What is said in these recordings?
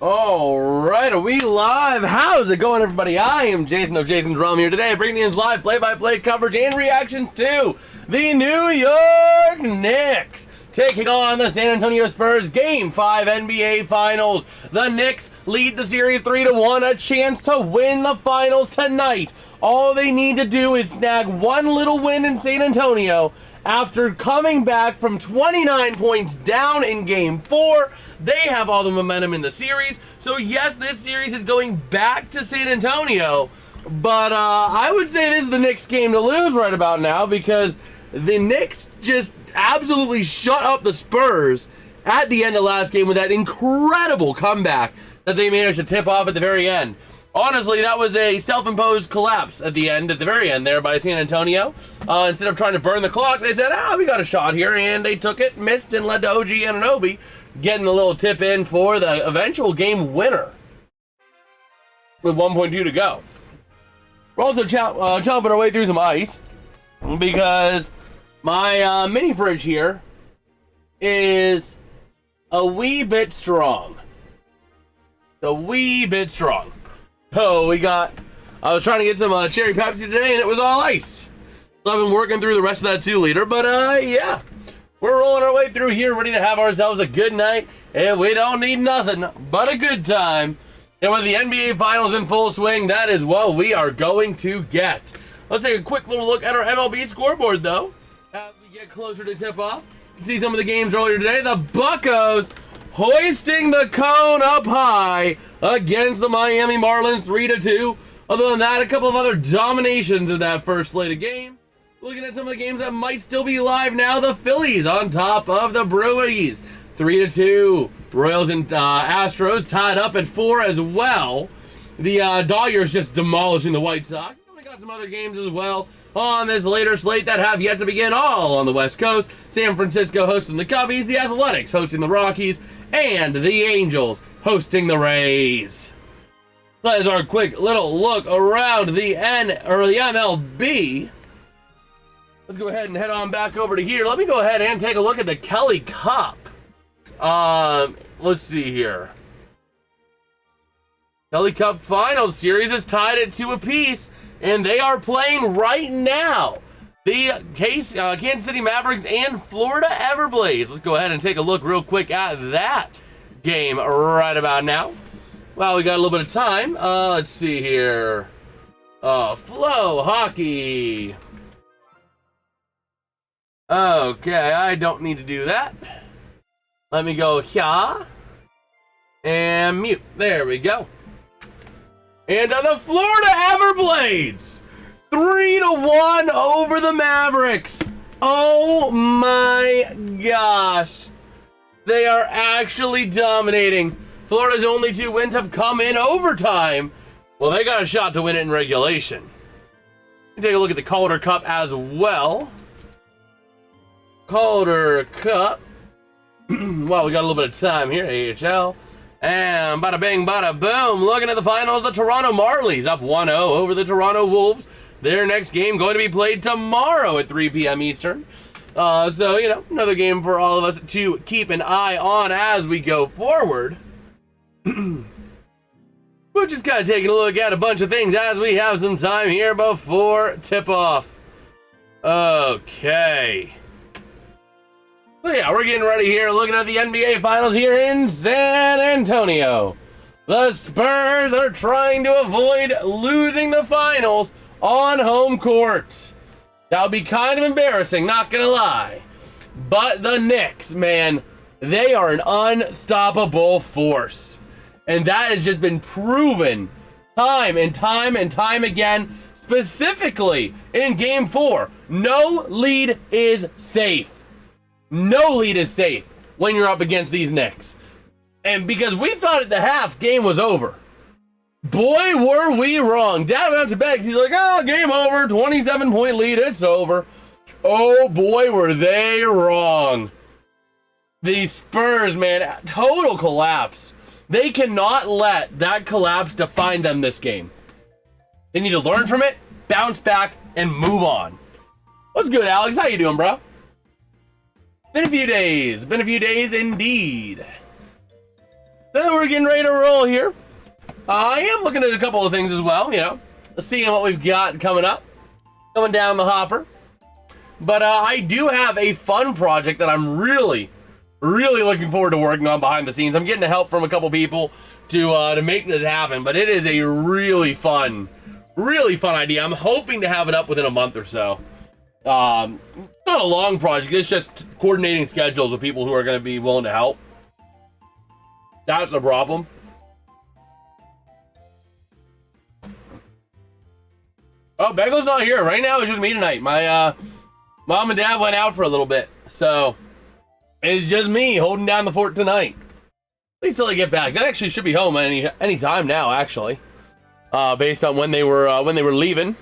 All right, are we live? How's it going, everybody? I am Jason of JasonsRealm here today, bringing in live play-by-play coverage and reactions to the New York Knicks taking on the San Antonio Spurs Game 5 NBA Finals. The Knicks lead the series 3-1, a chance to win the finals tonight. All they need to do is snag one little win in San Antonio. After coming back from 29 points down in Game 4, they have all the momentum in the series. So yes, this series is going back to San Antonio, but I would say this is the Knicks game to lose right about now, because the Knicks just absolutely shut up the Spurs at the end of last game with that incredible comeback that they managed to tip off at the very end. Honestly, that was a self-imposed collapse at the very end there by San Antonio. Instead of trying to burn the clock, they said, we got a shot here, and they took it, missed, and led to OG Anunoby getting a little tip in for the eventual game winner with 1.2 to go. We're also chomping our way through some ice because my mini fridge here is a wee bit strong. So I was trying to get some cherry Pepsi today, and it was all ice. So I've been working through the rest of that 2-liter, but yeah. We're rolling our way through here, ready to have ourselves a good night, and we don't need nothing but a good time. And with the NBA Finals in full swing, that is what we are going to get. Let's take a quick little look at our MLB scoreboard, though. As we get closer to tip-off, you can see some of the games earlier today. The Buccos hoisting the cone up high against the Miami Marlins 3-2. Other than that, a couple of other dominations in that first slate of games. Looking at some of the games that might still be live now, the Phillies on top of the Brewers 3-2. Royals and Astros tied up at 4 as well. The Dodgers just demolishing the White Sox. We got some other games as well on this later slate that have yet to begin, all on the West Coast. San Francisco hosting the Cubbies, the Athletics hosting the Rockies, and the Angels hosting the Rays. That is our quick little look around the MLB. Let's go ahead and head on back over to here. Let me go ahead and take a look at the Kelly Cup. Let's see here. Kelly Cup Finals Series is tied at 2 apiece, and they are playing right now. The Kansas City Mavericks and Florida Everblades. Let's go ahead and take a look real quick at that game right about now. Well, we got a little bit of time. Let's see here. Flow Hockey. Okay, I don't need to do that. Let me go here and mute. There we go. And the Florida Everblades 3-1 over the Mavericks. Oh my gosh. They are actually dominating. Florida's only 2 wins have come in overtime. Well, they got a shot to win it in regulation. Take a look at the Calder Cup as well. Calder Cup. Well, we got a little bit of time here. AHL. And bada bing, bada boom. Looking at the finals, the Toronto Marlies up 1-0 over the Toronto Wolves. Their next game going to be played tomorrow at 3 p.m. Eastern. So, you know, another game for all of us to keep an eye on as we go forward. We're just kind of taking a look at a bunch of things as we have some time here before tip-off. Okay. So yeah, we're getting ready here, looking at the NBA Finals here in San Antonio. The Spurs are trying to avoid losing the finals on home court. That would be kind of embarrassing, not gonna lie. But the Knicks, man, they are an unstoppable force. And that has just been proven time and time and time again, specifically in Game 4. No lead is safe. No lead is safe when you're up against these Knicks. And because we thought at the half game was over. Boy, were we wrong. Dad went out to bed. He's like, game over. 27-point lead. It's over. Oh, boy, were they wrong. The Spurs, man, total collapse. They cannot let that collapse define them this game. They need to learn from it, bounce back, and move on. What's good, Alex? How you doing, bro? Been a few days. Been a few days indeed. So we're getting ready to roll here. I am looking at a couple of things as well, you know, seeing what we've got coming up, coming down the hopper. But I do have a fun project that I'm really looking forward to working on behind the scenes. I'm getting help from a couple people to make this happen, but it is a really fun idea. I'm hoping to have it up within a month or so. Not a long project. It's just coordinating schedules with people who are going to be willing to help. That's the problem. Oh, Begley's not here. Right now, it's just me tonight. My mom and dad went out for a little bit, so it's just me holding down the fort tonight. At least till I get back. They actually should be home any time now, actually, based on when they were leaving.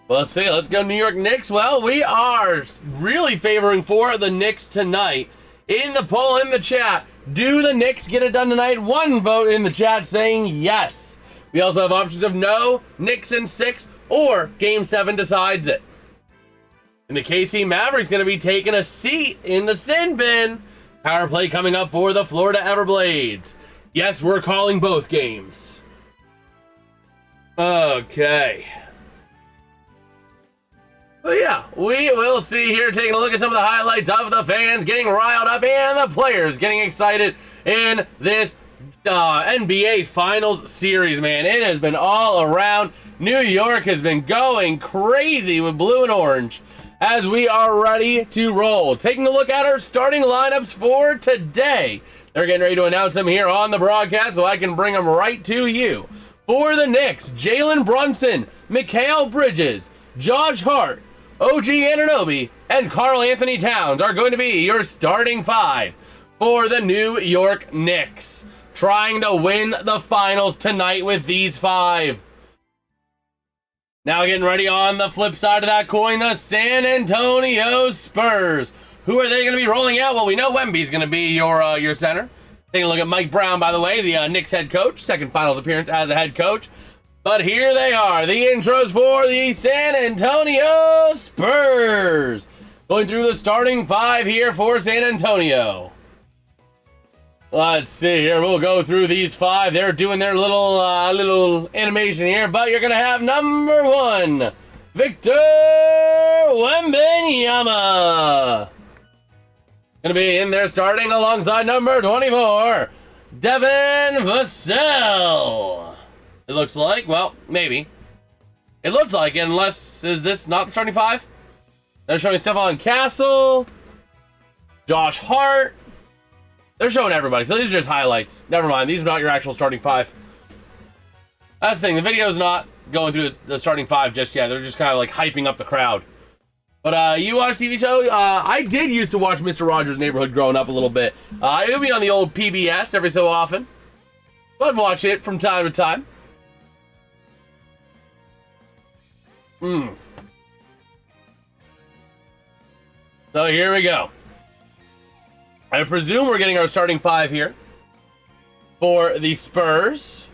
Well, let's see. Let's go New York Knicks. Well, we are really favoring for the Knicks tonight. In the poll in the chat, do the Knicks get it done tonight? One vote in the chat saying yes. We also have options of no, Knicks in 6, or Game 7 decides it. And the KC Mavericks going to be taking a seat in the sin bin. Power play coming up for the Florida Everblades. Yes, we're calling both games. Okay. So yeah, we will see here, taking a look at some of the highlights of the fans getting riled up and the players getting excited in this NBA Finals series, man. It has been all around. New York has been going crazy with blue and orange as we are ready to roll. Taking a look at our starting lineups for today. They're getting ready to announce them here on the broadcast so I can bring them right to you. For the Knicks, Jalen Brunson, Mikal Bridges, Josh Hart, OG Anunoby, and Karl Anthony Towns are going to be your starting 5 for the New York Knicks. Trying to win the finals tonight with these 5. Now getting ready on the flip side of that coin, the San Antonio Spurs. Who are they going to be rolling out? Well, we know Wemby's going to be your center. Taking a look at Mike Brown, by the way, the Knicks head coach. Second finals appearance as a head coach. But here they are, the intros for the San Antonio Spurs. Going through the starting 5 here for San Antonio. Let's see here. We'll go through these 5. They're doing their little animation here. But you're going to have number 1, Victor Wembanyama. Going to be in there starting alongside number 24, Devin Vassell. It looks like. Well, maybe. It looks like it, unless, is this not the starting 5? They're showing Stephon Castle, Josh Hart. They're showing everybody, so these are just highlights. Never mind, these are not your actual starting 5. That's the thing, the video's not going through the starting 5 just yet. They're just kind of like hyping up the crowd. But you watch a TV show? I did used to watch Mr. Rogers' Neighborhood growing up a little bit. It would be on the old PBS every so often. But I'd watch it from time to time. So here we go. I presume we're getting our starting 5 here for the Spurs.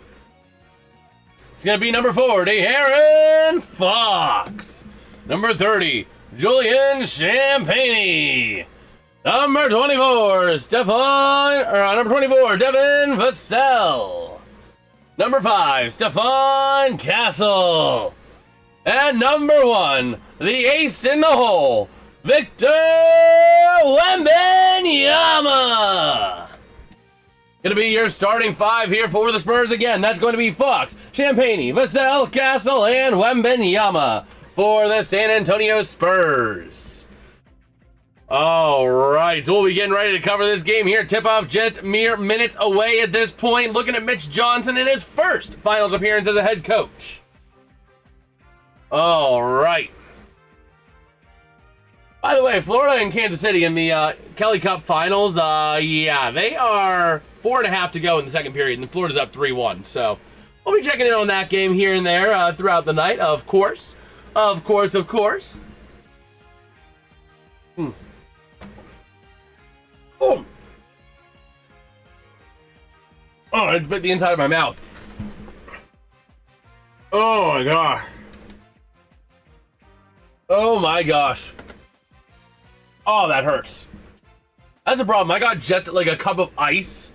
It's going to be number 40, Aaron Fox. Number 30, Julian Champagnie. Number 24, number 24, Devin Vassell. Number 5, Stephon Castle. And number 1, the ace in the hole, Victor Wembanyama. Gonna be your starting 5 here for the Spurs again. That's going to be Fox, Champagnie, Vassell, Castle, and Wembanyama for the San Antonio Spurs. All right, so we'll be getting ready to cover this game here. Tip-off just mere minutes away at this point. Looking at Mitch Johnson in his first finals appearance as a head coach. All right. By the way, Florida and Kansas City in the Kelly Cup Finals, yeah, they are 4.5 to go in the second period, and Florida's up 3-1. So we'll be checking in on that game here and there throughout the night, of course. Of course. Oh, I just bit the inside of my mouth. Oh, my gosh. Oh, my gosh. Oh, that hurts. That's a problem. I got just like a cup of ice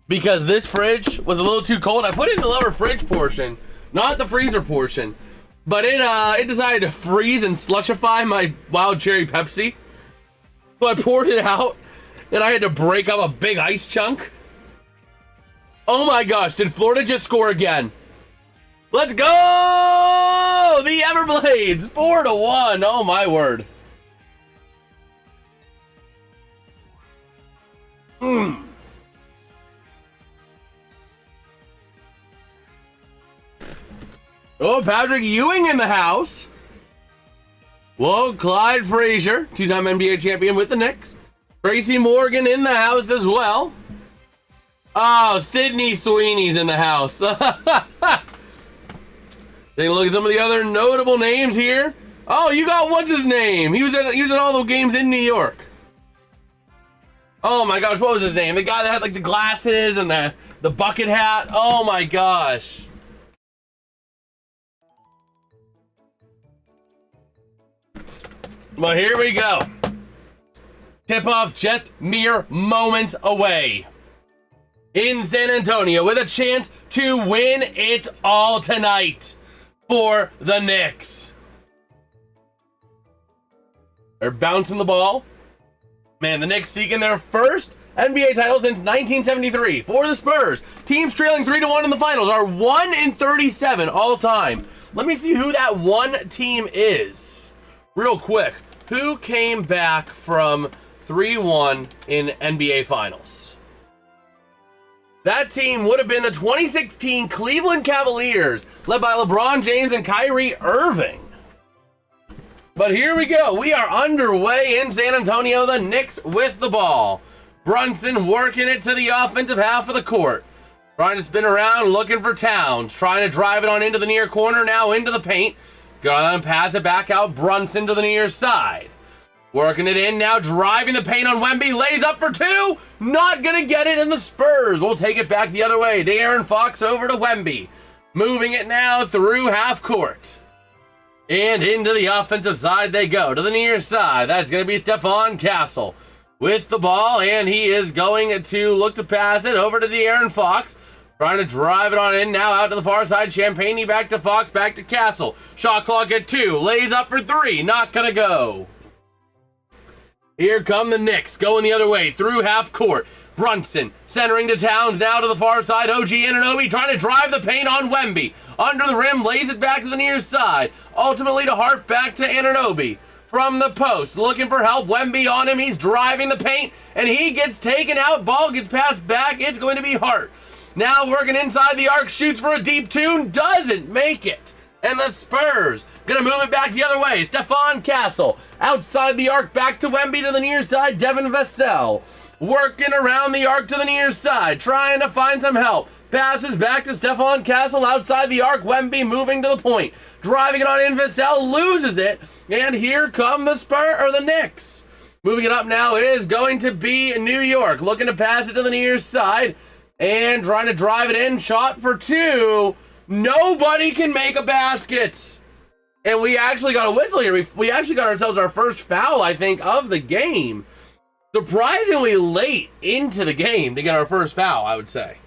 because this fridge was a little too cold. I put it in the lower fridge portion, not the freezer portion, but it decided to freeze and slushify my wild cherry Pepsi. So I poured it out and I had to break up a big ice chunk. Oh my gosh, did Florida just score again? Let's go! The Everblades, 4-1. Oh my word. Oh, Patrick Ewing in the house. Whoa, Clyde Frazier, two-time NBA champion with the Knicks. Tracy Morgan in the house as well. Oh, Sydney Sweeney's in the house. Take a look at some of the other notable names here. Oh, you got what's his name? He was at all the games in New York. Oh my gosh, what was his name? The guy that had like the glasses and the bucket hat. Oh my gosh. Well, here we go. Tip-off just mere moments away. In San Antonio with a chance to win it all tonight for the Knicks. They're bouncing the ball. Man, the Knicks seeking their first NBA title since 1973 for the Spurs. Teams trailing 3-1 in the finals are 1-37 all time. Let me see who that one team is real quick. Who came back from 3-1 in NBA finals? That team would have been the 2016 Cleveland Cavaliers, led by LeBron James and Kyrie Irving. But here we go. We are underway in San Antonio. The Knicks with the ball. Brunson working it to the offensive half of the court. Trying to spin around, looking for Towns. Trying to drive it on into the near corner, now into the paint. Gonna pass it back out. Brunson to the near side. Working it in now, driving the paint on Wemby. Lays up for two. Not gonna get it, and the Spurs will take it back the other way. De'Aaron Fox over to Wemby. Moving it now through half court. And into the offensive side they go. To the near side, that's going to be Stephon Castle with the ball. And he is going to look to pass it over to De'Aaron Fox. Trying to drive it on in now out to the far side. Champagnie back to Fox, back to Castle. Shot clock at 2. Lays up for 3. Not going to go. Here come the Knicks going the other way through half court. Brunson centering to Towns now to the far side. OG Anunoby trying to drive the paint on Wemby. Under the rim, lays it back to the near side. Ultimately to Hart, back to Anunoby. From the post, looking for help. Wemby on him. He's driving the paint, and he gets taken out. Ball gets passed back. It's going to be Hart. Now working inside the arc, shoots for a deep two. Doesn't make it. And the Spurs gonna move it back the other way. Stephon Castle outside the arc, back to Wemby to the near side. Devin Vassell working around the arc to the near side, trying to find some help. Passes back to Stephon Castle outside the arc. Wemby moving to the point, driving it on in. Vassell loses it, and here come the Knicks. Moving it up now is going to be New York, looking to pass it to the near side and trying to drive it in. Shot for 2. Nobody can make a basket. And we actually got a whistle here. We actually got ourselves our first foul, I think, of the game. Surprisingly late into the game to get our first foul, I would say.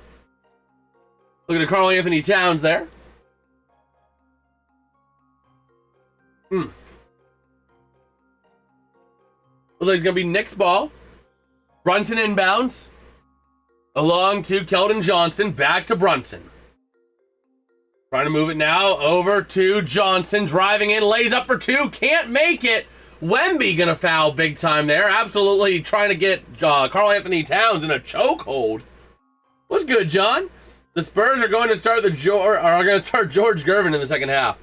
Look at Karl Anthony Towns there. Looks like it's going to be Knicks ball. Brunson inbounds. Along to Keldon Johnson. Back to Brunson. Trying to move it now over to Johnson. Driving in. Lays up for 2. Can't make it. Wemby gonna foul big time there. Absolutely trying to get Karl Anthony Towns in a chokehold. What's good, John? The Spurs are going to start George Gervin in the second half.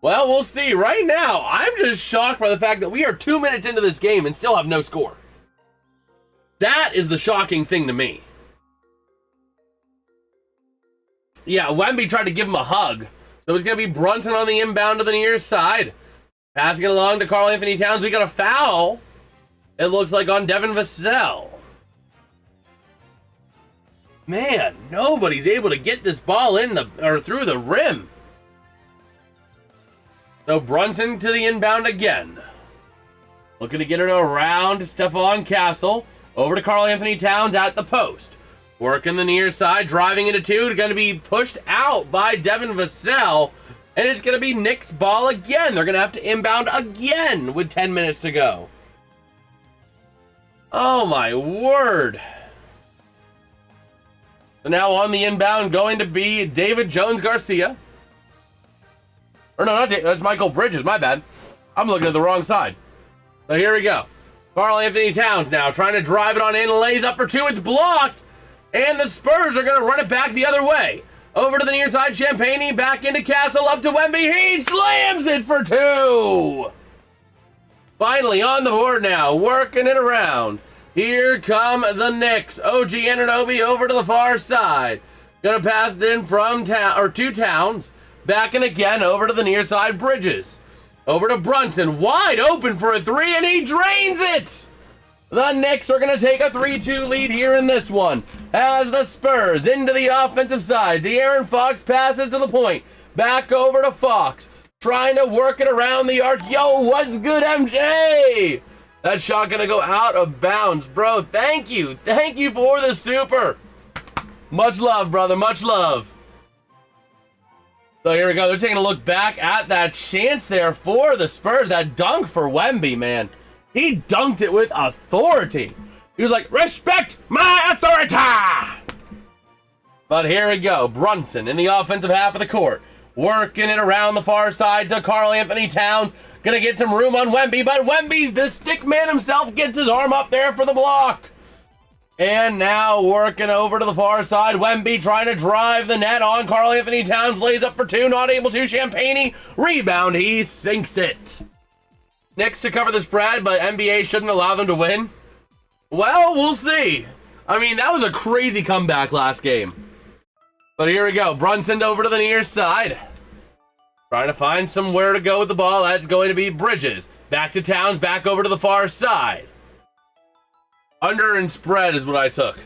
Well, we'll see. Right now, I'm just shocked by the fact that we are 2 minutes into this game and still have no score. That is the shocking thing to me. Yeah, Wemby tried to give him a hug. So it's going to be Brunson on the inbound to the near side. Passing it along to Karl Anthony Towns. We got a foul. It looks like on Devin Vassell. Man, nobody's able to get this ball through the rim. So Brunson to the inbound again. Looking to get it around Stephon Castle. Over to Karl Anthony Towns at the post. Working the near side, driving into two. Going to be pushed out by Devin Vassell. And it's going to be Knicks ball again. They're going to have to inbound again with 10 minutes to go. Oh my word. So now on the inbound going to be David Jones-Garcia. Or no, not David, that's Michael Bridges, my bad. I'm looking at the wrong side. So here we go. Karl Anthony Towns now trying to drive it on in, lays up for two, it's blocked. And the Spurs are going to run it back the other way. Over to the near side, Champagnie, back into Castle, up to Wemby, he slams it for two! Finally on the board now, working it around. Here come the Knicks. OG Anunoby over to the far side. Gonna pass it in from to Towns. Back in again, over to the near side, Bridges. Over to Brunson, wide open for a three, and he drains it! The Knicks are going to take a 3-2 lead here in this one. As the Spurs into the offensive side. De'Aaron Fox passes to the point. Back over to Fox. Trying to work it around the arc. Yo, what's good, MJ? That shot going to go out of bounds. Bro, thank you. Thank you for the super. Much love, brother. Much love. So here we go. They're taking a look back at that chance there for the Spurs. That dunk for Wemby, man. He dunked it with authority. He was like, respect my authority! But here we go. Brunson in the offensive half of the court. Working it around the far side to Karl Anthony Towns. Gonna get some room on Wemby, but Wemby, the stick man himself, gets his arm up there for the block. And now working over to the far side. Wemby trying to drive the net on Karl Anthony Towns. Lays up for two, not able to. Champagnie, rebound, he sinks it. Knicks to cover the spread, but NBA shouldn't allow them to win. Well, we'll see. I mean, that was a crazy comeback last game. But here we go. Brunson over to the near side. Trying to find somewhere to go with the ball. That's going to be Bridges. Back to Towns, back over to the far side. Under and spread is what I took.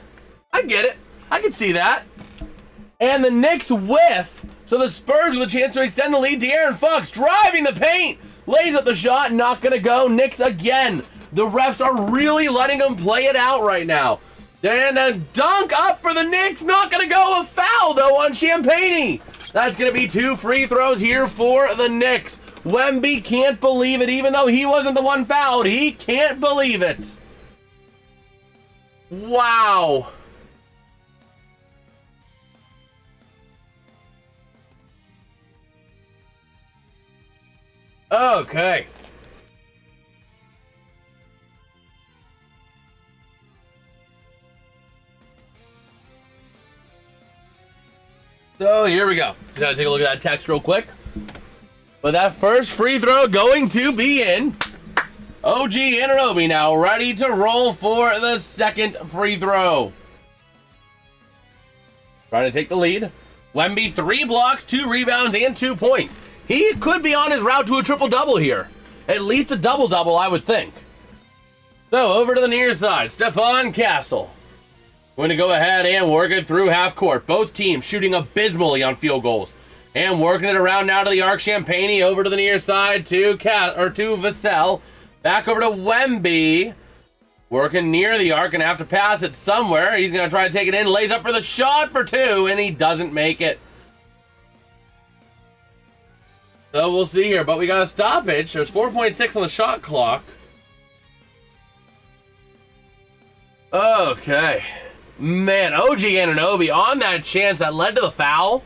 I get it. I can see that. And the Knicks whiff. So the Spurs with a chance to extend the lead. De'Aaron Fox driving the paint. Lays up the shot, not going to go. Knicks again. The refs are really letting them play it out right now. And a dunk up for the Knicks. Not going to go. A foul, though, on Champagnie. That's going to be 2 free throws here for the Knicks. Wemby can't believe it. Even though he wasn't the one fouled, he can't believe it. Wow. Okay. So here we go. Just gotta take a look at that text real quick. But that first free throw going to be in. OG Anunoby now ready to roll for the second free throw. Trying to take the lead. Wemby 3 blocks, 2 rebounds, and 2 points. He could be on his route to a triple-double here. At least a double-double, I would think. So, over to the near side. Stephon Castle. Going to go ahead and work it through half court. Both teams shooting abysmally on field goals. And working it around now to the arc. Champagnie over to the near side to Vassell. Back over to Wemby. Working near the arc. Going to have to pass it somewhere. He's going to try to take it in. Lays up for the shot for 2. And he doesn't make it. So we'll see here, but we got a stoppage. There's 4.6 on the shot clock. Okay. Man, OG Anunoby on that chance that led to the foul.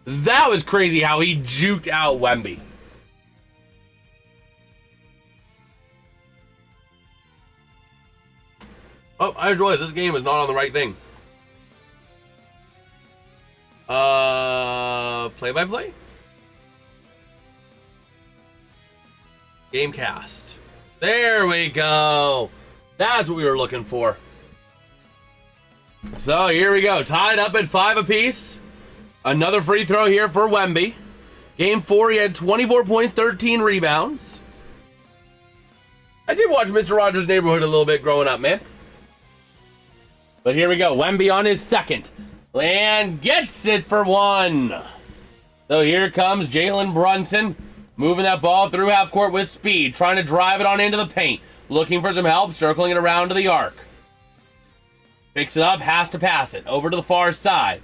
That was crazy how he juked out Wemby. Oh, I just realized this game is not on the right thing. Play-by-play? Gamecast. There we go. That's what we were looking for. So here we go. Tied up at 5 apiece. Another free throw here for Wemby. Game 4, he had 24 points, 13 rebounds. I did watch Mr. Rogers' Neighborhood a little bit growing up, man. But here we go. Wemby on his second. And gets it for 1. So here comes Jalen Brunson. Moving that ball through half court with speed, trying to drive it on into the paint. Looking for some help, circling it around to the arc. Picks it up, has to pass it. Over to the far side.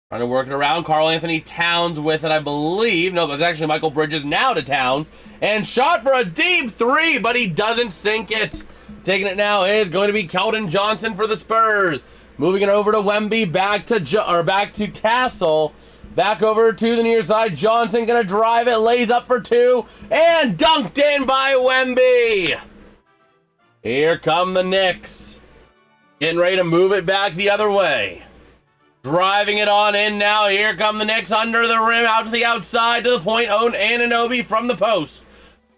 Trying to work it around. Karl-Anthony Towns with it, I believe. No, it was actually Michael Bridges now to Towns. And shot for a deep three, but he doesn't sink it. Taking it now is going to be Keldon Johnson for the Spurs. Moving it over to Wemby, back to Castle. Back over to the near side. Johnson gonna drive it, lays up for two, and dunked in by Wemby. Here come the Knicks. Getting ready to move it back the other way. Driving it on in now. Here come the Knicks under the rim, out to the outside to the point. Anunoby from the post.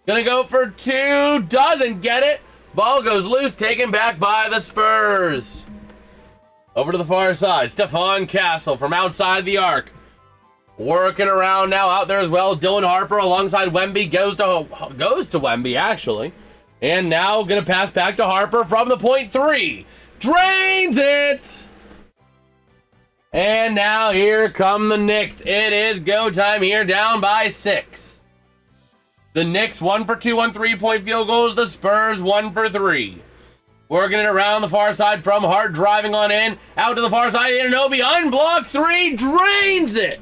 Gonna go for two, doesn't get it. Ball goes loose, taken back by the Spurs. Over to the far side, Stephon Castle from outside the arc. Working around now out there as well. Dylan Harper alongside Wemby goes to Wemby actually. And now gonna pass back to Harper from the point three. Drains it! And now here come the Knicks. It is go time here, down by 6. The Knicks 1 for 2 on 3-point field goals. The Spurs 1 for 3. Working it around the far side from Hart, driving on in. Out to the far side, Anunoby, unblocked three, drains it!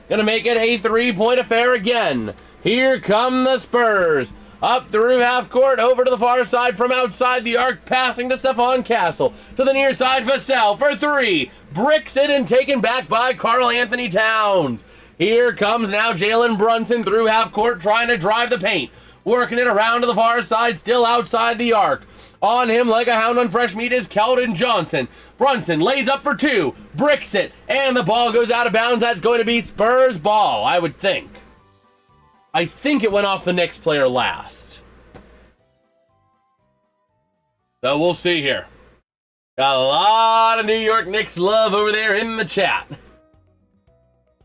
Gonna make it a 3-point affair again. Here come the Spurs. Up through half court, over to the far side from outside the arc, passing to Stephon Castle. To the near side, Vassell for three. Bricks it and taken back by Karl-Anthony Towns. Here comes now Jalen Brunson through half court, trying to drive the paint. Working it around to the far side, still outside the arc. On him like a hound on fresh meat is Keldon Johnson. Brunson lays up for two, bricks it, and the ball goes out of bounds. That's going to be Spurs ball, I would think. I think it went off the Knicks player last. So we'll see here. Got a lot of New York Knicks love over there in the chat.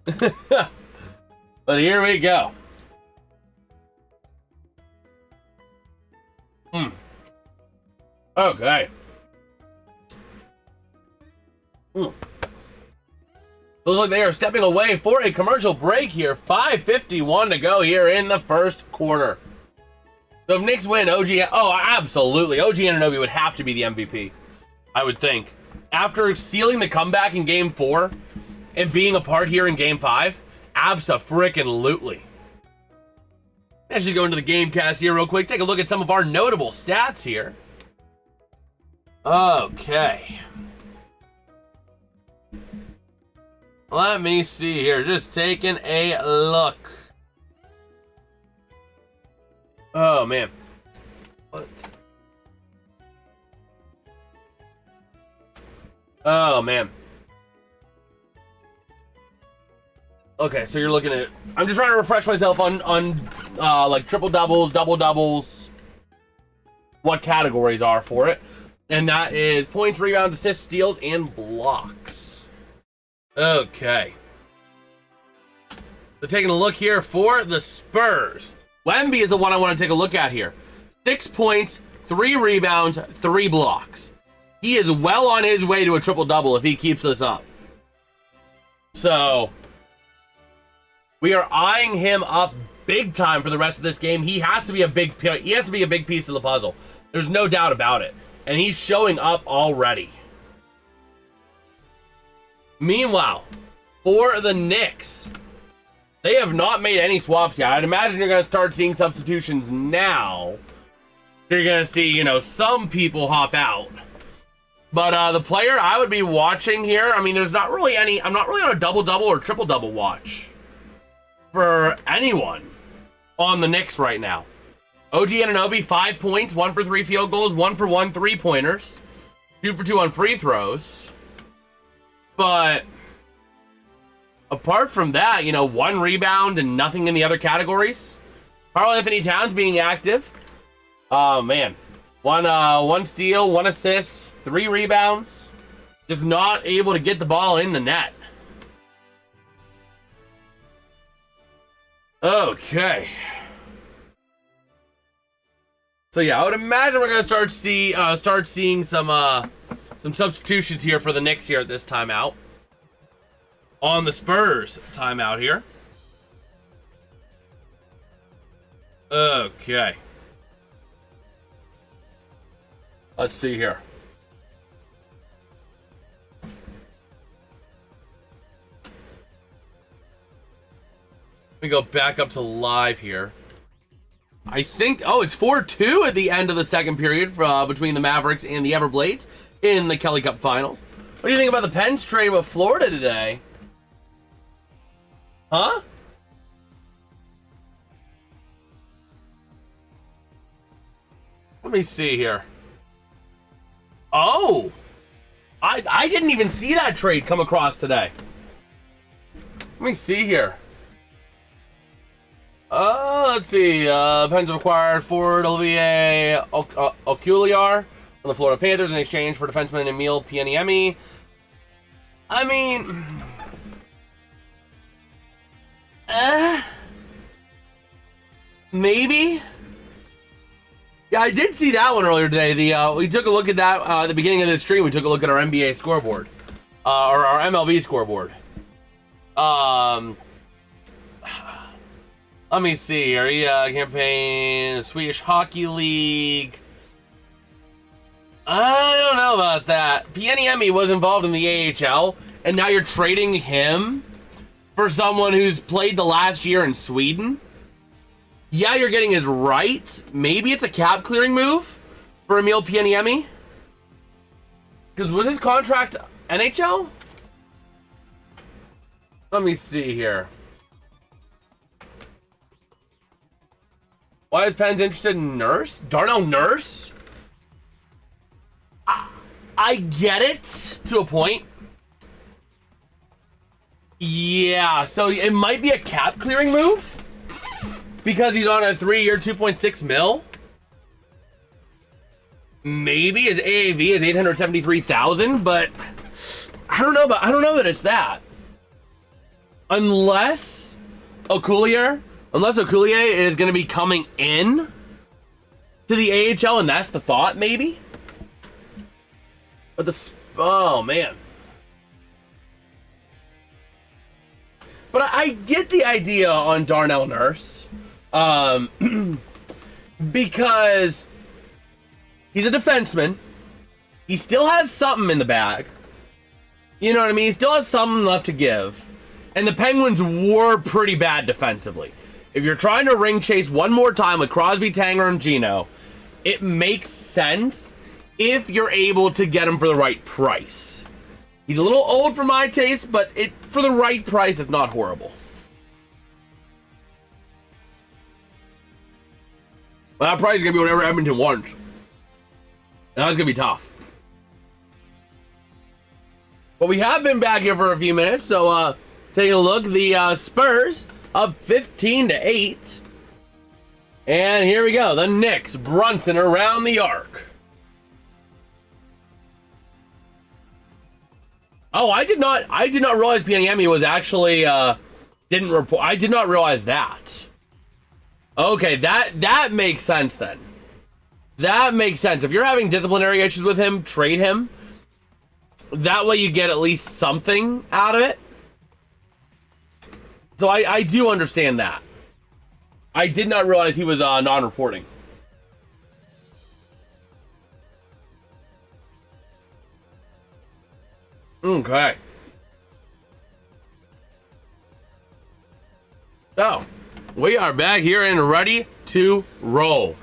But here we go. Okay. Looks like they are stepping away for a commercial break here. 5:51 to go here in the first quarter. So if Knicks win, absolutely. OG Anunoby would have to be the MVP, I would think. After sealing the comeback in Game 4 and being a part here in Game 5, abso-frickin-lutely. Actually go into the game cast here real quick. Take a look at some of our notable stats here. Okay. Let me see here. Just taking a look. Oh, man. What? Oh, man. Okay, so you're looking at... I'm just trying to refresh myself on like triple doubles, double doubles, what categories are for it. And that is points, rebounds, assists, steals, and blocks. Okay. So taking a look here for the Spurs. Wemby is the one I want to take a look at here. 6 points, 3 rebounds, 3 blocks. He is well on his way to a triple-double if he keeps this up. So, we are eyeing him up big time for the rest of this game. He has to be a big piece of the puzzle. There's no doubt about it. And he's showing up already. Meanwhile, for the Knicks, they have not made any swaps yet. I'd imagine you're going to start seeing substitutions now. You're going to see, some people hop out. But the player I would be watching here, I mean, there's not really any, I'm not really on a double-double or triple-double watch for anyone on the Knicks right now. OG Anunoby, 5 points, 1 for 3 field goals, 1 for 1 3-pointers, 2 for 2 on free throws. But apart from that, 1 rebound and nothing in the other categories. Karl-Anthony Towns being active. Oh, man. 1 steal, 1 assist, 3 rebounds. Just not able to get the ball in the net. Okay. So yeah, I would imagine we're gonna start seeing some substitutions here for the Knicks here at this timeout. On the Spurs timeout here. Okay. Let's see here. Let me go back up to live here. I think, oh, it's 4-2 at the end of the second period between the Mavericks and the Everblades in the Kelly Cup Finals. What do you think about the Pens trade with Florida today? Huh? Let me see here. Oh! I didn't even see that trade come across today. Let me see here. Let's see. Pens have acquired forward Olivier Oculiar from the Florida Panthers in exchange for defenseman Emil Pianiemi. I mean, maybe. Yeah, I did see that one earlier today. We took a look at that at the beginning of this stream. We took a look at our NBA scoreboard, or our MLB scoreboard. Let me see here. Campaign, Swedish Hockey League. I don't know about that. Pianiemi was involved in the AHL, and now you're trading him for someone who's played the last year in Sweden. Yeah, you're getting his rights. Maybe it's a cap clearing move for Emil Pianiemi. Because was his contract NHL? Let me see here. Why is Pens interested in Nurse? Darnell Nurse? I get it to a point. Yeah, so it might be a cap clearing move because he's on a 3-year, $2.6 million. Maybe his AAV is 873,000, but I don't know that it's that. Unless Oculier is going to be coming in to the AHL, and that's the thought, maybe. But oh man. But I get the idea on Darnell Nurse, because he's a defenseman. He still has something in the bag. You know what I mean? He still has something left to give. And the Penguins were pretty bad defensively. If you're trying to ring chase one more time with Crosby, Tanger, and Gino, it makes sense if you're able to get him for the right price. He's a little old for my taste, but for the right price, it's not horrible. Well, that price is going to be whatever Edmonton wants. Now it's going to be tough. But we have been back here for a few minutes, so taking a look. The Spurs up 15-8. And here we go. The Knicks, Brunson around the arc. Oh, I did not realize Pianiemi was actually didn't report. I did not realize that. Okay, that makes sense then. That makes sense. If you're having disciplinary issues with him, trade him. That way you get at least something out of it. So I do understand that. I did not realize he was non-reporting. Okay. So, we are back here and ready to roll.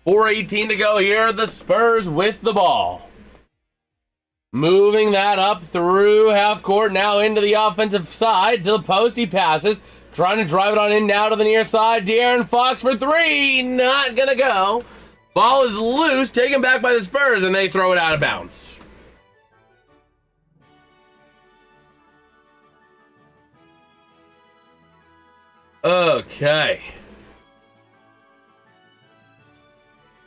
4:18 to go here. The Spurs with the ball. Moving that up through half court, now into the offensive side. To the post, he passes. Trying to drive it on in now to the near side. De'Aaron Fox for three. Not gonna go. Ball is loose, taken back by the Spurs, and they throw it out of bounds. Okay.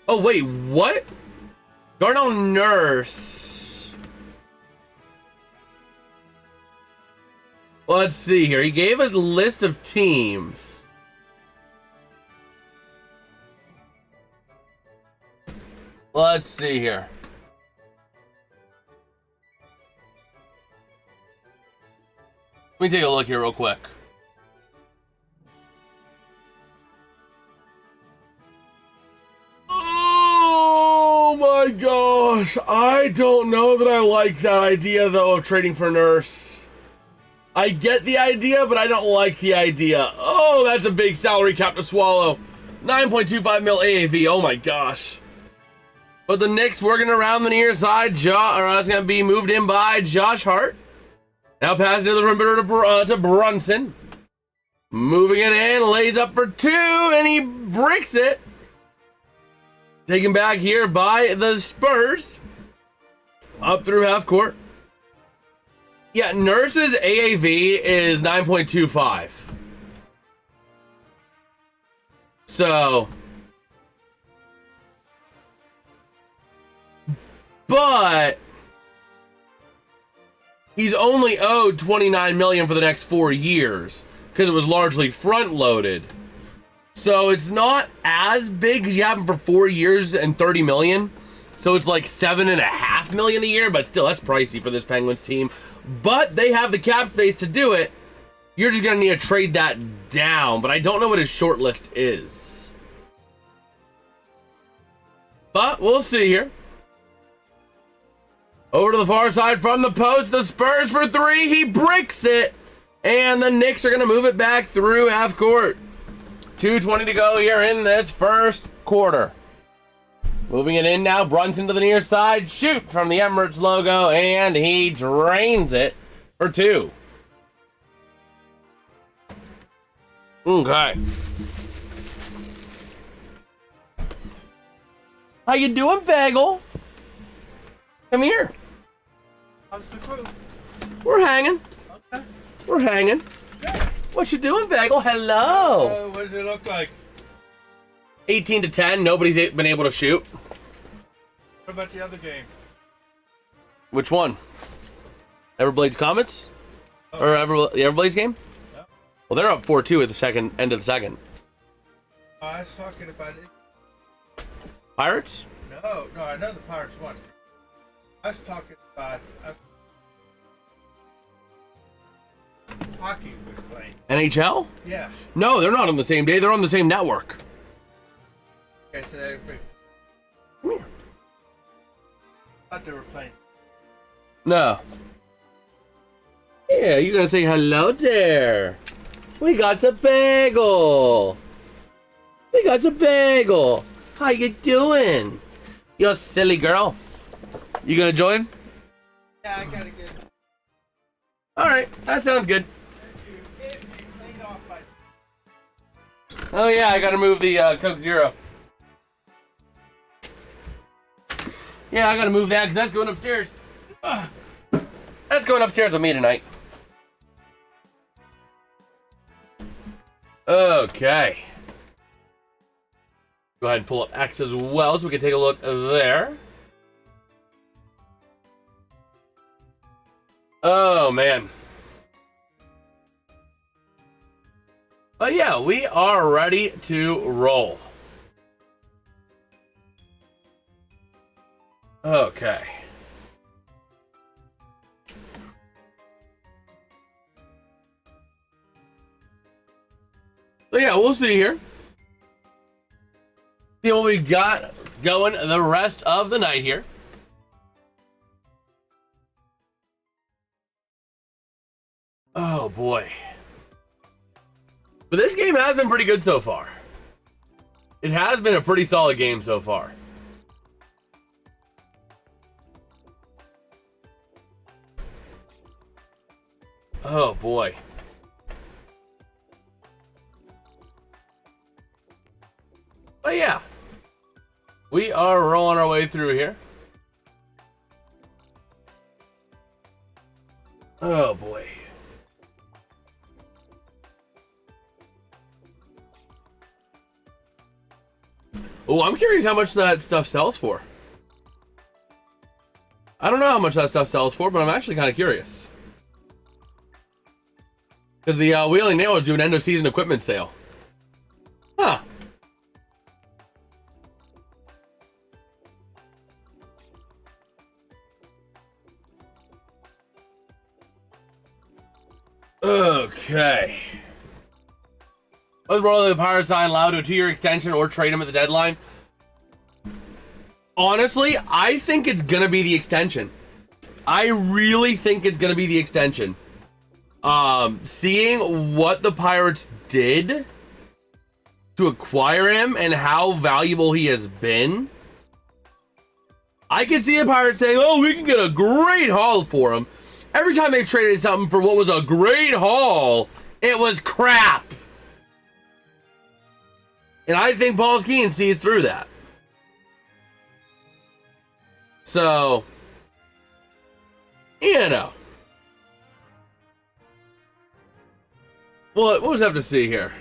Oh, wait, what? Darnell Nurse. Let's see here. He gave a list of teams. Let's see here. Let me take a look here real quick. my gosh. I don't know that I like that idea, though, of trading for Nurse. I get the idea, but I don't like the idea. Oh, that's a big salary cap to swallow. 9.25 mil AAV. Oh, my gosh. But the Knicks working around the near side. That's going to be moved in by Josh Hart. Now passing to the perimeter to Brunson. Moving it in. Lays up for two, and he bricks it. Taken back here by the Spurs. Up through half court. Yeah, Nurse's AAV is 9.25. So, but he's only owed $29 million for the next 4 years because it was largely front loaded. So it's not as big because you have him for 4 years and $30 million. So it's like $7.5 million a year, but still that's pricey for this Penguins team. But they have the cap space to do it. You're just gonna need to trade that down, but I don't know what his short list is. But we'll see here. Over to the far side from the post, the Spurs for three. He bricks it, and the Knicks are gonna move it back through half court. 2:20 to go here in this first quarter. Moving it in now, Brunson to the near side. Shoot from the Emirates logo, and he drains it for two. Okay. How you doing, Bagel? Come here. How's the crew? We're hanging. Okay. We're hanging. Yeah. What you doing, Bagel? Hello. What does it look like? 18 to 10. Nobody's been able to shoot. What about the other game? Which one? Everblades Comets? Oh. Or the Everblades game? Yeah. Well, they're up 4-2 at the end of the second. I was talking about it. Pirates? No, I know the Pirates won. I was talking about hockey was playing. NHL? Yeah. No, they're not on the same day. They're on the same network. Okay, so they Come here. thought they were playing. No. Yeah, you gotta say hello there. We got a bagel. We got a bagel. How you doing? You silly girl. You gonna join? Yeah, I gotta get. Alright, that sounds good. If you laid off by. Oh yeah, I gotta move the Coke Zero. Yeah, I gotta move that because that's going upstairs. Ugh. That's going upstairs with me tonight. Okay. Go ahead and pull up X as well so we can take a look there. Oh, man. But yeah, we are ready to roll. Okay. So yeah, we'll see here. See what we got going the rest of the night here. Oh boy. But this game has been pretty good so far. It has been a pretty solid game so far. Oh boy. But yeah, we are rolling our way through here. Oh boy. Oh, I'm curious how much that stuff sells for. I don't know how much that stuff sells for, but I'm actually kind of curious. Because the Wheeling Nail is doing end of season equipment sale. Huh. Okay. Let's roll the Pirate sign loud to a 2-year extension or trade him at the deadline. Honestly, I think it's gonna be the extension. I really think it's gonna be the extension. Seeing what the Pirates did to acquire him and how valuable he has been, I can see the Pirates saying, oh, we can get a great haul for him. Every time they traded something for what was a great haul, it was crap. And I think Paul Skeens sees through that. So, you know. Well, we'll just have to see here.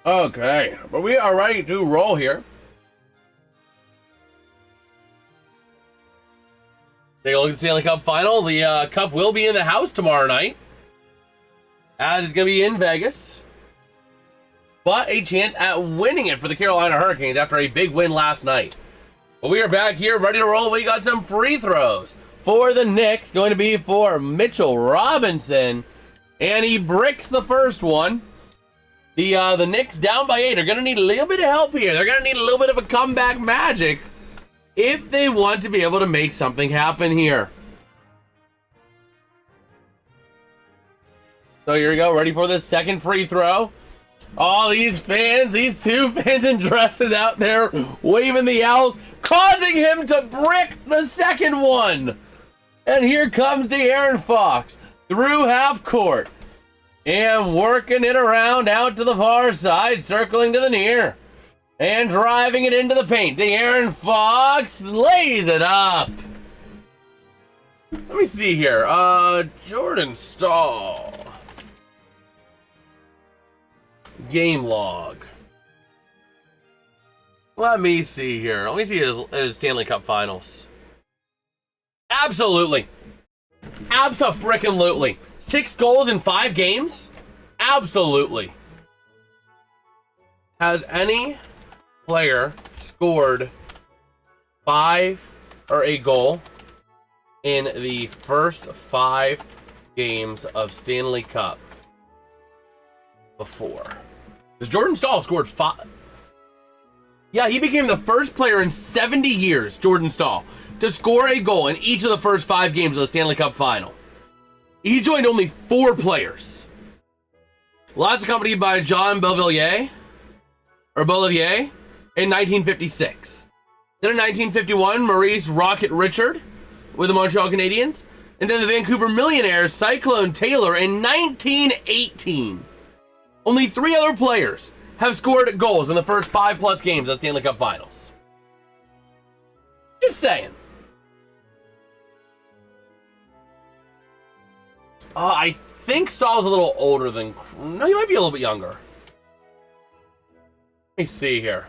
Okay, but we are ready to roll here. Take a look at the Stanley Cup final. The Cup will be in the house tomorrow night, as it's going to be in Vegas. But a chance at winning it for the Carolina Hurricanes after a big win last night. But we are back here ready to roll. We got some free throws for the Knicks. Going to be for Mitchell Robinson. And he bricks the first one. The Knicks down by 8 are going to need a little bit of help here. They're going to need a little bit of a comeback magic if they want to be able to make something happen here. So here we go, ready for the second free throw. All these fans, these two fans in dresses out there waving the L's, causing him to brick the second one. And here comes De'Aaron Fox through half court. And working it around out to the far side, circling to the near. And driving it into the paint. De'Aaron Fox lays it up. Let me see here. Jordan Stahl. Game log. Let me see here. Let me see his Stanley Cup Finals. Absolutely. Abso-frickin-lutely. 6 goals in 5 games? Absolutely. Has any player scored 5 or a goal in the first 5 games of Stanley Cup before? Because Jordan Stahl scored 5. Yeah, he became the first player in 70 years, Jordan Stahl, to score a goal in each of the first 5 games of the Stanley Cup Final. He joined only 4 players. Last accompanied by John Beauvillier in 1956. Then in 1951, Maurice Rocket Richard with the Montreal Canadiens. And then the Vancouver Millionaires, Cyclone Taylor in 1918. Only 3 other players have scored goals in the first 5+ games of Stanley Cup Finals. Just saying. I think Stahl's a little older than... No, he might be a little bit younger. Let me see here.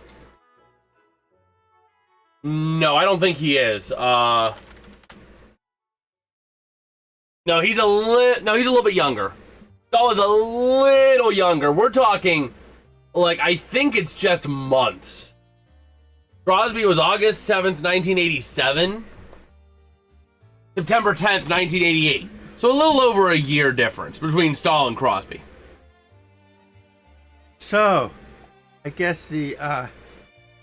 No, I don't think he is. No, he's a little bit younger. Stahl is a little younger. We're talking, like, I think it's just months. Crosby was August 7th, 1987. September 10th, 1988. So a little over a year difference between Stahl and Crosby. So, I guess the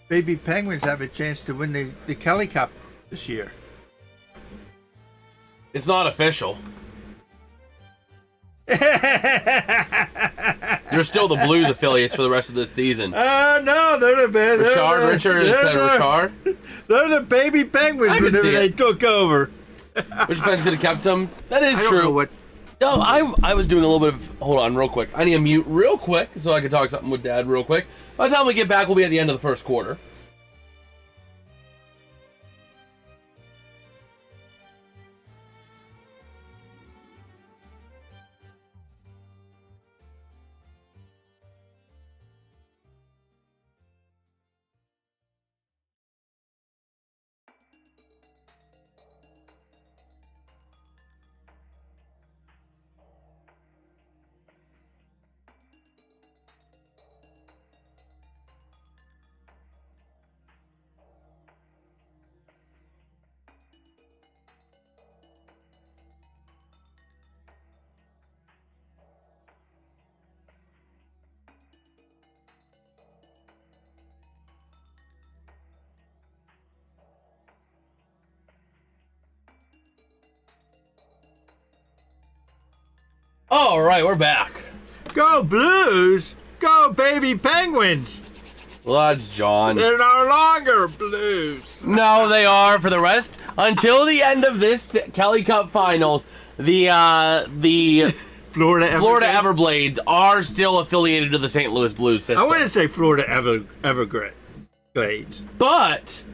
baby Penguins have a chance to win the Kelly Cup this year. It's not official. You're still the Blues affiliates for the rest of this season. No, they're the Richard They're the baby Penguins whenever they took over. Which Pens could have kept them? That is true. No, I was doing a little bit of... Hold on, real quick. I need to mute real quick so I can talk something with Dad real quick. By the time we get back, we'll be at the end of the first quarter. All right, we're back. Go Blues! Go baby Penguins! Well, that's John. They're no longer Blues. No, they are for the rest until the end of this Kelly Cup Finals. The Florida Everblades are still affiliated to the St. Louis Blues system. I wouldn't say Florida Everglades. But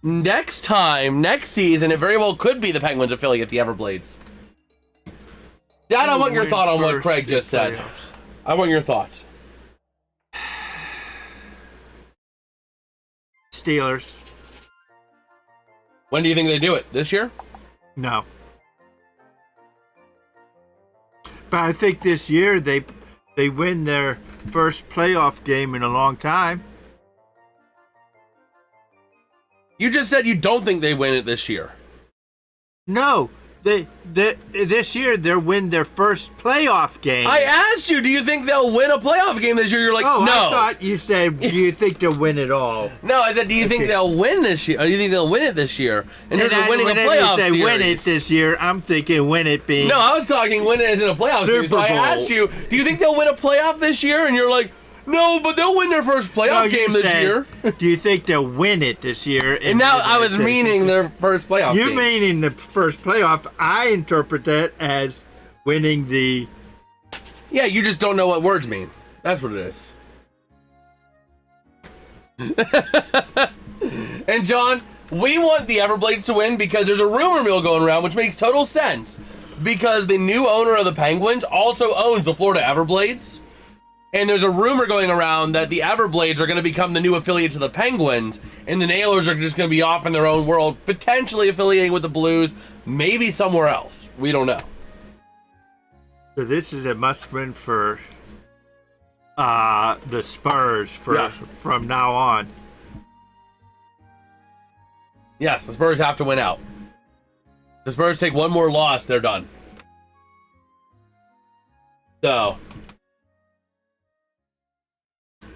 next season, it very well could be the Penguins affiliate, the Everblades. Dad, I want your thought on what Craig just said. I want your thoughts. Steelers. When do you think they do it? This year? No. But I think this year they win their first playoff game in a long time. You just said you don't think they win it this year. No. This year they'll win their first playoff game. I asked you, do you think they'll win a playoff game this year? You're like, no. I thought you said, do you think they'll win it all? No, I said, do you think they'll win this year? Or do you think they'll win it this year? And if they're winning a playoff series. They win it this year, I'm thinking win it being... No, I was talking win it as in a playoff series. So I asked you, do you think they'll win a playoff this year? And you're like, no, but they'll win their first playoff game this year. Do you think they'll win it this year? And now I was meaning their first playoff game. You meaning the first playoff. I interpret that as winning the... Yeah, you just don't know what words mean. That's what it is. And John, we want the Everblades to win because there's a rumor mill going around, which makes total sense. Because the new owner of the Penguins also owns the Florida Everblades. And there's a rumor going around that the Everblades are going to become the new affiliate to the Penguins, and the Nailers are just going to be off in their own world, potentially affiliating with the Blues, maybe somewhere else. We don't know. So this is a must-win for the Spurs from now on. Yes, the Spurs have to win out. The Spurs take one more loss, they're done. So...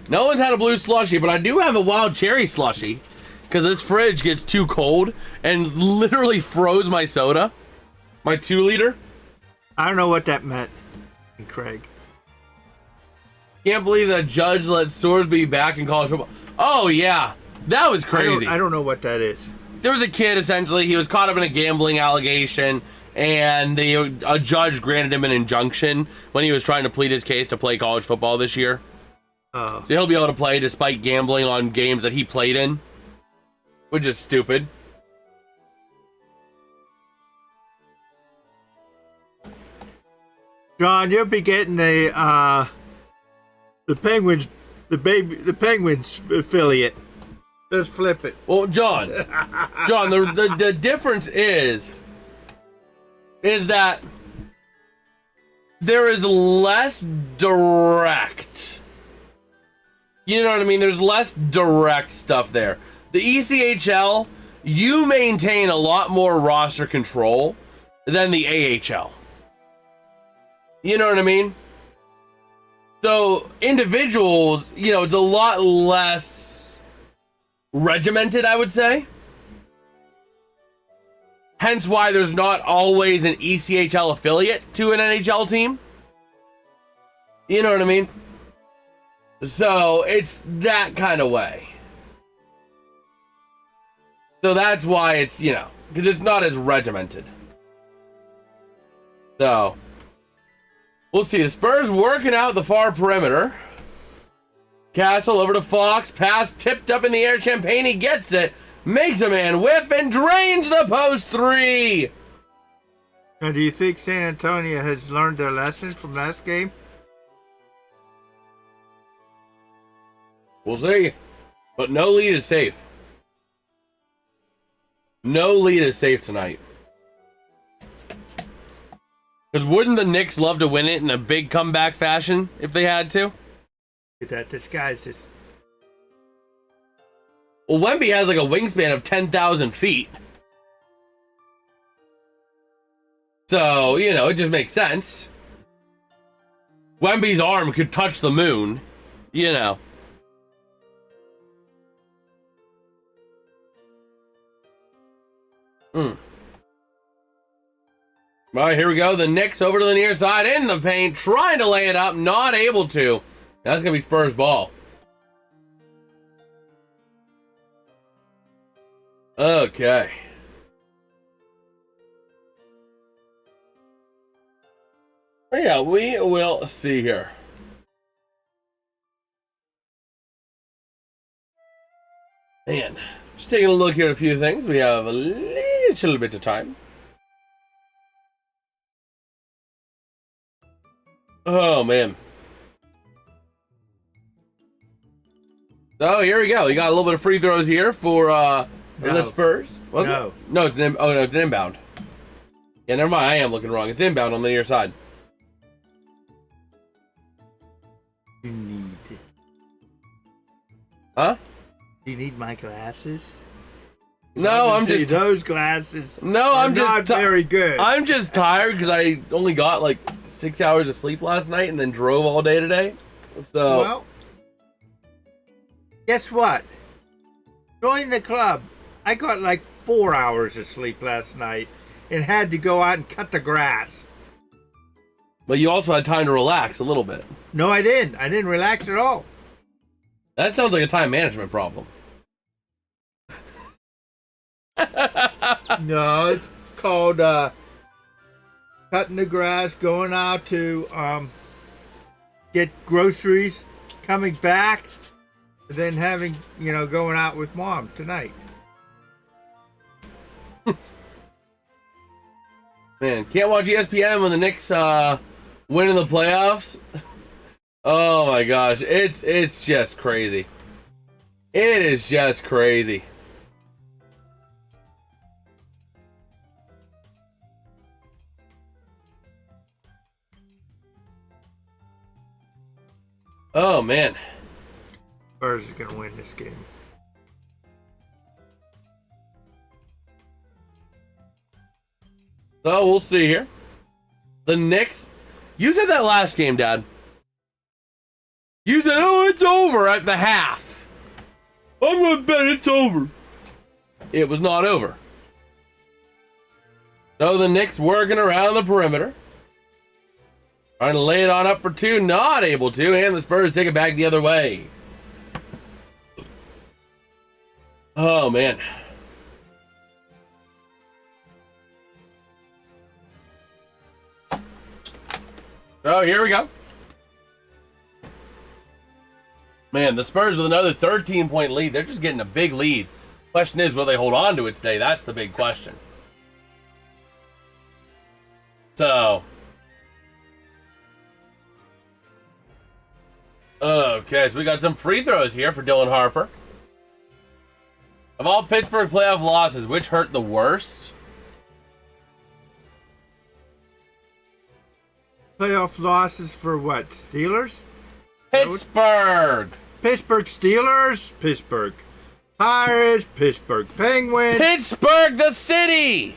no one's had a blue slushy, but I do have a wild cherry slushy because this fridge gets too cold and literally froze my soda, my 2-liter. I don't know what that meant, Craig. Can't believe that judge let Soares be back in college football. Oh, yeah. That was crazy. I don't know what that is. There was a kid, essentially. He was caught up in a gambling allegation, and a judge granted him an injunction when he was trying to plead his case to play college football this year. So he'll be able to play despite gambling on games that he played in, which is stupid. John, you'll be getting the Penguins affiliate. Let's flip it. Well, John, the difference is that there is less direct. You know what I mean? There's less direct stuff there. The ECHL, you maintain a lot more roster control than the AHL. You know what I mean? So individuals, it's a lot less regimented, I would say. Hence why there's not always an ECHL affiliate to an NHL team. You know what I mean? So it's that kind of way. So that's why it's, because it's not as regimented. So we'll see. The Spurs working out the far perimeter. Castle over to Fox. Pass tipped up in the air. Champagne gets it. Makes a man whiff and drains the post 3. Now, do you think San Antonio has learned their lesson from last game? We'll see. But no lead is safe. No lead is safe tonight. Because wouldn't the Knicks love to win it in a big comeback fashion if they had to? This guy's just... Well, Wemby has like a wingspan of 10,000 feet. So, it just makes sense. Wemby's arm could touch the moon. All right, here we go. The Knicks over to the near side in the paint, trying to lay it up, not able to. That's going to be Spurs ball. Okay. Yeah, we will see here. Man, just taking a look here at a few things. We have a little bit of time. Oh, man. So, here we go. We got a little bit of free throws here for the Spurs. Wasn't it? No, it's an, oh, no, it's an inbound. Yeah, never mind. I am looking wrong. It's inbound on the near side. You need. Huh? Do you need my glasses? No, I'm just those glasses. No, I'm not just very good. I'm just tired because I only got like 6 hours of sleep last night and then drove all day today. So well, guess what? Join the club. I got like 4 hours of sleep last night and had to go out and cut the grass. But you also had time to relax a little bit. No, I didn't. I didn't relax at all. That sounds like a time management problem. No, it's called cutting the grass, going out to get groceries, coming back, and then having, going out with Mom tonight. Man, can't watch ESPN when the Knicks win in the playoffs. Oh my gosh, it's just crazy. It is just crazy. Oh man. Spurs is gonna win this game. So we'll see here. The Knicks. You said that last game, Dad. You said, "Oh, it's over at the half." I'm gonna bet it's over. It was not over. So the Knicks working around the perimeter, trying to lay it on up for two, not able to, and the Spurs take it back the other way. Oh man. Oh, here we go. Man, the Spurs with another 13-point lead. They're just getting a big lead. Question is, will they hold on to it today? That's the big question. So. Okay, so we got some free throws here for Dylan Harper. Of all Pittsburgh playoff losses, which hurt the worst? Playoff losses for what? Steelers? Pittsburgh! Pittsburgh Steelers? Pittsburgh Pirates? Pittsburgh Penguins? Pittsburgh, the city!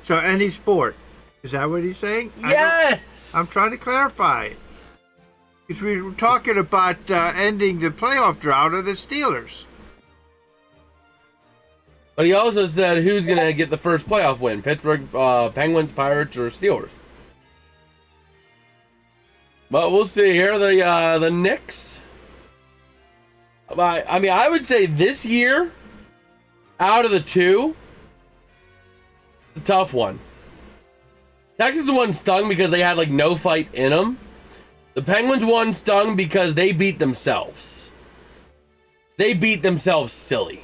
So any sport. Is that what he's saying? Yes! I'm trying to clarify. Because we were talking about ending the playoff drought of the Steelers. But he also said who's going to get the first playoff win. Pittsburgh, Penguins, Pirates, or Steelers. But we'll see here. The Knicks. I mean, I would say this year, out of the two, it's a tough one. Texas one stung because they had like no fight in them. The Penguins one stung because they beat themselves. They beat themselves silly.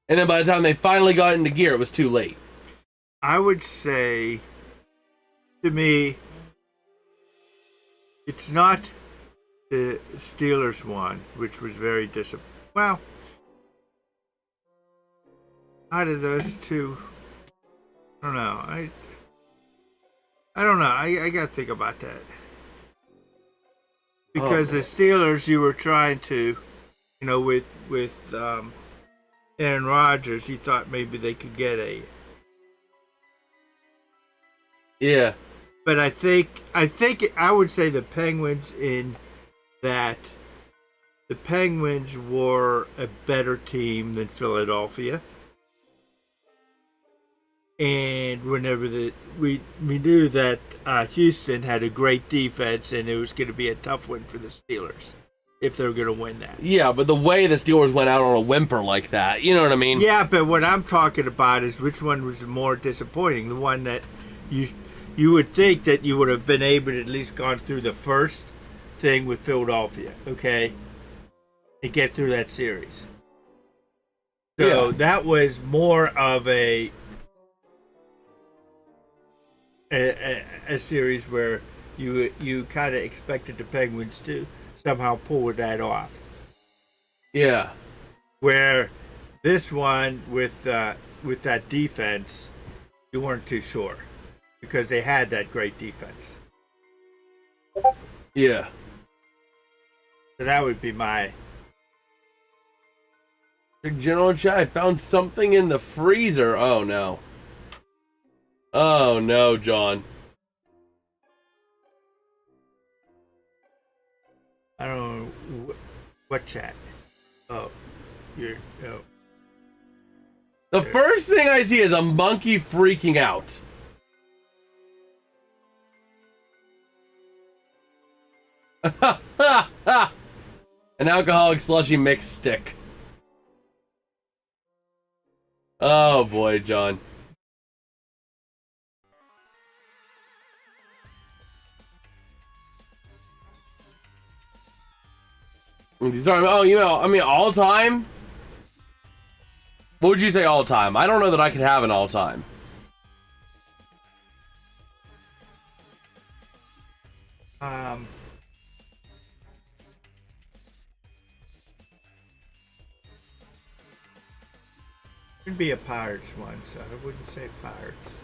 And then by the time they finally got into gear, it was too late. I would say, to me, it's not the Steelers one, which was very disappointing. Well, out of those two, I don't know. I don't know. I got to think about that. Because the Steelers, you were trying to, with Aaron Rodgers, you thought maybe they could get a. Yeah. But I think I would say the Penguins in that the Penguins were a better team than Philadelphia. And whenever we knew that Houston had a great defense, and it was going to be a tough win for the Steelers if they were going to win that. Yeah, but the way the Steelers went out on a whimper like that, you know what I mean? Yeah, but what I'm talking about is which one was more disappointing. The one that you would think that you would have been able to at least gone through the first thing with Philadelphia, okay, and get through that series. So that was more of a series where you kind of expected the Penguins to somehow pull that off. Yeah. Where this one with that defense, you weren't too sure because they had that great defense. Yeah. So that would be my. General chat, I found something in the freezer. Oh no. Oh no, John. I don't know what chat. Oh, you're. Oh. The first thing I see is a monkey freaking out. An alcoholic slushy mix stick. Oh boy, John. Sorry, oh, you know, I mean, all time? What would you say all time? I don't know that I could have an all time. It'd be a Pirates one, so I wouldn't say Pirates.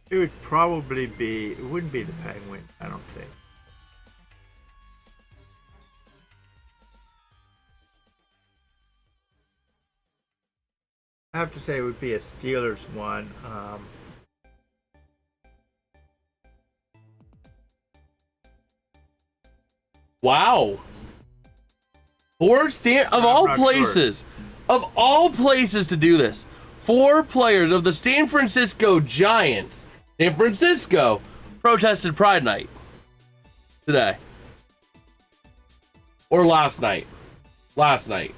It would probably be, it wouldn't be the Penguin, I don't think. I have to say it would be a Steelers one. Wow. Of all places to do this, 4 players of the San Francisco Giants, San Francisco, protested Pride Night today. Or last night. Last night,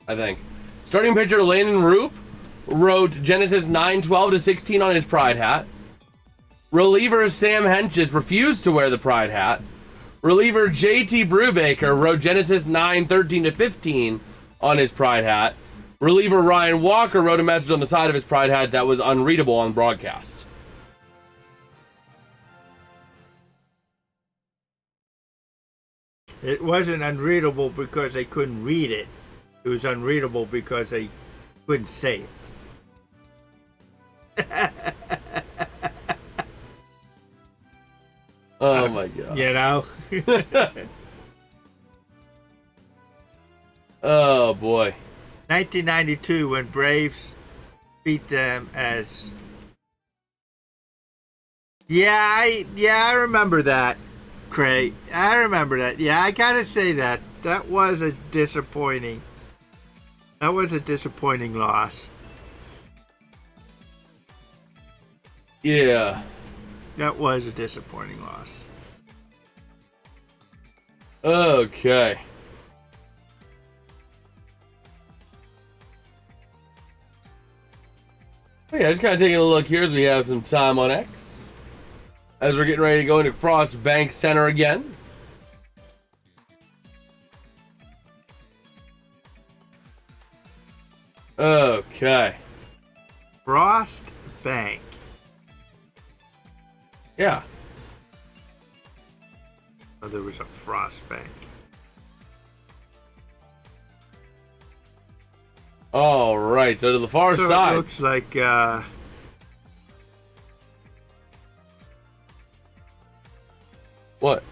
I think. Starting pitcher Landon Roop wrote Genesis 9:12-16 on his Pride hat. Reliever Sam Henches refused to wear the Pride hat. Reliever JT Brubaker wrote Genesis 9:13-15 on his Pride hat. Reliever Ryan Walker wrote a message on the side of his Pride hat that was unreadable on broadcast. It wasn't unreadable because they couldn't read it. It was unreadable because they couldn't say it. Oh my god. You know? Oh boy. 1992 when Braves beat them as... Yeah, I remember that, Craig. I remember that. Yeah, I gotta say that. That was a disappointing loss. Yeah. That was a disappointing loss. Okay. Yeah, just kind of taking a look here as we have some time on X. As we're getting ready to go into Frost Bank Center again. Okay. Frost Bank. Yeah. Oh, there was a Frost Bank. All right, so to the far side. It looks like What?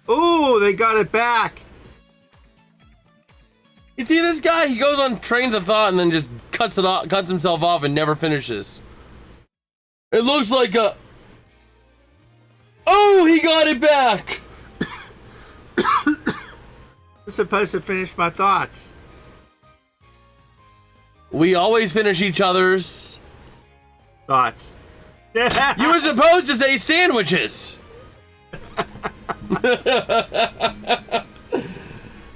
Ooh, they got it back. You see this guy? He goes on trains of thought and then just cuts himself off and never finishes. It looks like a... Oh, he got it back! I'm supposed to finish my thoughts. We always finish each other's... Thoughts. You were supposed to say sandwiches! If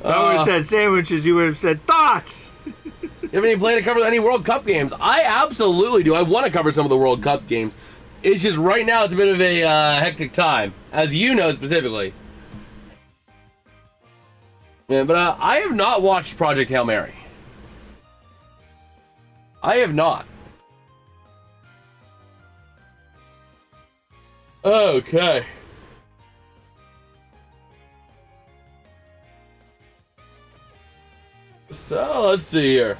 I would have said sandwiches, you would have said thoughts. You have any plan to cover any World Cup games? I absolutely do. I want to cover some of the World Cup games. It's just right now it's a bit of a hectic time, as you know specifically. Yeah, but I have not watched Project Hail Mary. I have not. Okay. So, let's see here.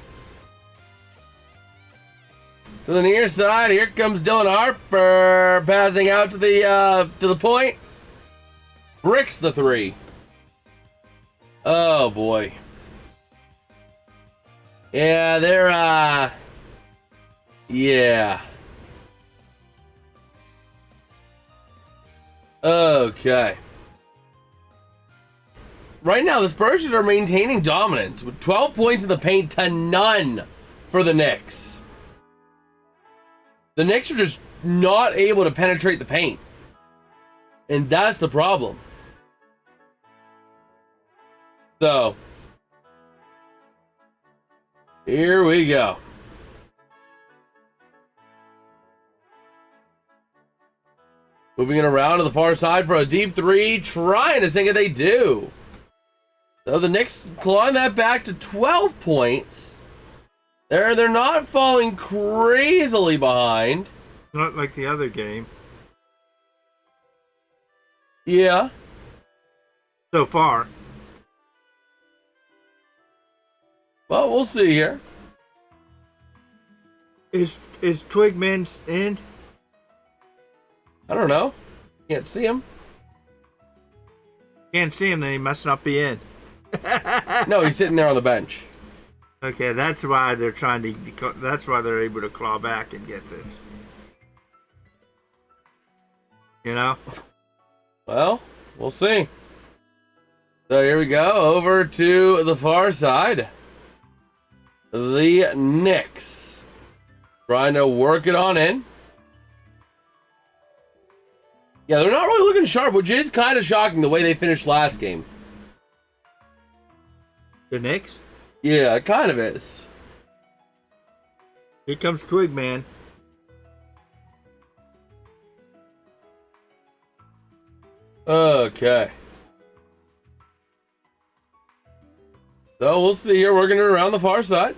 To the near side, here comes Dylan Harper, passing out to the point. Bricks the three. Oh boy. Yeah, they're yeah. Okay. Right now, the Spurs are maintaining dominance with 12 points in the paint to none for the Knicks. The Knicks are just not able to penetrate the paint. And that's the problem. So, here we go. Moving it around to the far side for a deep three, trying to sink it, they do. So the Knicks clawing that back to 12 points. They're not falling crazily behind. Not like the other game. Yeah. So far. Well, we'll see here. Is Twigman in? I don't know. Can't see him. Can't see him, then he must not be in. No, he's sitting there on the bench. Okay, that's why they're trying to. That's why they're able to claw back and get this. You know. Well, we'll see. So here we go over to the far side. The Knicks trying to work it on in. Yeah, they're not really looking sharp, which is kind of shocking the way they finished last game. The Knicks? Yeah, it kind of is. Here comes Twigman. Okay. So we'll see here, working it around the far side.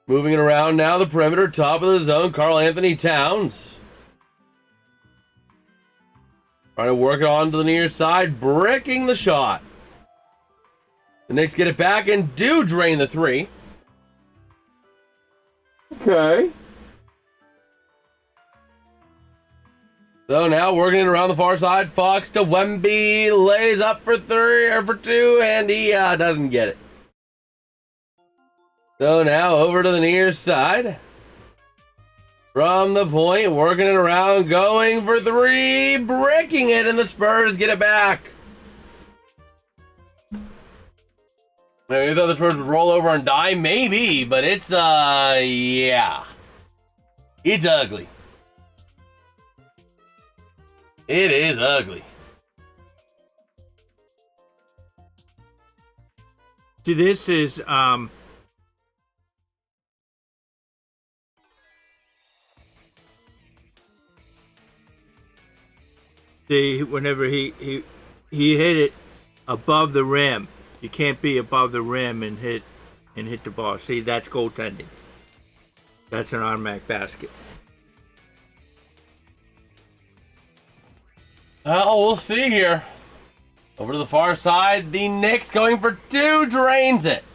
Moving it around now, the perimeter, top of the zone, Karl Anthony Towns. Trying to work it on to the near side, bricking the shot. The Knicks get it back and do drain the three. Okay. So now working it around the far side, Fox to Wemby, lays up for three or for two, and he doesn't get it. So now over to the near side. From the point, working it around, going for three, breaking it, and the Spurs get it back. Maybe thought the Spurs would roll over and die, maybe, but it's, yeah. It's ugly. It is ugly. See, this is, whenever he hit it above the rim, you can't be above the rim and hit the ball. See, that's goaltending. That's an automatic basket. Oh, we'll see here. Over to the far side, the Knicks going for two, drains it.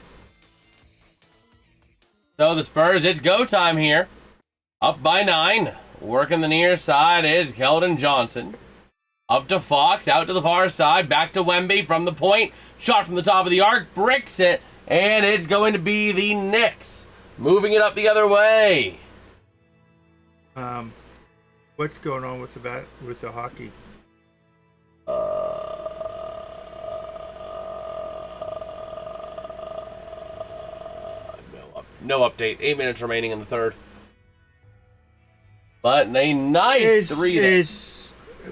So the Spurs, it's go time here. Up by 9. Working the near side is Keldon Johnson. Up to Fox, out to the far side, back to Wemby from the point. Shot from the top of the arc, bricks it, And it's going to be the Knicks moving it up the other way. What's going on with the hockey? No update. 8 minutes remaining in the third. But a nice three.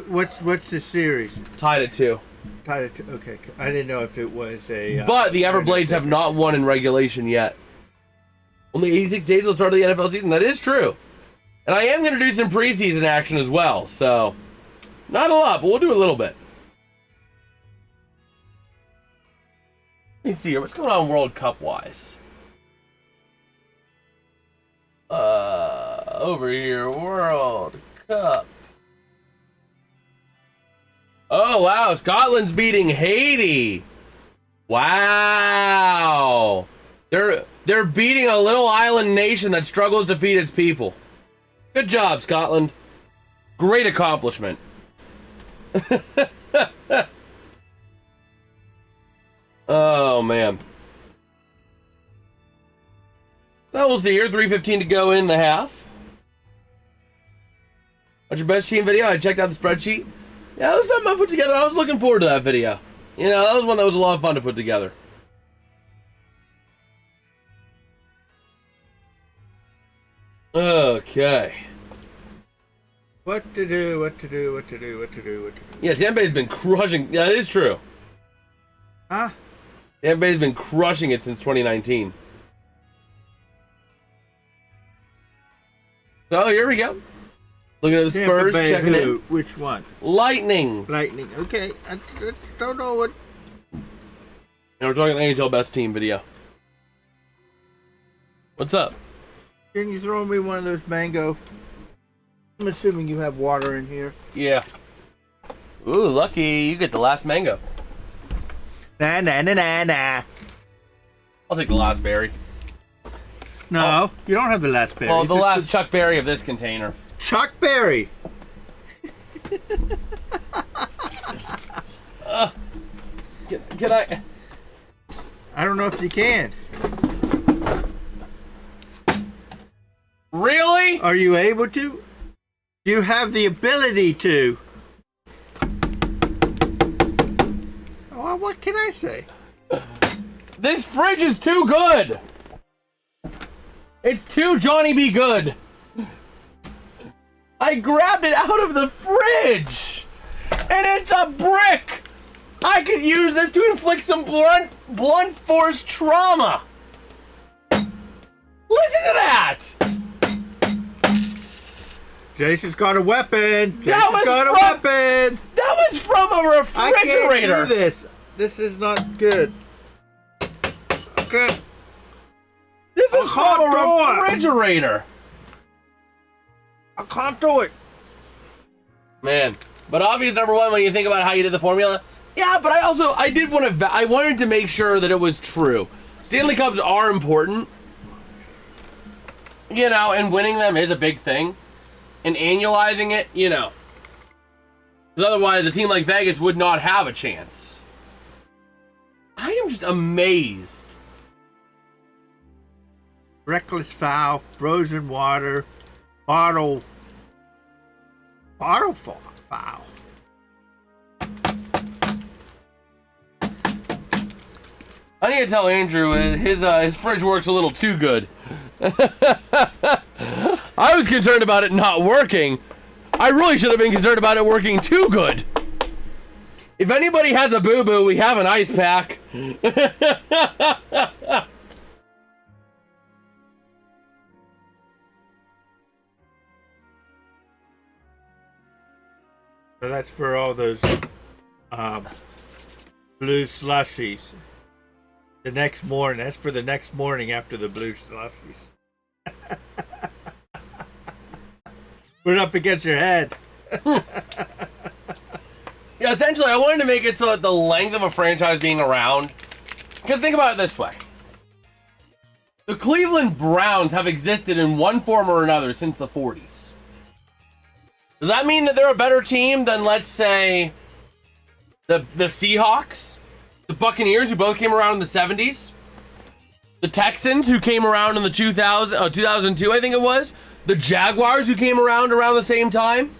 What's the series? Tied at 2. Tied at 2. Okay, I didn't know if it was a. But the Everblades have not won in regulation yet. Only 86 days will start the NFL season. That is true. And I am going to do some preseason action as well. So, not a lot, but we'll do a little bit. Let me see here. What's going on World Cup wise? Over here, World Cup. Oh, wow. Scotland's beating Haiti. Wow. They're beating a little island nation that struggles to feed its people. Good job, Scotland. Great accomplishment. Oh, man. Now we'll see here. 3:15 to go in the half. What's your best team video? I checked out the spreadsheet. Yeah, that was something I put together. I was looking forward to that video. You know, that was one that was a lot of fun to put together. Okay. What to do. Yeah, Tampe's been crushing. Yeah, it is true. Huh? Tampe's been crushing it since 2019. So here we go. Looking at the Spurs, checking in. Which one? Lightning. Okay. I don't know what. And we're talking NHL best team video. What's up? Can you throw me one of those mango? I'm assuming you have water in here. Yeah. Ooh, lucky you get the last mango. Nah. I'll take the last berry. No, you don't have the last berry. Well, the last Chuck Berry of this container. Chuck Berry. Can I? I don't know if you can. Really? Are you able to? You have the ability to. Well, what can I say? This fridge is too good. It's too Johnny B. Good. I grabbed it out of the fridge, and it's a brick. I could use this to inflict some blunt force trauma. Listen to that. Jason's got a weapon. That was from a refrigerator. I can't do this. This is not good. Okay. This is from a refrigerator. I can't do it. Man, but obvious number one when you think about how you did the formula. Yeah, but I wanted to make sure that it was true. Stanley Cups are important. You know, and winning them is a big thing. And annualizing it, you know. Because otherwise, a team like Vegas would not have a chance. I am just amazed. Reckless foul, frozen water, bottle foul. I need to tell Andrew his fridge works a little too good. I was concerned about it not working. I really should have been concerned about it working too good. If anybody has a boo-boo, we have an ice pack. So that's for all those blue slushies. The next morning. That's for the next morning after the blue slushies. Put it up against your head. Yeah, essentially, I wanted to make it so that the length of a franchise being around. Because think about it this way. The Cleveland Browns have existed in one form or another since the 40s. Does that mean that they're a better team than, let's say, the Seahawks? The Buccaneers, who both came around in the 70s? The Texans, who came around in the 2002, I think it was. The Jaguars, who came around the same time.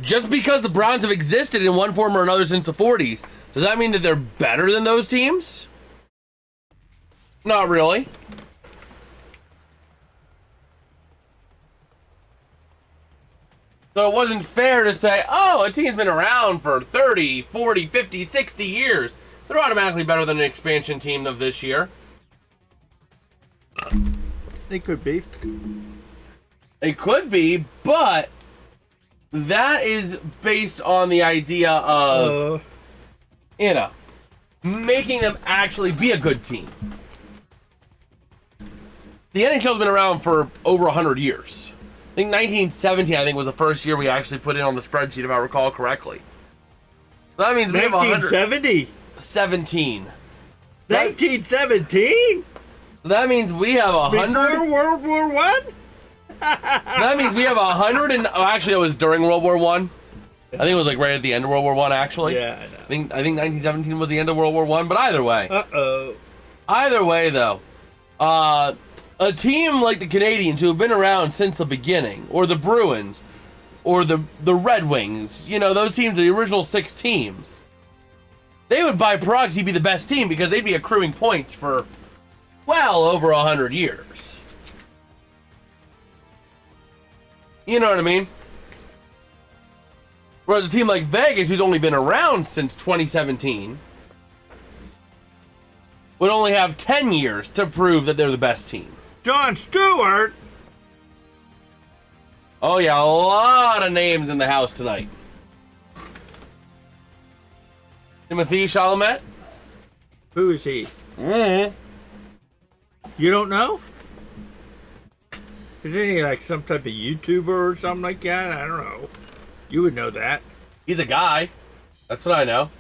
Just because the Browns have existed in one form or another since the 40s, does that mean that they're better than those teams? Not really. So it wasn't fair to say, oh, a team's been around for 30, 40, 50, 60 years. They're automatically better than an expansion team of this year. They could be. It could be, but that is based on the idea of, making them actually be a good team. The NHL's been around for over 100 years. I think 1917, was the first year we actually put in on the spreadsheet, if I recall correctly. So that means we have 1970? 17. 1917? That means we have 100. Before World War One? So that means we have 100 and... Oh, actually, it was during World War One. I think it was like right at the end of World War One, actually. Yeah, I know. I think 1917 was the end of World War One, but either way. Uh-oh. Either way, though. A team like the Canadians, who have been around since the beginning, or the Bruins, or the Red Wings, those teams, the original 6 teams, they would by proxy be the best team because they'd be accruing points for well over 100 years. You know what I mean? Whereas a team like Vegas, who's only been around since 2017, would only have 10 years to prove that they're the best team. Jon Stewart? Oh yeah, a lot of names in the house tonight. Timothy Chalamet? Who is he? Mm-hmm. You don't know? Isn't he like some type of YouTuber or something like that? I don't know. You would know that. He's a guy. That's what I know.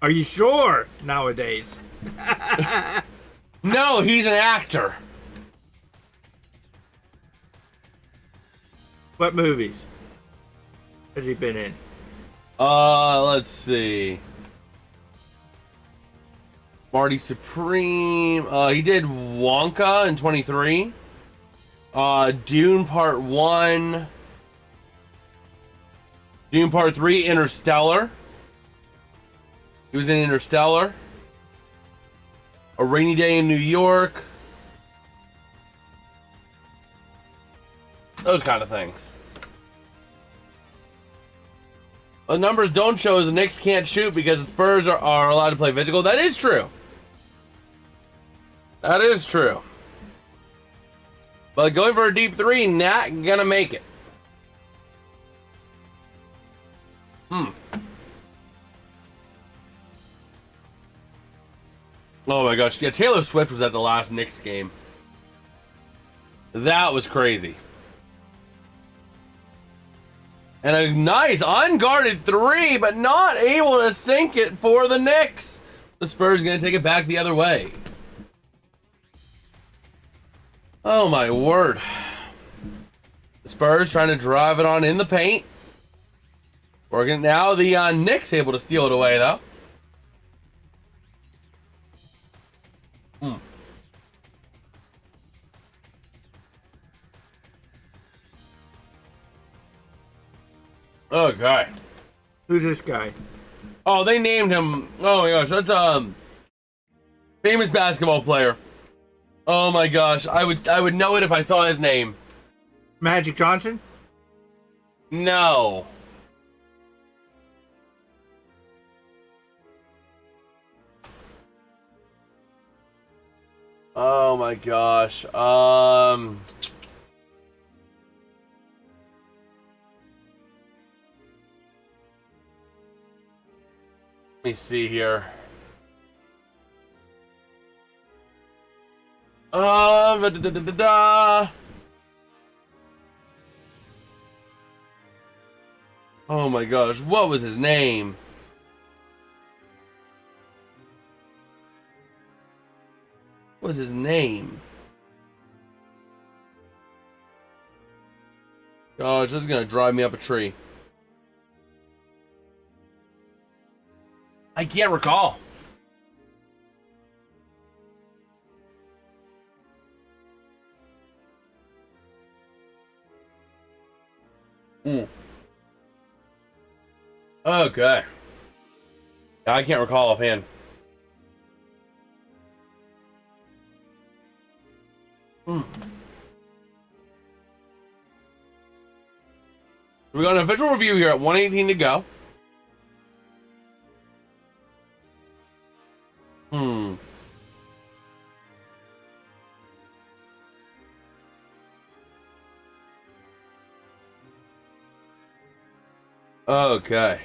Are you sure nowadays? No, he's an actor. What movies has he been in? Let's see. Marty Supreme. He did Wonka in 23. Dune Part 1. Dune Part 3, Interstellar. He was in Interstellar. A Rainy Day in New York. Those kind of things. The numbers don't show is the Knicks can't shoot because the Spurs are allowed to play physical. That is true. That is true. But going for a deep three, not gonna make it. Oh my gosh. Yeah, Taylor Swift was at the last Knicks game. That was crazy. And a nice unguarded three, but not able to sink it for the Knicks. The Spurs are going to take it back the other way. Oh my word. The Spurs trying to drive it on in the paint. Working now. The Knicks able to steal it away though. Okay. Who's this guy? Oh, they named him. Oh my gosh, that's famous basketball player. Oh my gosh, I would know it if I saw his name. Magic Johnson? No. Oh my gosh. Let me see here. Oh my gosh, what was his name? What was his name? Gosh, this is gonna drive me up a tree. I can't recall. Mm. Okay. I can't recall offhand. Mm. We got an official review here at 118 to go. Okay.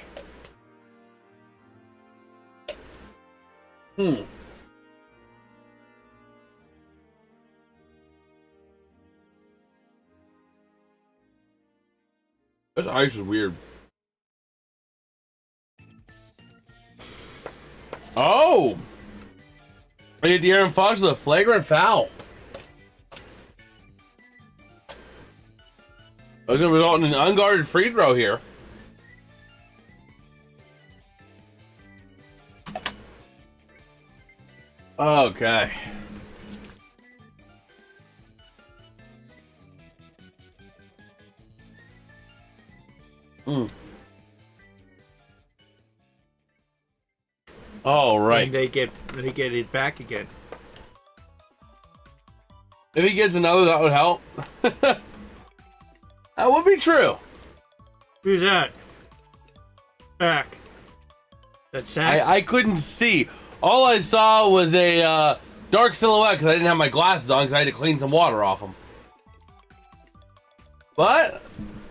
This ice is weird. Oh! I hit De'Aaron Fox with a flagrant foul. That's going to result in an unguarded free throw here. Okay. All right. And they get it back again. If he gets another, that would help. That would be true. Who's that? Back. That's Zach? I couldn't see. All I saw was a dark silhouette because I didn't have my glasses on because I had to clean some water off them. But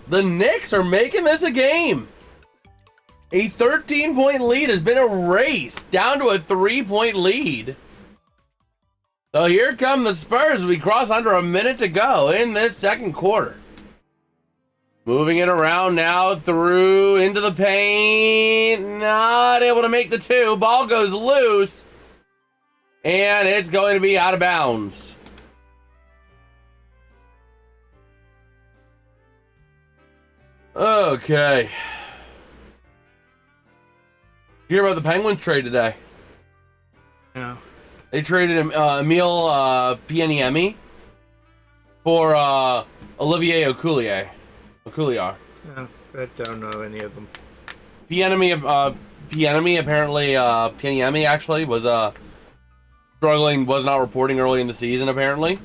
the Knicks are making this a game. A 13-point lead has been erased down to a 3-point lead. So here come the Spurs as we cross under a minute to go in this second quarter. Moving it around now through into the paint. Not able to make the two. Ball goes loose. And it's going to be out of bounds. Okay. You hear about the Penguins trade today? No. They traded Emil Pianiemi for Olivier Oculier. No, I don't know any of them. Pianiemi apparently, Pianiemi actually was struggling, was not reporting early in the season apparently.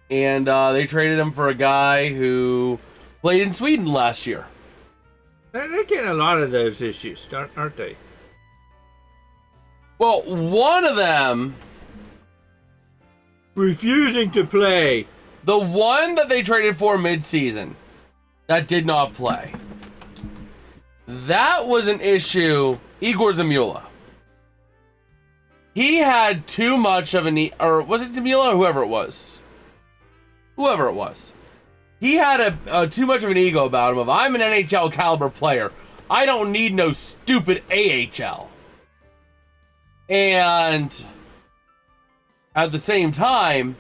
And they traded him for a guy who played in Sweden last year. They're getting a lot of those issues, aren't they? Well, one of them, refusing to play. the one that they traded for mid-season, that did not play. That was an issue. Igor Zamula. He had too much of an, or was it Zamula or whoever it was? Whoever it was. He had too much of an ego about him of, I'm an NHL caliber player. I don't need no stupid AHL. And at the same time,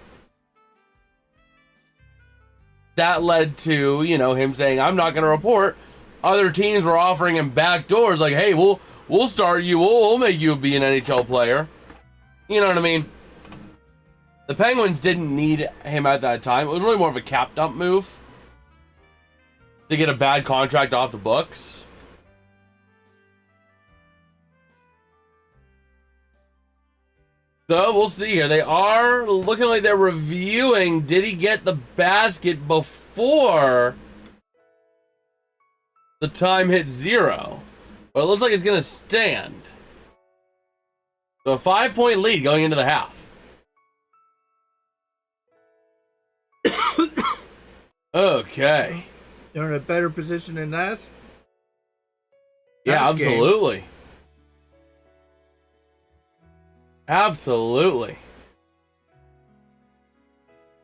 that led to, you know, him saying, I'm not going to report. Other teams were offering him back doors like, hey, we'll start you. We'll make you be an NHL player. You know what I mean? The Penguins didn't need him at that time. It was really more of a cap dump move to get a bad contract off the books. So we'll see here. They are looking like they're reviewing. Did he get the basket before the time hit 0? But it looks like it's going to stand. So a 5-point lead going into the half. Okay. They're in a better position than us? Yeah, Last game. absolutely. Absolutely.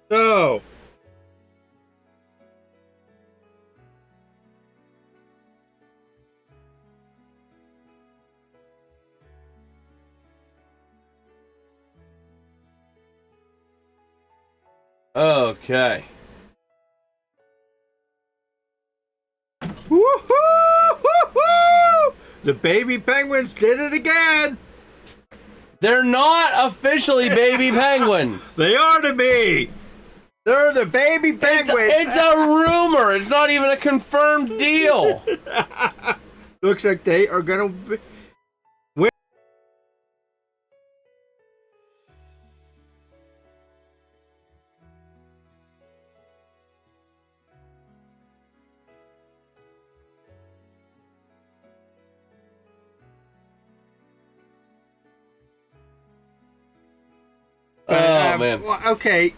So, Okay. woo-hoo, woo-hoo! The baby Penguins did it again. They're not officially baby Penguins. They are to me. They're the baby penguins. It's a rumor. It's not even a confirmed deal. Looks like they are gonna win. Oh, man. Well, okay,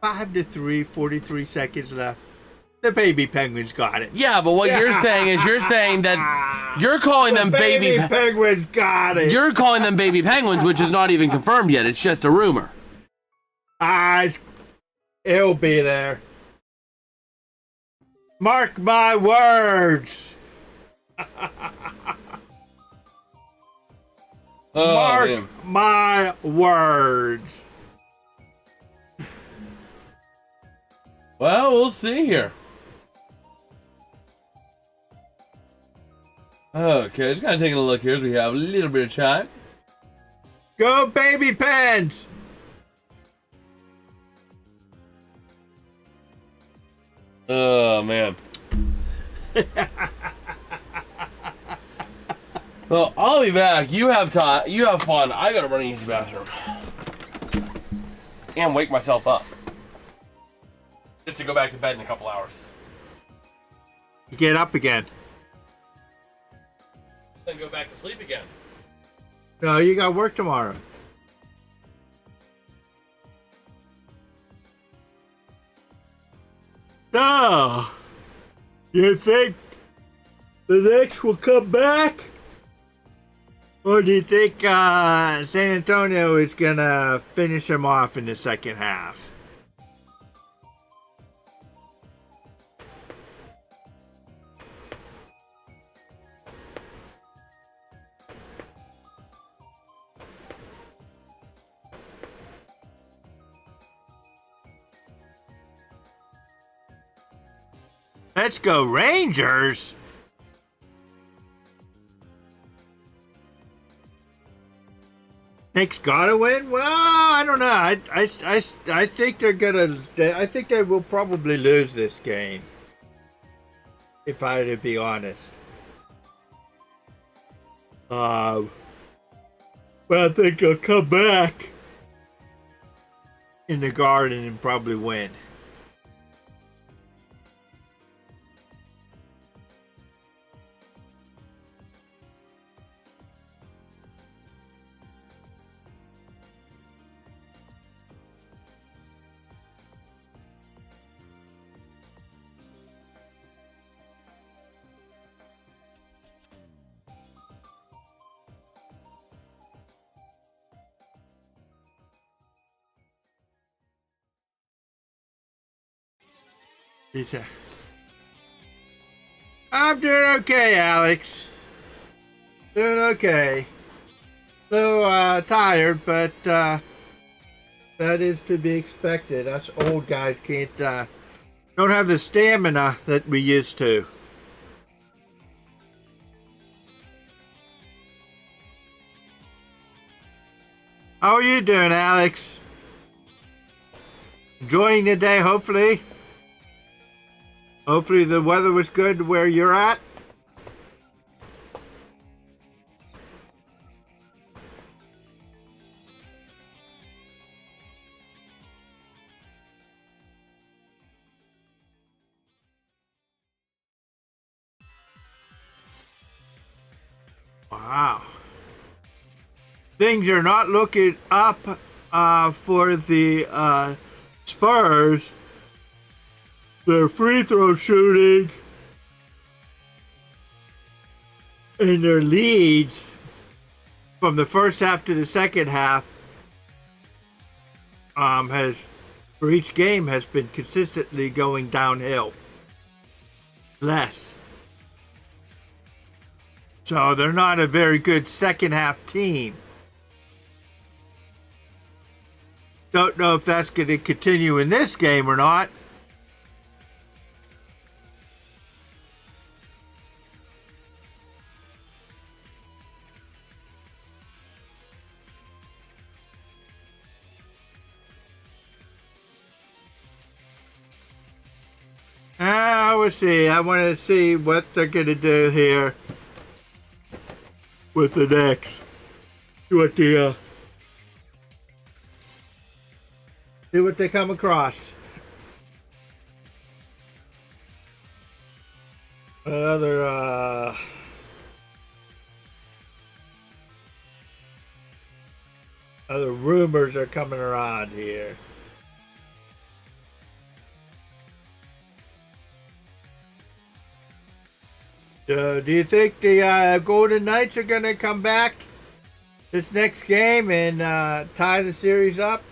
5 to 3, 43 seconds left. The baby penguins got it. Yeah, but what you're saying is that you're calling them baby penguins got it. You're calling them baby penguins, which is not even confirmed yet. It's just a rumor. It'll be there. Mark my words. Mark my words. Well, we'll see here. Okay, just kind of taking a look here as we have a little bit of time. Go baby pens! Oh, man. Well, I'll be back. You have time. You have fun. I gotta run and use the bathroom. And wake myself up. Just to go back to bed in a couple hours. Get up again. Then go back to sleep again. No, you got work tomorrow. No. You think the Knicks will come back? Or do you think San Antonio is going to finish them off in the second half? Let's go Rangers! Knicks gotta win? Well, I don't know. I think they're gonna. I think they will probably lose this game. If I had to be honest. But I think they'll come back in the Garden and probably win. I'm doing okay, Alex. Doing okay. So tired, but that is to be expected. Us old guys can't don't have the stamina that we used to. How are you doing, Alex? Enjoying the day, hopefully. Hopefully the weather was good where you're at. Wow. Things are not looking up for the Spurs. Their free throw shooting and their leads from the first half to the second half has for each game has been consistently going downhill. Less. So they're not a very good second half team. Don't know if that's going to continue in this game or not. we'll see. I want to see what they're going to do here with the Knicks. See what they come across. Other rumors are coming around here. So, do you think the Golden Knights are going to come back this next game and tie the series up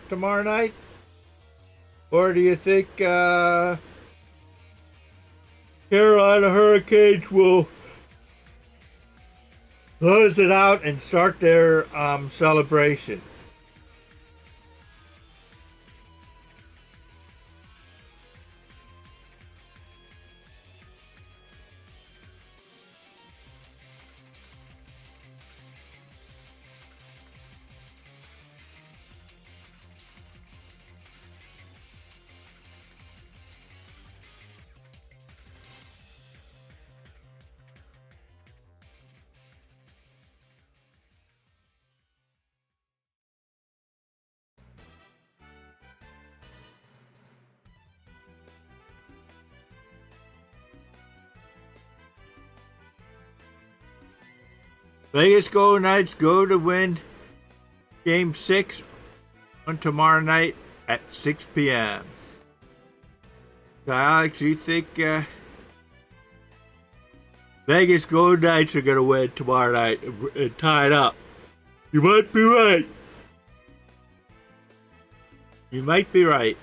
tomorrow night? Or do you think Carolina Hurricanes will close it out and start their celebration? Vegas Golden Knights go to win Game 6 on tomorrow night at 6 p.m. So Alex, you think Vegas Golden Knights are going to win tomorrow night and tie it up? You might be right. You might be right.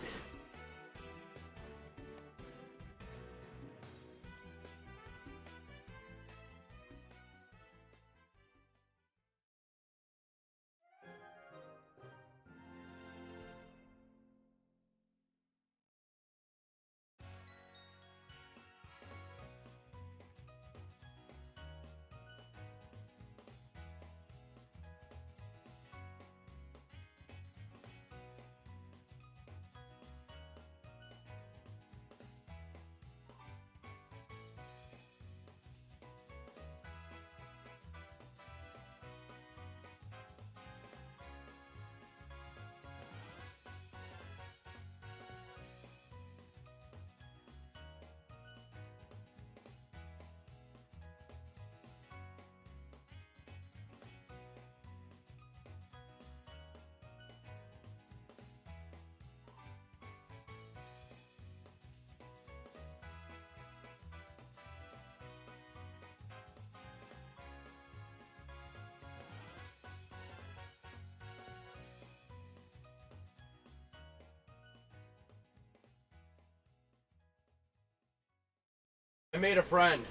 I made a friend.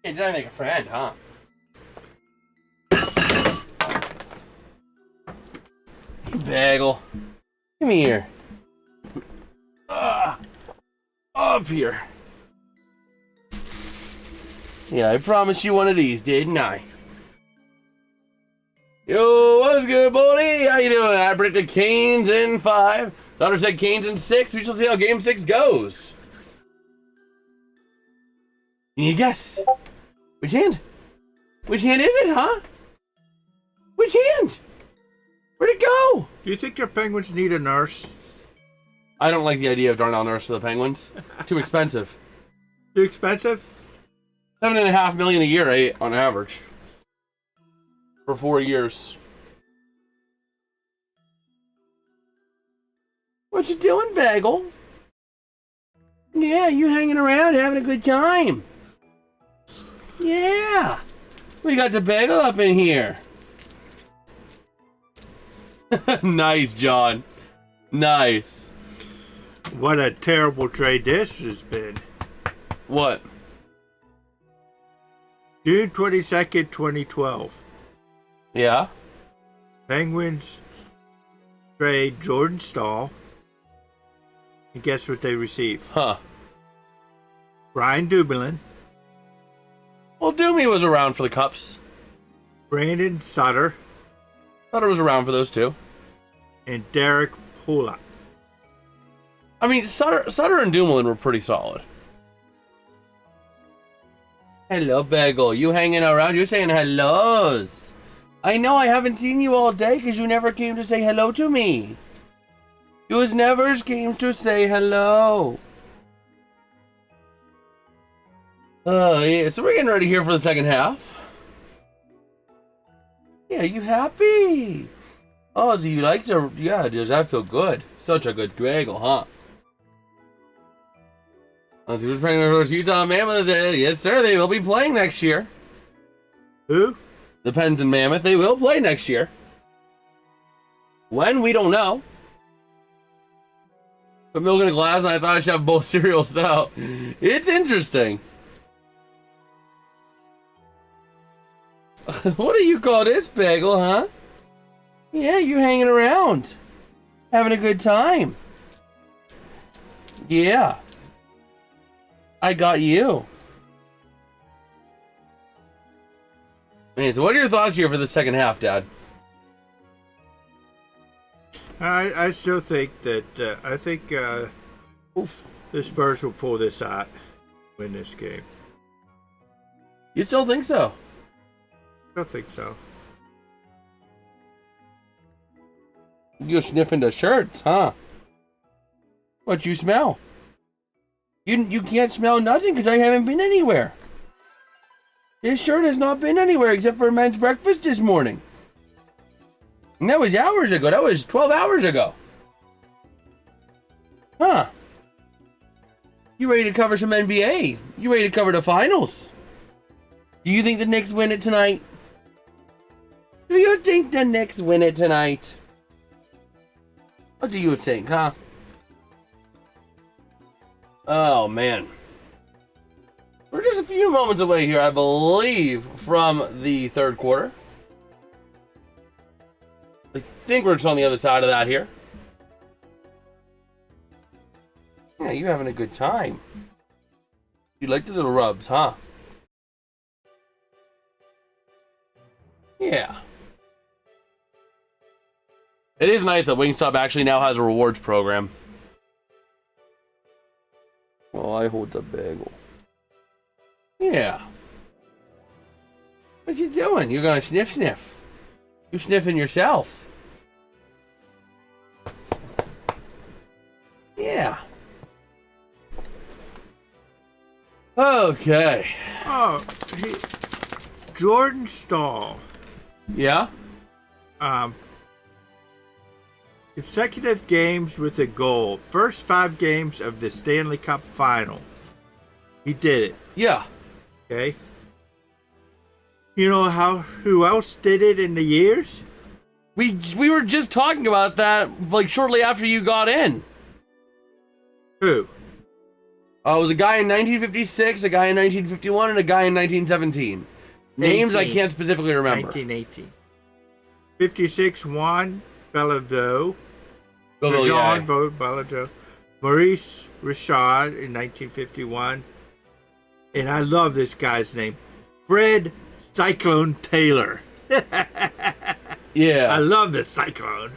Hey, did I make a friend, huh? Bagel. Come here. Up here. Yeah, I promised you one of these, didn't I? Yo, what's good, buddy? How you doing? I predicted Canes in 5. Daughter said Canes in 6. We shall see how Game 6 goes. Can you guess? Which hand? Which hand is it, huh? Which hand? Where'd it go? Do you think your Penguins need a nurse? I don't like the idea of Darnell Nurse to the Penguins. Too expensive. Too expensive? $7.5 million a year, eh, on average. For 4 years. What you doing, Bagel? Yeah, you hanging around, having a good time. Yeah. We got the Bagel up in here. Nice, John. Nice. What a terrible trade this has been. What? June 22nd, 2012. Yeah? Penguins trade Jordan Stahl. And guess what they receive? Huh. Brian Dumoulin. Well, Doomy was around for the Cups. Brandon Sutter. Thought it was around for those two. And Derek Polak. I mean, Sutter and Dumoulin were pretty solid. Hello, Bagel. You hanging around? You're saying hellos. I know I haven't seen you all day because you never came to say hello to me. You never came to say hello. Yeah, so we're getting ready here for the second half. Yeah, you happy? Oh, so you like to... Yeah, does that feel good? Such a good bagel, huh? Let's see who's playing with Utah Mammoth. Yes, sir, they will be playing next year. Who? The Pens and Mammoth. They will play next year. When? We don't know. Put milk in a glass and I thought I should have both cereals, so... It's interesting. What do you call this, Bagel, huh? Yeah, you hanging around. Having a good time. Yeah. I got you. Man, so what are your thoughts here for the second half, Dad? I still think that I think the Spurs will pull this out, win this game. You still think so? I think so. You're sniffing the shirts, huh? What you smell? You can't smell nothing because I haven't been anywhere. This shirt has not been anywhere except for men's breakfast this morning. And that was hours ago. That was 12 hours ago. Huh. You ready to cover some NBA? You ready to cover the finals? Do you think the Knicks win it tonight? Do you think the Knicks win it tonight? What do you think, huh? Oh, man. We're just a few moments away here, I believe, from the third quarter. I think we're just on the other side of that here. Yeah, you having a good time. You like the little rubs, huh? Yeah. It is nice that Wingstop actually now has a rewards program. Well, I hold the bagel. Yeah. What you doing? You're gonna sniff? You sniffing yourself? Yeah. Okay. Oh, Jordan Stahl. Yeah? Consecutive games with a goal. First 5 games of the Stanley Cup final. He did it. Yeah. Okay. You know who else did it in the years? We were just talking about that like shortly after you got in. Who? It was a guy in 1956, a guy in 1951, and a guy in 1917. Names I can't specifically remember. 1918. 56 Juan Beliveau. John Beliveau. Maurice Richard in 1951. And I love this guy's name. Fred Cyclone Taylor. Yeah. I love the Cyclone.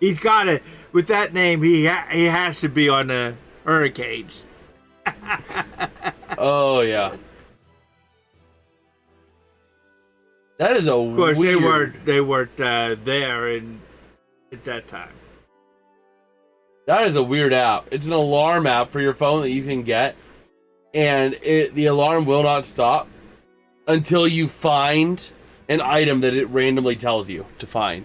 He's got it. With that name, he has to be on the Hurricanes. Oh, yeah. That is a weird... Of course, they weren't there at that time. That is a weird app. It's an alarm app for your phone that you can get, and the alarm will not stop until you find an item that it randomly tells you to find.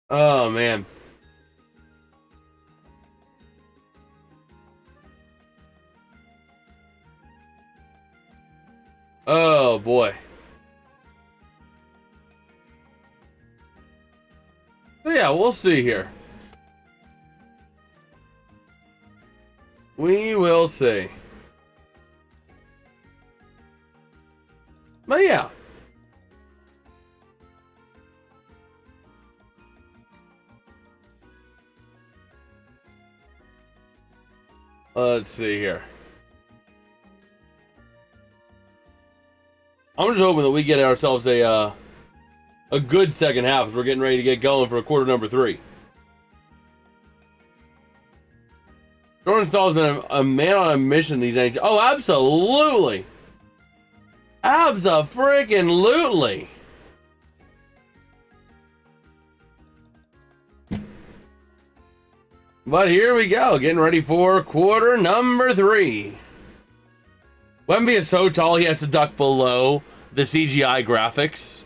Oh, man. Oh, boy. So yeah, we'll see here. We will see. But yeah. Let's see here. I'm just hoping that we get ourselves a a good second half as we're getting ready to get going for quarter number 3. Jordan Stahl's been a man on a mission these days. Oh, absolutely. Abso-freaking-lutely. But here we go, getting ready for quarter number 3. Wemby is so tall he has to duck below the CGI graphics.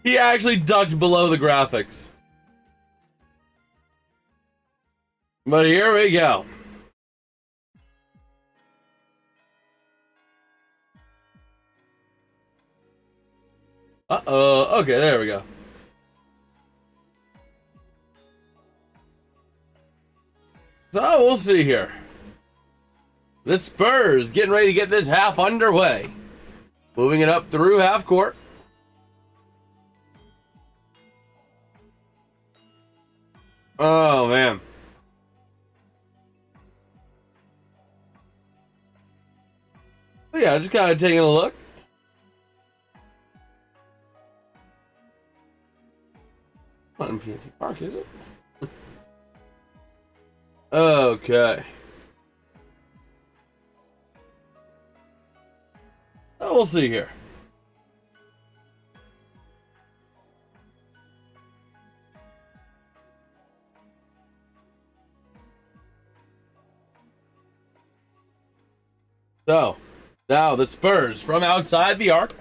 He actually ducked below the graphics. But here we go. Uh-oh. Okay, there we go. So, we'll see here. The Spurs getting ready to get this half underway. Moving it up through half court. Oh, man. So yeah, just kind of taking a look. Not in PNC Park, is it? Okay. Oh, we'll see here. So, now the Spurs from outside the arc.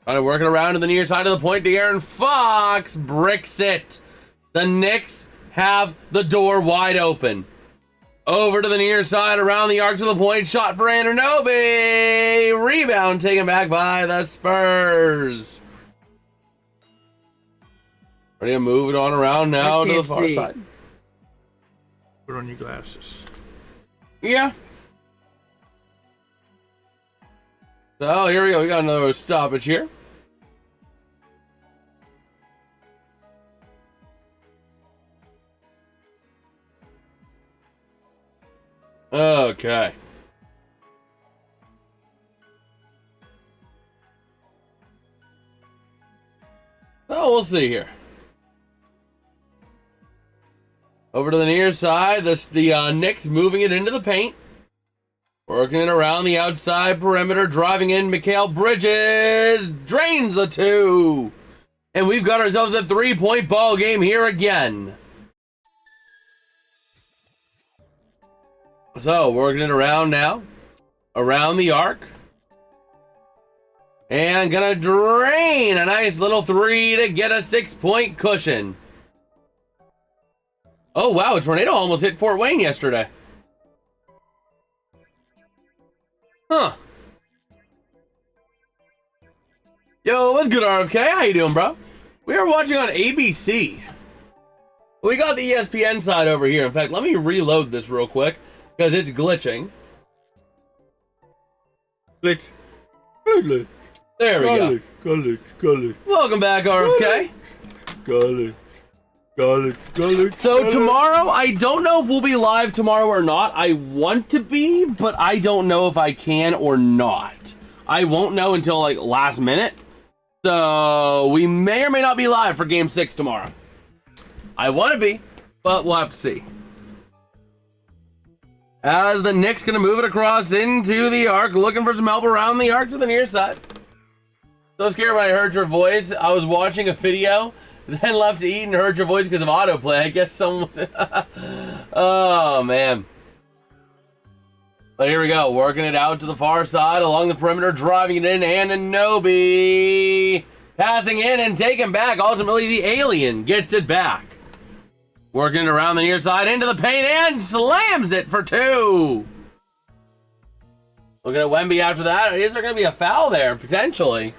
Kind of working around to the near side of the point. De'Aaron Fox bricks it. The Knicks have the door wide open. Over to the near side, around the arc to the point. Shot for Anunoby. Rebound taken back by the Spurs. Ready to move it on around now to the far side. Put on your glasses. Yeah. So here we go. We got another stoppage here. Okay. So we'll see here. Over to the near side. The Knicks moving it into the paint. Working it around the outside perimeter. Driving in Mikal Bridges. Drains the 2. And we've got ourselves a 3-point ball game here again. So, working it around now. Around the arc. And gonna drain a nice little 3 to get a 6-point cushion. Oh, wow. A tornado almost hit Fort Wayne yesterday. Huh. Yo, what's good, RFK? How you doing, bro? We are watching on ABC. We got the ESPN side over here. In fact, let me reload this real quick because it's glitching. Glitch. There we go. Welcome back, RFK. So tomorrow, I don't know if we'll be live tomorrow or not. I want to be, but I don't know if I can or not. I won't know until like last minute. So we may or may not be live for Game 6 tomorrow. I want to be, but we'll have to see. As the Knicks going to move it across into the arc, looking for some help around the arc to the near side. So scared when I heard your voice. I was watching a video, then left to eat and heard your voice because of autoplay. I guess someone was... Oh, man. But here we go. Working it out to the far side along the perimeter, driving it in. Anunoby passing in and taking back. Ultimately, the alien gets it back. Working it around the near side into the paint and slams it for 2. Looking at Wemby after that. Is there going to be a foul there? Potentially.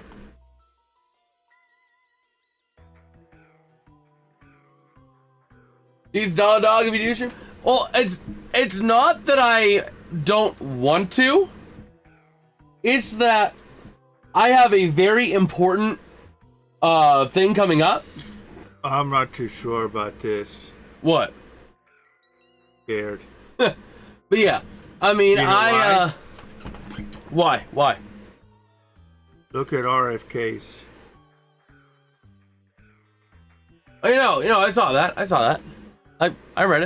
These dog if you do shoot. Well, it's not that I don't want to. It's that I have a very important thing coming up. I'm not too sure about this. What? Scared. But yeah, I mean, You know why? Why? Look at RFKs. Oh, you know, I saw that. I read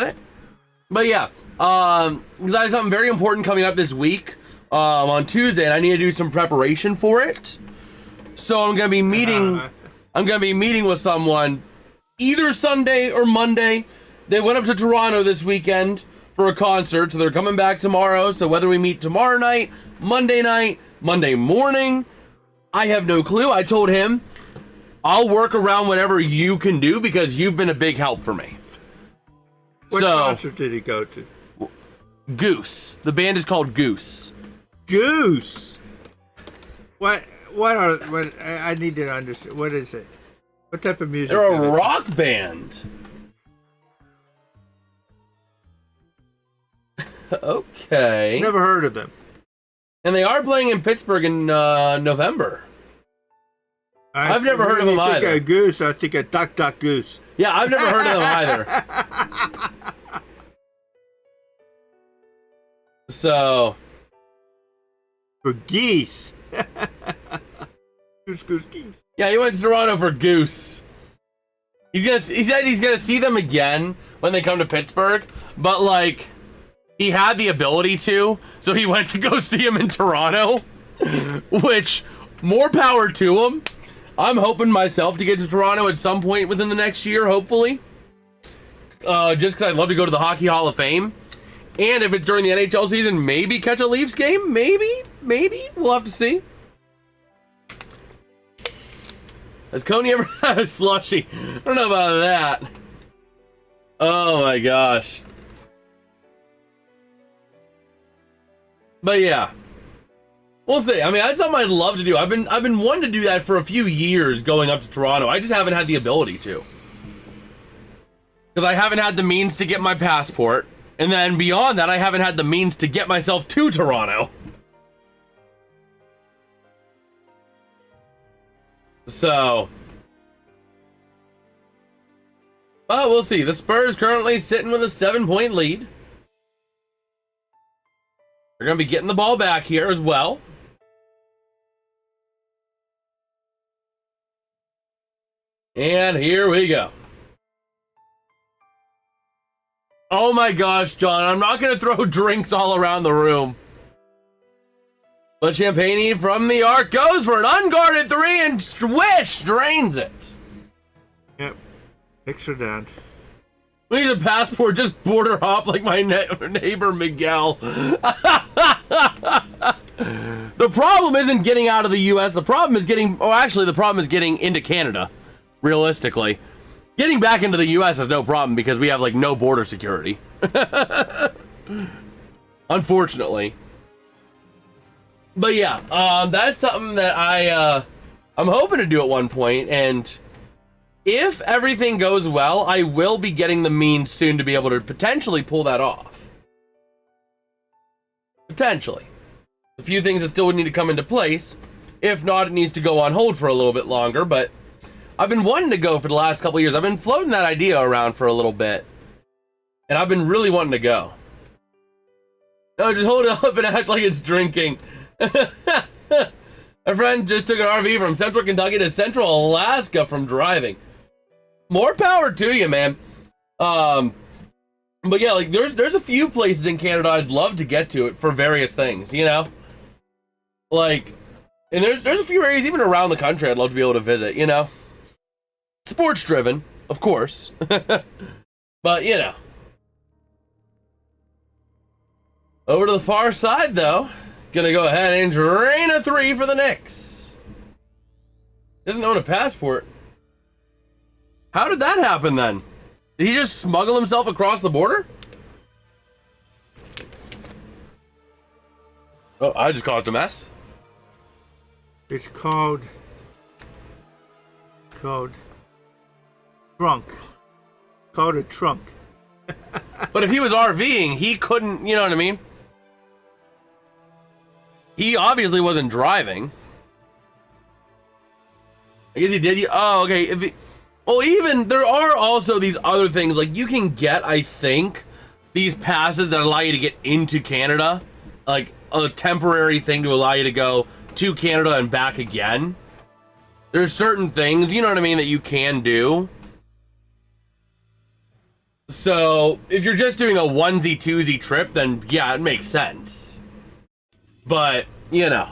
it. But yeah, because I have something very important coming up this week on Tuesday, and I need to do some preparation for it. So I'm gonna be meeting. I'm gonna be meeting with someone either Sunday or Monday. They went up to Toronto this weekend for a concert, so they're coming back tomorrow. So whether we meet tomorrow night, Monday morning, I have no clue. I told him I'll work around whatever you can do because you've been a big help for me. What concert did he go to? Goose. The band is called Goose. Goose. What I need to understand. What is it? What type of music? They're a rock band. Okay. Never heard of them. And they are playing in Pittsburgh in November. I've never heard of them either. I think a goose. I think a duck goose. Yeah, I've never heard of them either. So. For geese. Goose, geese. Yeah, he went to Toronto for Goose. He said he's gonna see them again when they come to Pittsburgh, but like, he had the ability to, so he went to go see him in Toronto, which, more power to him. I'm hoping myself to get to Toronto at some point within the next year, hopefully. Just because I'd love to go to the Hockey Hall of Fame. And if it's during the NHL season, maybe catch a Leafs game. Maybe. We'll have to see. Has Coney ever had a slushie? I don't know about that. Oh my gosh. But yeah. We'll see. I mean, that's something I'd love to do. I've been wanting to do that for a few years going up to Toronto. I just haven't had the ability to. Because I haven't had the means to get my passport. And then beyond that, I haven't had the means to get myself to Toronto. So. Well, we'll see. The Spurs currently sitting with a 7-point lead. They're going to be getting the ball back here as well. And here we go. Oh my gosh, John, I'm not going to throw drinks all around the room. But Champagne from the arc goes for an unguarded three and swish, drains it. Yep. Knicks are down. We need a passport, just border hop like my neighbor Miguel. The problem isn't getting out of the U.S. The problem is the problem is getting into Canada, realistically. Getting back into the U.S. is no problem because we have, like, no border security. Unfortunately. But yeah, that's something that I'm hoping to do at one point, and if everything goes well, I will be getting the means soon to be able to potentially pull that off. Potentially. A few things that still would need to come into place. If not, it needs to go on hold for a little bit longer, but I've been wanting to go for the last couple of years. I've been floating that idea around for a little bit. And I've been really wanting to go. No, just hold it up and act like it's drinking. A friend just took an RV from Central Kentucky to Central Alaska from driving. More power to you, man. But yeah, like there's a few places in Canada I'd love to get to it for various things, you know? Like, and there's a few areas even around the country I'd love to be able to visit, you know? Sports driven, of course. But, you know. Over to the far side, though. Gonna go ahead and drain a three for the Knicks. Doesn't own a passport. How did that happen, then? Did he just smuggle himself across the border? Oh, I just caused a mess. It's called trunk. Called a trunk. But if he was RVing, he couldn't, you know what I mean? He obviously wasn't driving. I guess he did. Oh, okay. Well, even there are also these other things. Like, you can get, I think, these passes that allow you to get into Canada, like a temporary thing to allow you to go to Canada and back again. There's certain things, you know what I mean, that you can do. So if you're just doing a onesie twosie trip, then yeah, it makes sense. But, you know,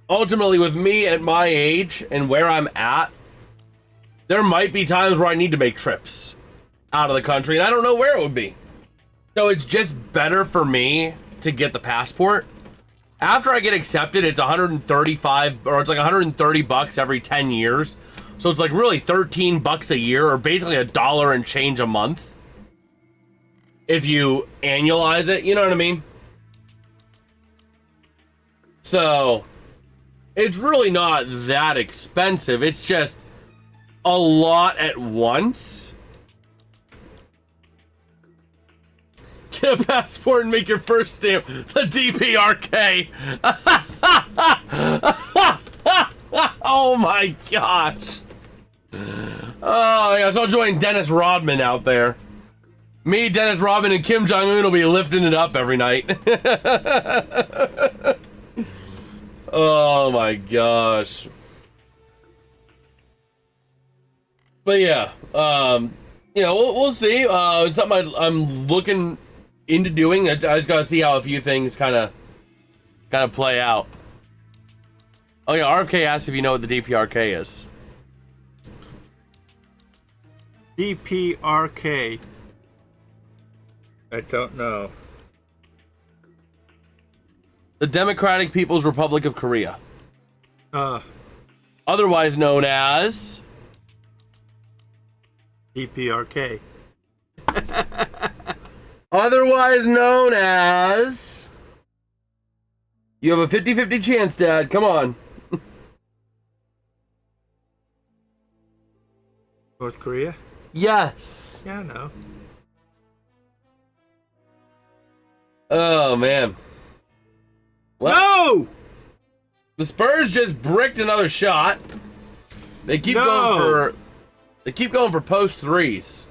ultimately with me at my age and where I'm at, there might be times where I need to make trips out of the country, and I don't know where it would be. So it's just better for me to get the passport. After I get accepted, it's 135, or it's like 130 bucks every 10 years. So it's like really 13 bucks a year, or basically $1 and change a month. If you annualize it, you know what I mean? So it's really not that expensive. It's just a lot at once. Get a passport and make your first stamp the DPRK. Oh my gosh. Oh yeah, so I'll join Dennis Rodman out there. Me, Dennis Rodman, and Kim Jong-un will be lifting it up every night. Oh my gosh. But yeah, you know, we'll see. It's something I'm looking into doing. I just gotta see how a few things kind of play out. Oh yeah, RFK asked if you know what the DPRK is. DPRK. I don't know. The Democratic People's Republic of Korea. Otherwise known as DPRK. Otherwise known as... You have a 50-50 chance, Dad. Come on. North Korea? Yes. Yeah, I know. Oh, man. Well, No! the Spurs just bricked another shot. They keep going for post threes,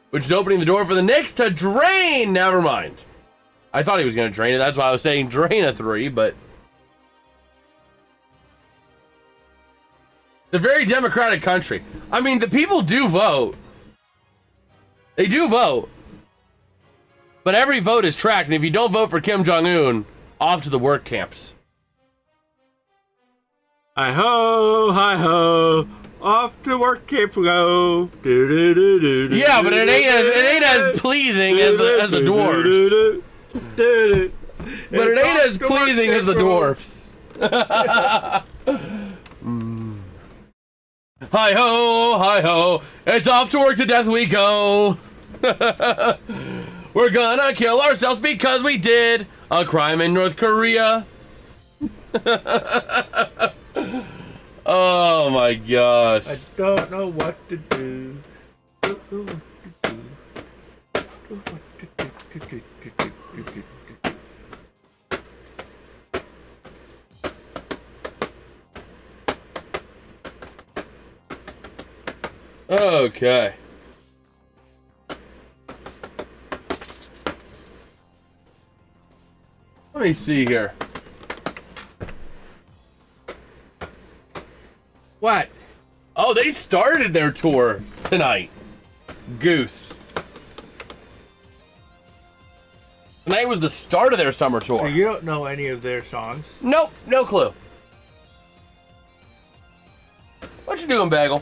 which is opening the door for the Knicks to drain. Never mind. I thought he was going to drain it. That's why I was saying drain a three, but it's a very democratic country. I mean, the people do vote. They do vote. But every vote is tracked, and if you don't vote for Kim Jong-un, off to the work camps. Hi-ho, off to work camp we go. Yeah, but it ain't as pleasing as the dwarves. But it ain't as pleasing as the dwarfs. Hi-ho, hi-ho, it's off to work to death we go. We're gonna kill ourselves because we did a crime in North Korea. Oh my gosh. I don't know what to do. Okay. Let me see here. What? Oh, they started their tour tonight. Goose. Tonight was the start of their summer tour. So you don't know any of their songs? Nope, no clue. What you doing, Bagel?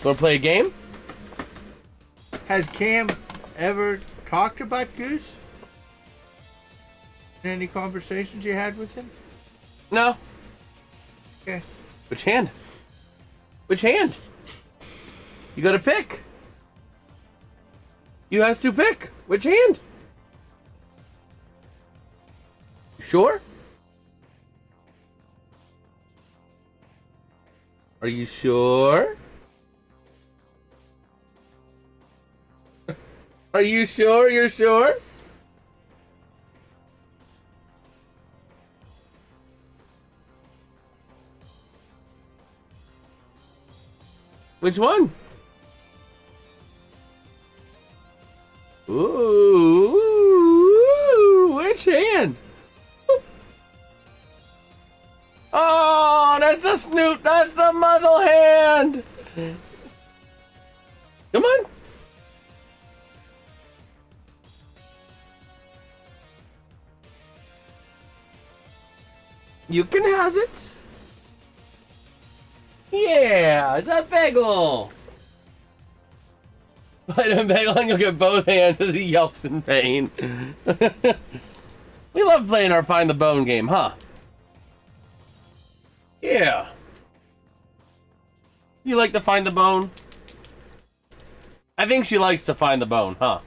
Wanna play a game? Has Cam ever talked about Goose? Any conversations you had with him? No. Okay. Which hand? Which hand? You gotta pick. You has to pick. Which hand? You sure? Are you sure? Are you sure you're sure? Which one? Ooh, which hand? Oh, that's the snoot. That's the muzzle hand. Come on. You can have it. Yeah, it's a bagel. Bite a bagel and you'll get both hands as he yelps in pain. We love playing our Find the Bone game, huh? Yeah. You like to find the bone? I think she likes to find the bone, huh?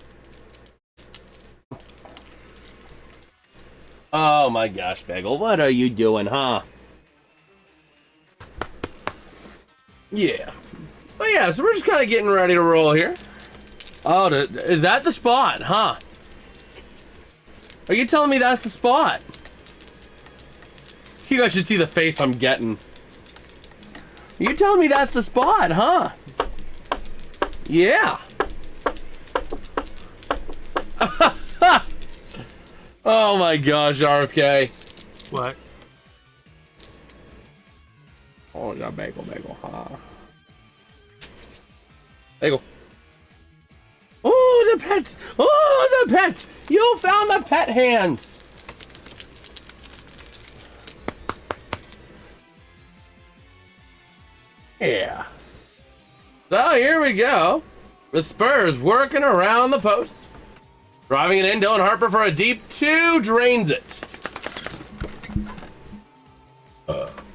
Oh my gosh, Bagel, what are you doing, huh? Yeah. But yeah, so we're just kind of getting ready to roll here. Oh, is that the spot, huh? Are you telling me that's the spot? You guys should see the face I'm getting. Are you telling me that's the spot, huh? Yeah. Oh my gosh, RFK. What? Oh, yeah, bagel, huh? Bagel. Oh, the pets! Oh, the pets! You found the pet hands! Yeah. So here we go. The Spurs working around the post. Driving it in, Dylan Harper for a deep two, drains it.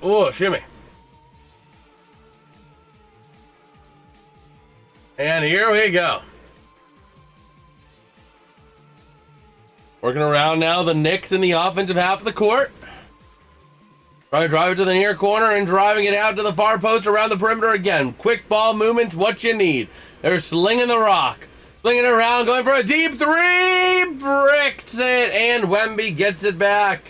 Oh, shimmy. And here we go. Working around now, the Knicks in the offensive half of the court. Trying to drive it to the near corner and driving it out to the far post around the perimeter again. Quick ball movements, what you need. They're slinging the rock. Slinging it around, going for a deep three. Bricks it, and Wemby gets it back.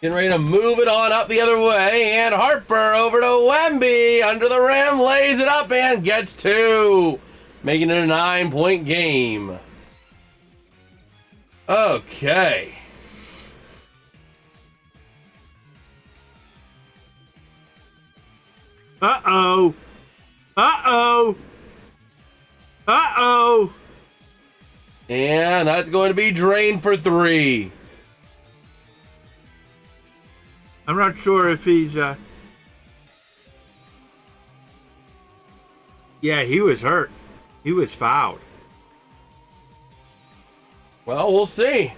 Getting ready to move it on up the other way. And Harper over to Wemby. Under the rim, lays it up and gets two. Making it a 9-point game. Okay. Uh-oh. Uh-oh. Uh-oh. And that's going to be drained for three. I'm not sure if he's, Yeah, he was hurt. He was fouled. Well, we'll see.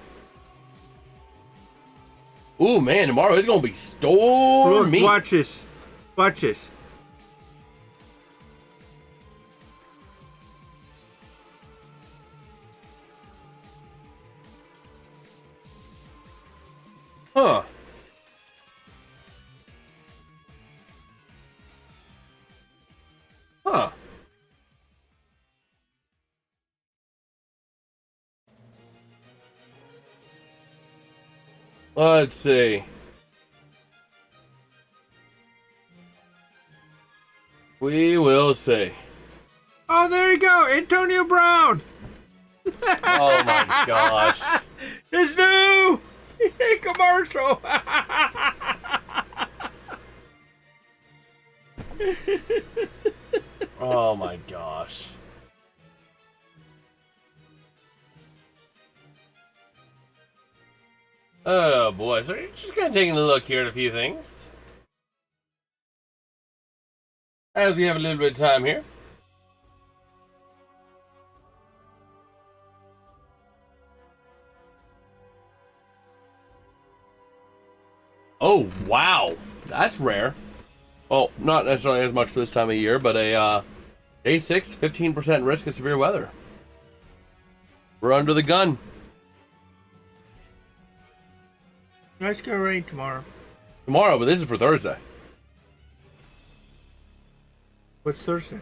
Ooh, man, tomorrow it's going to be stormy. Look, watch this. Watch this. Huh. Huh. Let's see. We will see. Oh, there you go. Antonio Brown. Oh my gosh. It's new. Commercial. Oh my gosh. Oh boy, so we're just kind of taking a look here at a few things. As we have a little bit of time here. Oh, wow. That's rare. Well, not necessarily as much for this time of year, but a day 6, 15% risk of severe weather. We're under the gun. Nice go rain tomorrow. Tomorrow, but this is for Thursday. What's Thursday?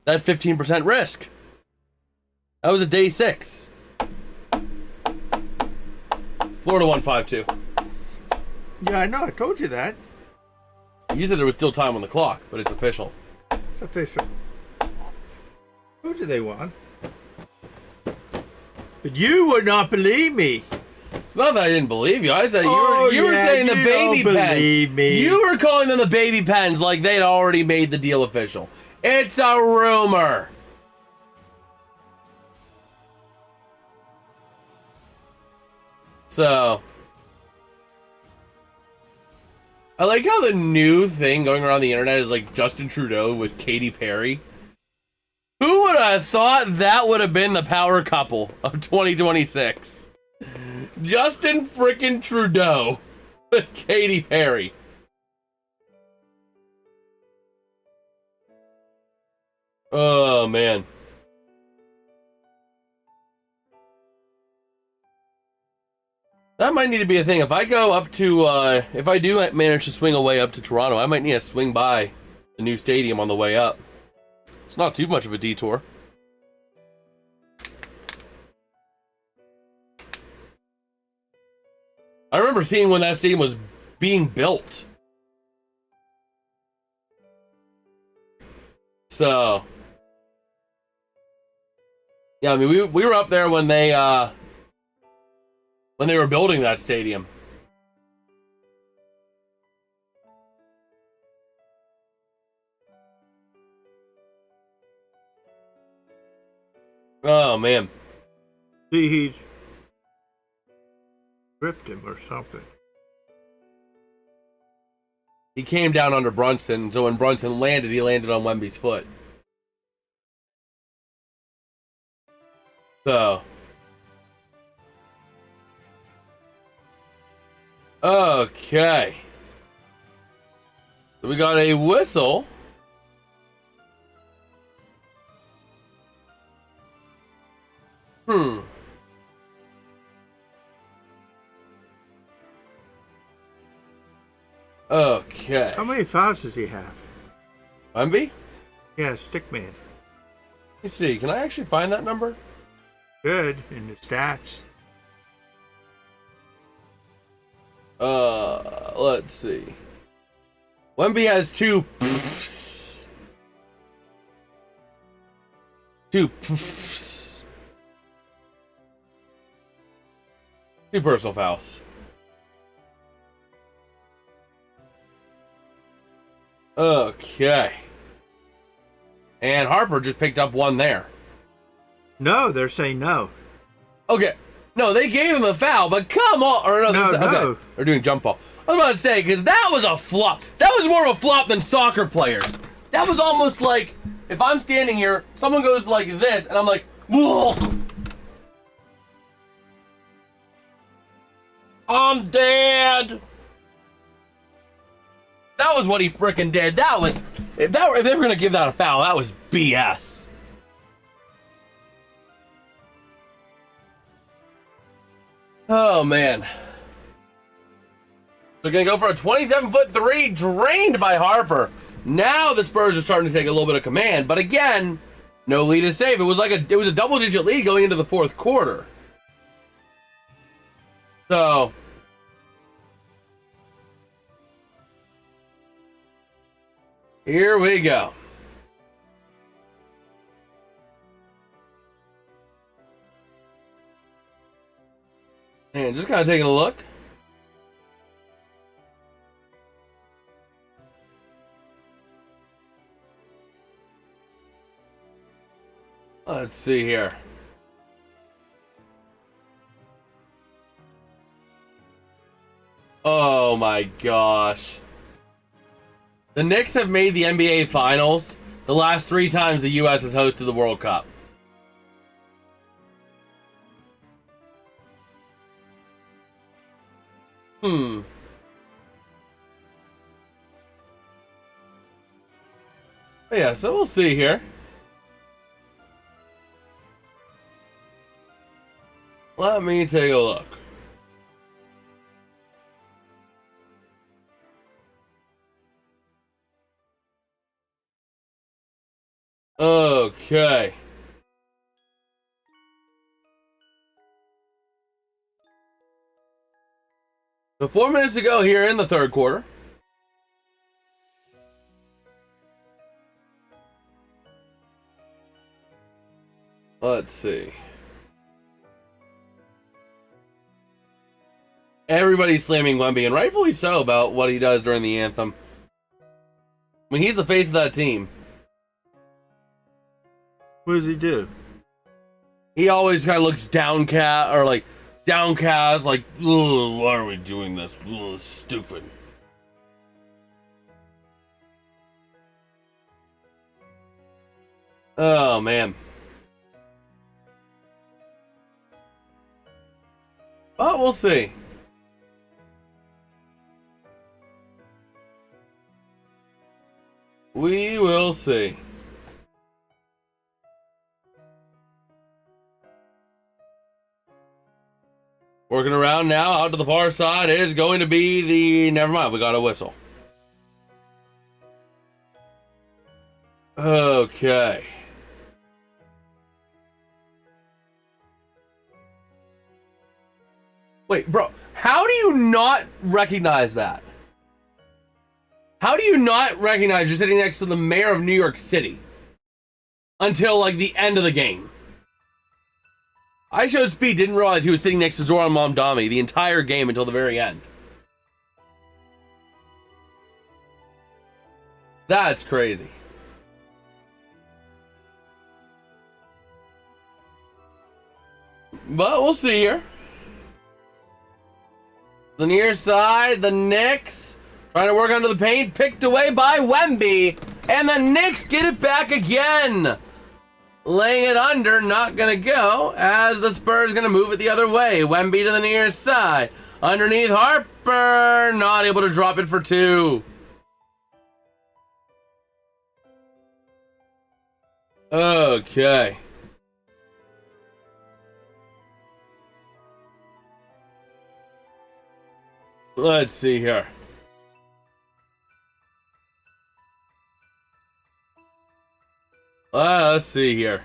That 15% risk. That was a day 6. Florida 152. Yeah, I know. I told you that. You said there was still time on the clock, but it's official. It's official. Told you they won. But you would not believe me. It's not that I didn't believe you. I said you were yeah, saying the you baby don't pens. believe me. You were calling them the baby pens like they'd already made the deal official. It's a rumor. So, I like how the new thing going around the internet is like Justin Trudeau with Katy Perry. Who would have thought that would have been the power couple of 2026? Justin frickin' Trudeau with Katy Perry. Oh, man. That might need to be a thing. If I go up to, if I do manage to swing away up to Toronto, I might need to swing by the new stadium on the way up. It's not too much of a detour. I remember seeing when that stadium was being built. So, yeah, I mean, we were up there when they were building that stadium. Oh, man. See, he's ripped him or something. He came down under Brunson, so when Brunson landed, he landed on Wemby's foot. So. Okay. So we got a whistle. Okay. How many fouls does he have? Wemby? Yeah, Stickman. Let's see. Can I actually find that number? Good in the stats. Let's see. Wemby has two personal fouls. Okay. And Harper just picked up one there. No, they're saying no. Okay. No, they gave him a foul, but come on. Or no. Okay. They're doing jump ball. I was about to say, because that was a flop. That was more of a flop than soccer players. That was almost like, if I'm standing here, someone goes like this, and I'm like, whoa. I'm dead. That was what he frickin' did. That was, if they were gonna give that a foul, that was BS. Oh, man. They're going to go for a 27-foot three, drained by Harper. Now the Spurs are starting to take a little bit of command, but again, no lead is safe. It was a double-digit lead going into the fourth quarter. So, here we go. And just kind of taking a look. Let's see here. Oh my gosh. The Knicks have made the NBA Finals the last 3 times the U.S. has hosted the World Cup. Yeah, so we'll see here. Let me take a look. Okay. So 4 minutes to go here in the third quarter. Let's see. Everybody's slamming Wemby, and rightfully so, about what he does during the anthem. I mean, he's the face of that team. What does he do? He always kind of looks downcast, like, "Ugh, why are we doing this? Ugh, stupid." Oh, man. But we'll see. We will see. Working around now, out to the far side is going to be the... Never mind, we got a whistle. Okay. Wait, bro, how do you not recognize that? How do you not recognize you're sitting next to the mayor of New York City until, like, the end of the game? I showed speed, didn't realize he was sitting next to Zoran Momdami the entire game until the very end. That's crazy. But we'll see here. The near side, the Knicks trying to work under the paint, picked away by Wemby, and the Knicks get it back again. Laying it under, not gonna go, as the Spurs gonna move it the other way. Wemby to the near side, underneath Harper, not able to drop it for two. Okay. Let's see here. Let's see here.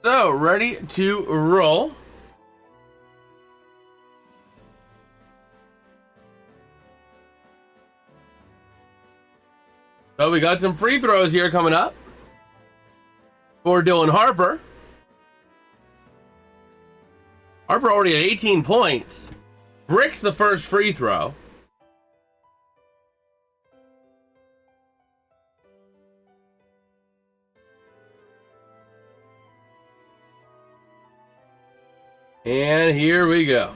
So, ready to roll. So we got some free throws here coming up for Dylan Harper. Harper already at 18 points. Bricks the first free throw. And here we go.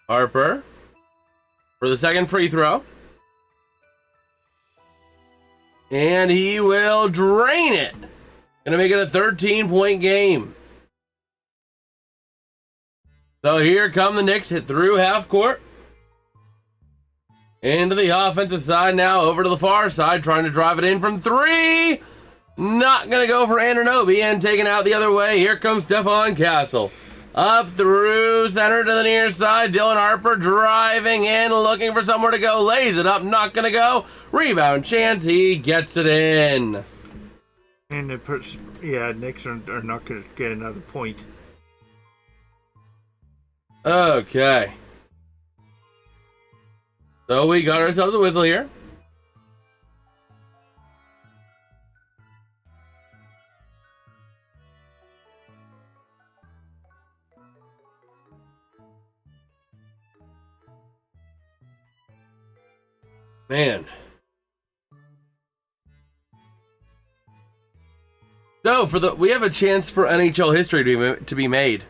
Harper for the second free throw. And he will drain it. Gonna make it a 13-point game. So here come the Knicks, hit through half court. Into the offensive side now, over to the far side, trying to drive it in from three. Not gonna go for Anunoby, and taken out the other way. Here comes Stephon Castle. Up through center to the near side. Dylan Harper driving in, looking for somewhere to go. Lays it up, not gonna go. Rebound chance, he gets it in. And Knicks are not going to get another point. Okay. So we got ourselves a whistle here. Man. So we have a chance for NHL history to be made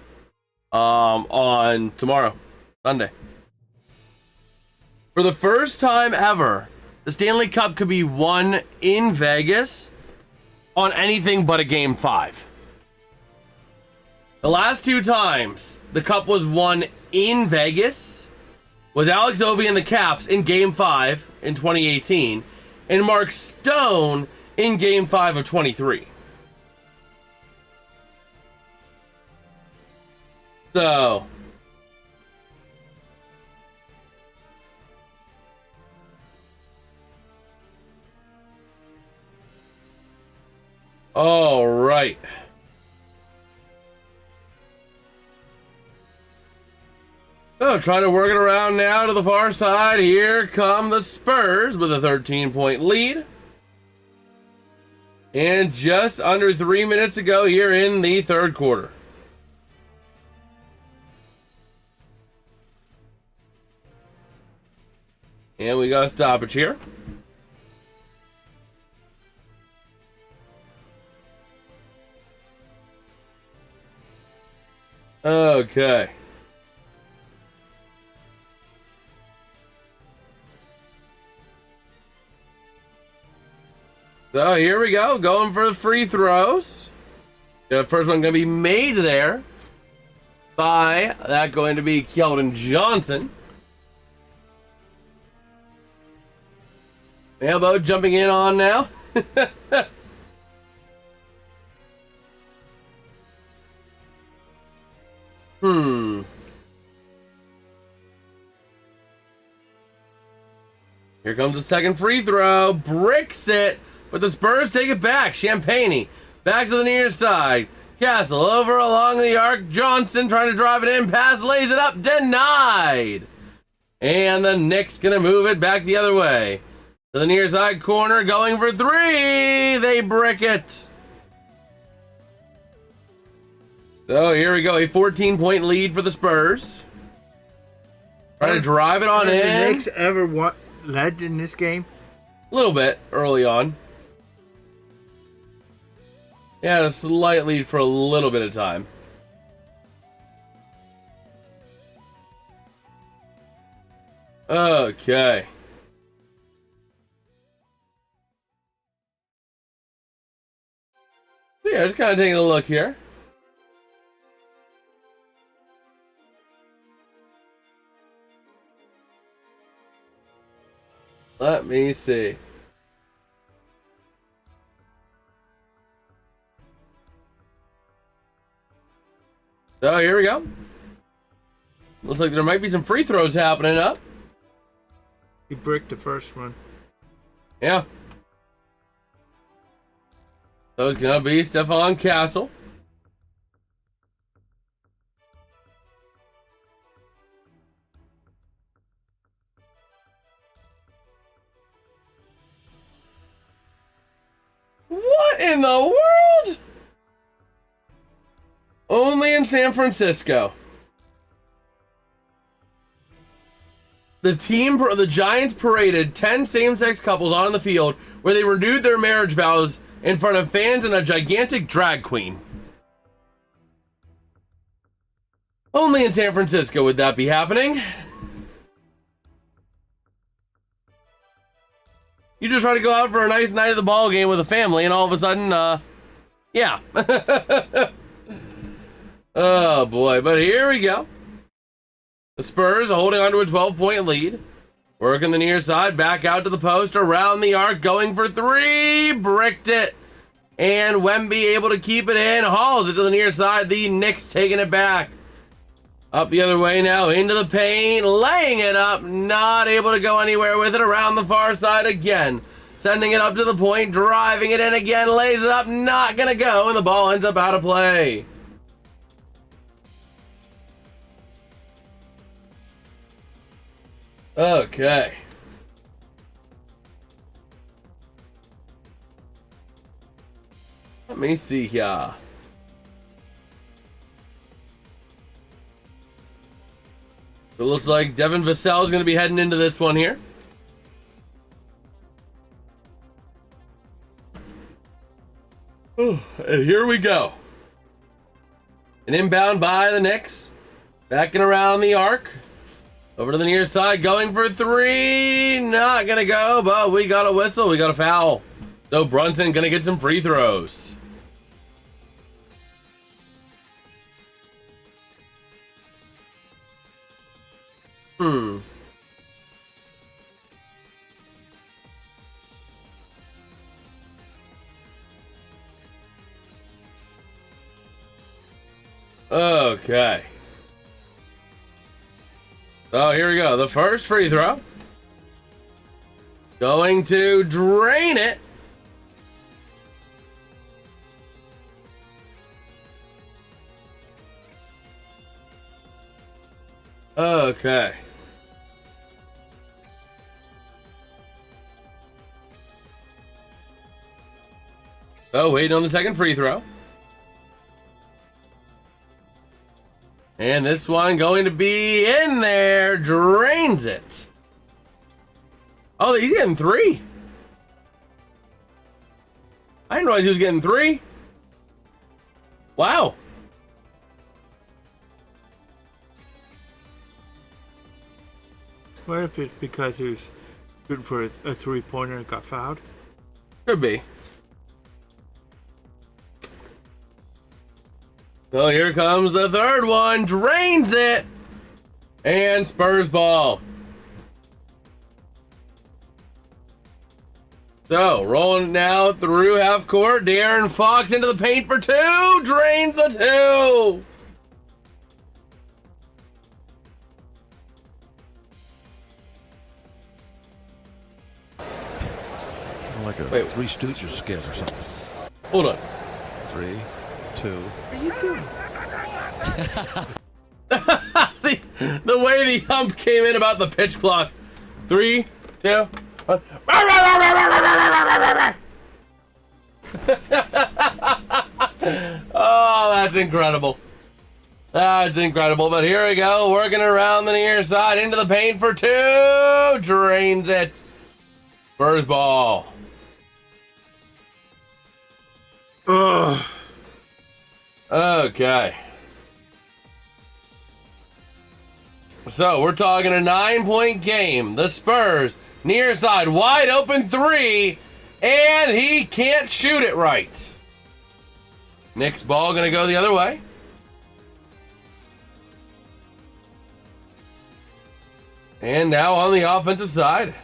on tomorrow, Sunday. For the first time ever, the Stanley Cup could be won in Vegas on anything but a Game 5. The last two times the Cup was won in Vegas was Alex Ovechkin and the Caps in Game 5 in 2018 and Mark Stone in Game 5 of 23. So, all right. Oh, trying to work it around now to the far side. Here come the Spurs with a 13-point lead. And just under 3 minutes to go here in the third quarter. And we got a stoppage here. Okay. So here we go, going for the free throws. The first one going to be made there by that going to be Keldon Johnson. Elbow jumping in on now. Here comes the second free throw. Bricks it. But the Spurs take it back. Champagny back to the near side. Castle over along the arc. Johnson trying to drive it in. Pass, lays it up. Denied. And the Knicks going to move it back the other way. To the near side corner. Going for three. They brick it. So here we go. A 14-point lead for the Spurs. Trying to drive it on in. Has the Knicks ever led in this game? A little bit early on. Yeah, a slight lead for a little bit of time. Okay. So yeah, just kind of taking a look here. Let me see. So here we go. Looks like there might be some free throws happening up. He bricked the first one. Yeah. So it's gonna be Stephon Castle. What in the world? Only in San Francisco. The Giants paraded 10 same-sex couples on the field where they renewed their marriage vows in front of fans and a gigantic drag queen. Only in San Francisco would that be happening. You just try to go out for a nice night at the ball game with a family, and all of a sudden, yeah. Oh boy, but here we go. The Spurs holding on to a 12-point lead. Working the near side, back out to the post, around the arc, going for three, bricked it. And Wemby able to keep it in, hauls it to the near side. The Knicks taking it back. Up the other way now, into the paint, laying it up, not able to go anywhere with it, around the far side again. Sending it up to the point, driving it in again, lays it up, not gonna go, and the ball ends up out of play. Okay. Let me see here. It looks like Devin Vassell is going to be heading into this one here. And here we go. An inbound by the Knicks. Backing around the arc. Over to the near side, going for three. Not going to go, but we got a whistle. We got a foul. So Brunson going to get some free throws. Okay. So here we go. The first free throw. Going to drain it. Okay. Oh, waiting on the second free throw. And this one going to be in there. Drains it. Oh, he's getting 3. I didn't realize he was getting 3. Wow. What if it's because he was good for a 3-pointer and got fouled? Could be. So here comes the third one. Drains it. And Spurs ball. So rolling now through half court. De'Aaron Fox into the paint for 2. Drains the 2. Like a Three Stooges skit or something. Hold on. 3, 2. What are you doing? the way the hump came in about the pitch clock. 3, 2, 1. Oh, that's incredible. That's incredible. But here we go, working around the near side into the paint for 2. Drains it. Spurs ball. Ugh. Okay. So we're talking a 9-point game. The Spurs near side wide open 3, and he can't shoot it right. Knicks ball gonna go the other way. And now on the offensive side.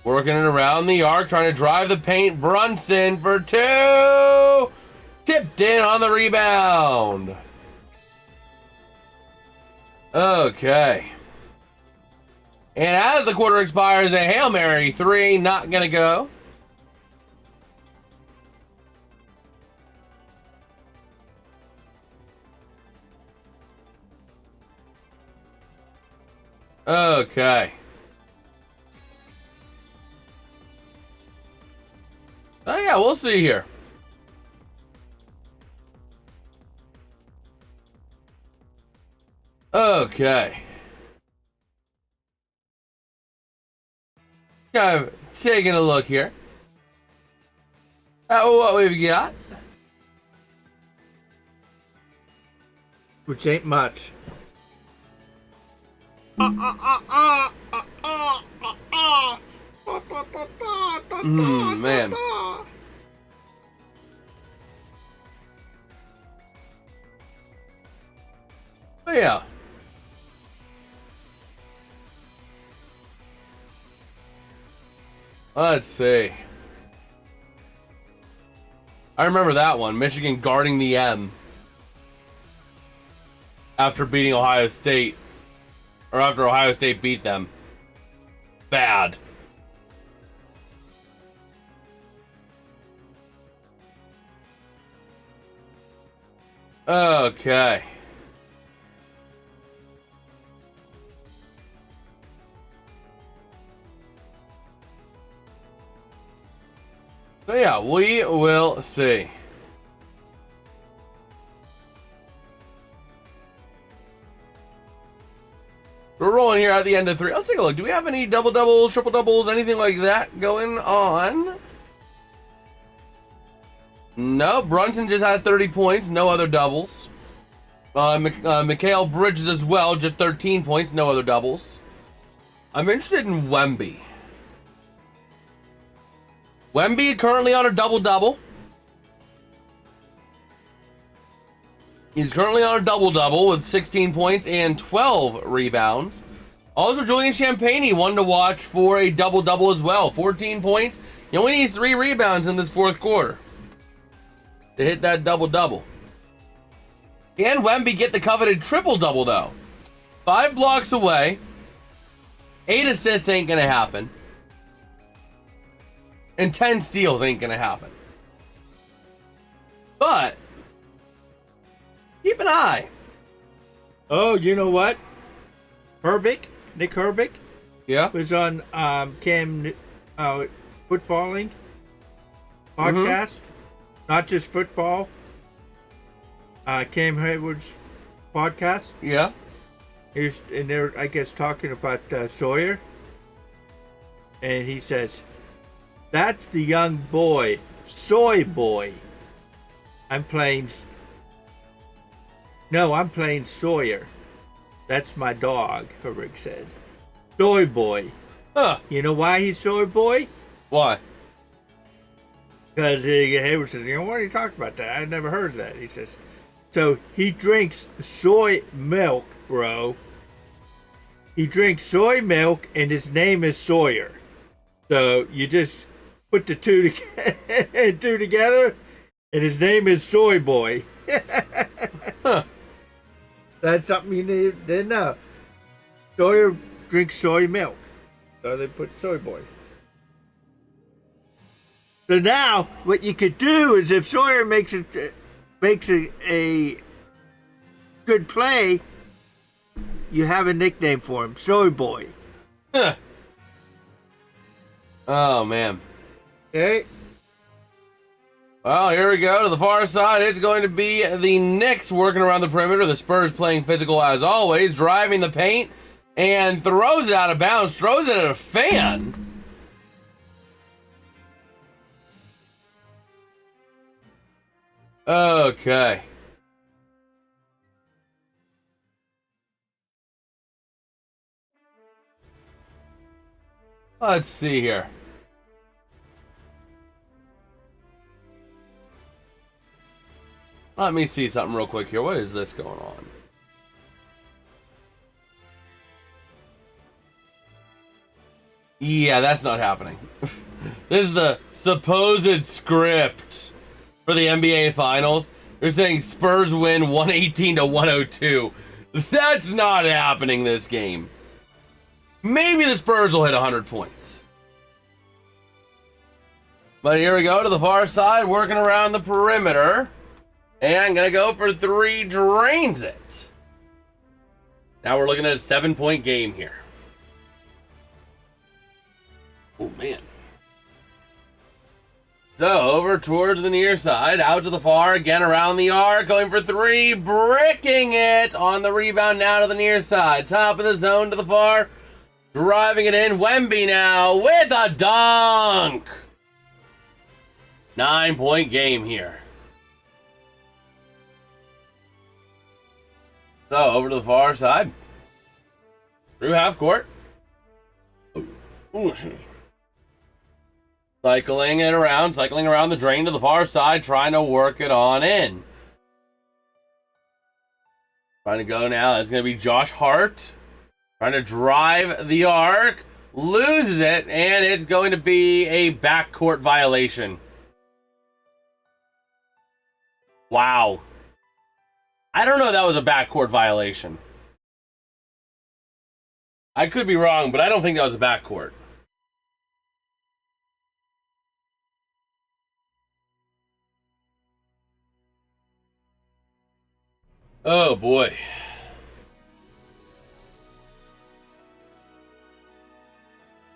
Working it around the arc, trying to drive the paint. Brunson for 2. Tipped in on the rebound. Okay. And as the quarter expires, a Hail Mary 3, not gonna go. Okay. Oh yeah, we'll see here. Okay. Kind of taking a look here at what we've got. Which ain't much. Man. Oh, yeah. Let's see. I remember that one. Michigan guarding the M after beating Ohio State. Or after Ohio State beat them. Bad. Okay. So yeah, we will see. We're rolling here at the end of 3. Let's take a look. Do we have any double doubles, triple doubles, anything like that going on? No, Brunson just has 30 points, no other doubles. Mikal Bridges as well, just 13 points, no other doubles. I'm interested in Wemby. Wemby currently on a double-double. He's currently on a double-double with 16 points and 12 rebounds. Also, Julian Champagnie, one to watch for a double-double as well. 14 points. He only needs 3 rebounds in this fourth quarter to hit that double-double. Can Wemby get the coveted triple-double, though? 5 blocks away. 8 assists ain't going to happen. And 10 steals ain't going to happen. But guy. Oh, you know what? Nick Herbig Yeah. was on Cam footballing podcast, not just football. Cam Hayward's podcast. Yeah. And they're, I guess, talking about Sawyer, and he says, "That's the young boy, Soy Boy. I'm playing Sawyer. That's my dog," Herbig said. Soy Boy. Huh. You know why he's Soy Boy? Why? Because Hayward says, "Why are you talking about that? I've never heard of that." He says, so he drinks soy milk, bro. He drinks soy milk, and his name is Sawyer. So you just put the two together, and his name is Soy Boy. Huh. That's something you didn't know. Sawyer drinks soy milk, so they put Soy Boy. So now, what you could do is, if Sawyer makes a good play, you have a nickname for him, Soy Boy. Huh. Oh, man. Okay. Well, here we go to the far side. It's going to be the Knicks working around the perimeter. The Spurs playing physical as always, driving the paint, and throws it out of bounds, throws it at a fan. Okay. Let's see here. Let me see something real quick here. What is this going on? Yeah, that's not happening. This is the supposed script for the NBA Finals. They're saying Spurs win 118-102. That's not happening this game. Maybe the Spurs will hit 100 points. But here we go to the far side, working around the perimeter. And gonna go for three, drains it. Now we're looking at a 7-point game here. Oh, man. So, over towards the near side, out to the far, again around the arc, going for three, bricking it on the rebound now to the near side. Top of the zone to the far, driving it in. Wemby now with a dunk. 9-point game here. So, over to the far side. Through half court. Ooh. Cycling around the drain to the far side, trying to work it on in. Trying to go now. It's going to be Josh Hart. Trying to drive the arc. Loses it, and it's going to be a backcourt violation. Wow. I don't know if that was a backcourt violation. I could be wrong, but I don't think that was a backcourt. Oh, boy.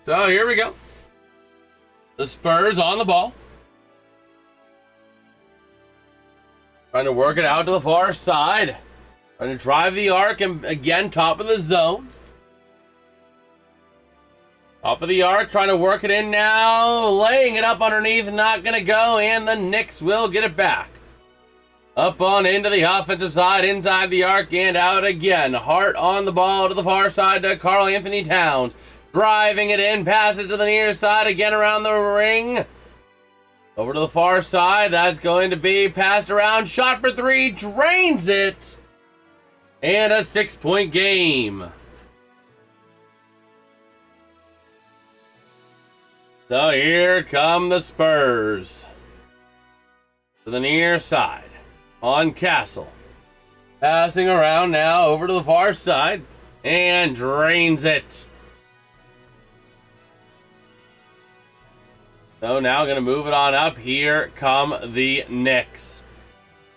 So, here we go. The Spurs on the ball. Trying to work it out to the far side. Trying to drive the arc, and again, top of the zone. Top of the arc, trying to work it in now. Laying it up underneath, not going to go, and the Knicks will get it back. Up on into the offensive side, inside the arc, and out again. Hart on the ball to the far side to Karl Anthony Towns. Driving it in, passes to the near side, again around the ring. Over to the far side, that's going to be passed around. Shot for three, drains it. And a 6-point game. So here come the Spurs. To the near side. On Castle. Passing around now over to the far side. And drains it. So now going to move it on up. Here come the Knicks.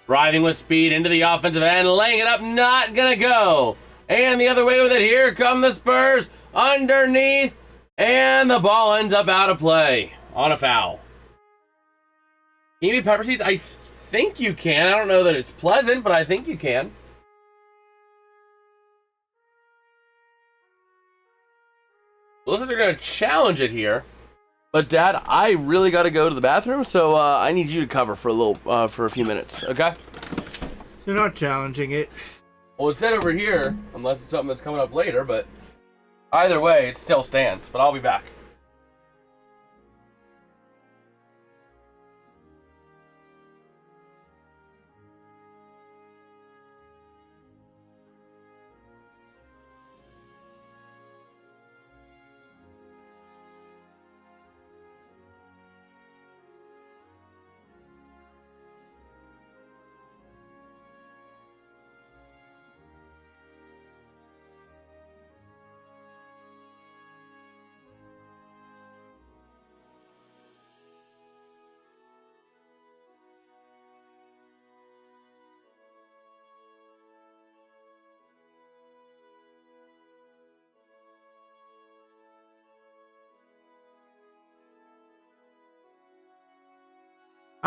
Driving with speed into the offensive end, laying it up, not gonna go. And the other way with it, here come the Spurs underneath, and the ball ends up out of play on a foul. Can you be pepper seeds? I think you can. I don't know that it's pleasant, but I think you can. Looks like they're gonna challenge it here. But Dad, I really got to go to the bathroom, so I need you to cover for a few minutes, okay? They're not challenging it. Well, it's said over here, unless it's something that's coming up later, but either way, it still stands. But I'll be back.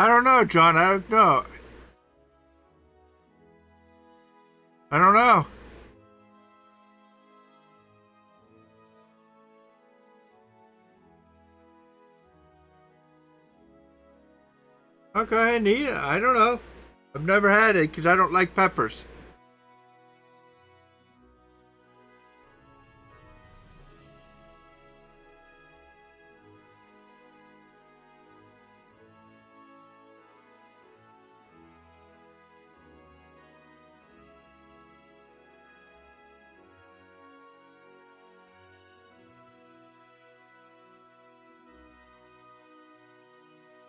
I don't know, John. I don't know. I don't know. Okay, neat. I don't know. I've never had it because I don't like peppers.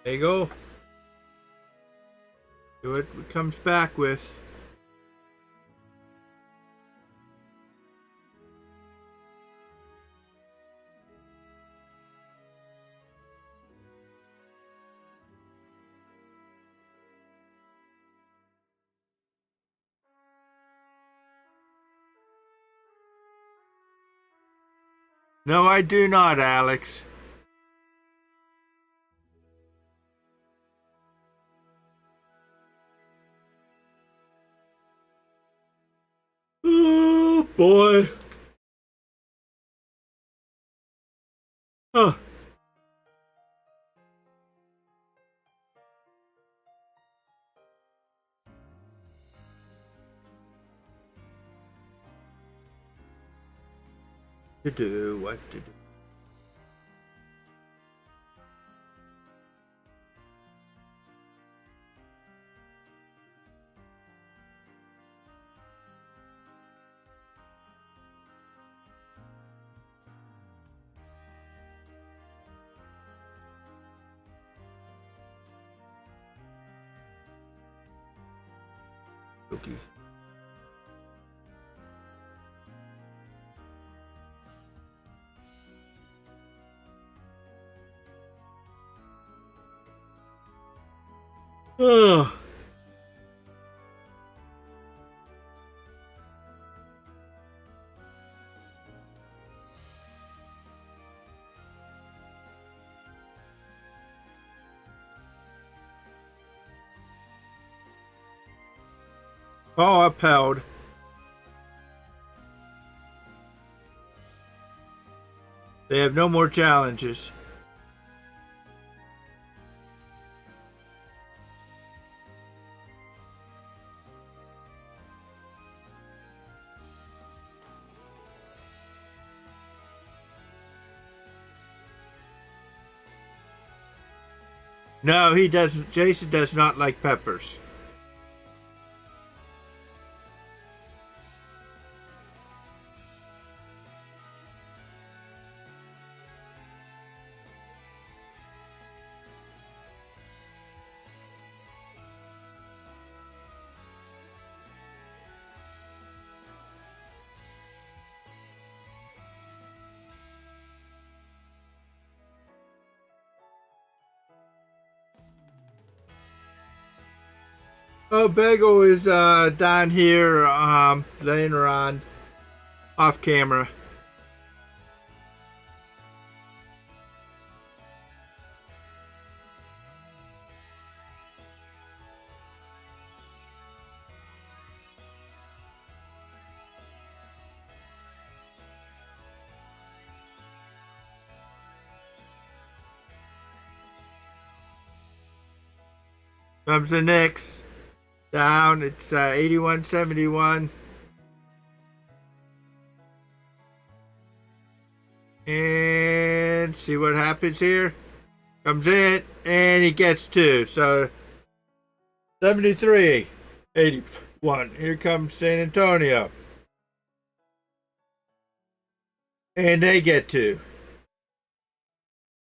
There you go. See what it comes back with. No, I do not, Alex. Oh, boy. Huh. To do, what to do. Okay. Ugh. Ball upheld. They have no more challenges. No, he doesn't. Jason does not like peppers. Oh, Bagel is down here laying around off camera. Comes the Knicks. Down, it's 81-71. And see what happens here. Comes in, and he gets two. So 73-81. Here comes San Antonio. And they get two.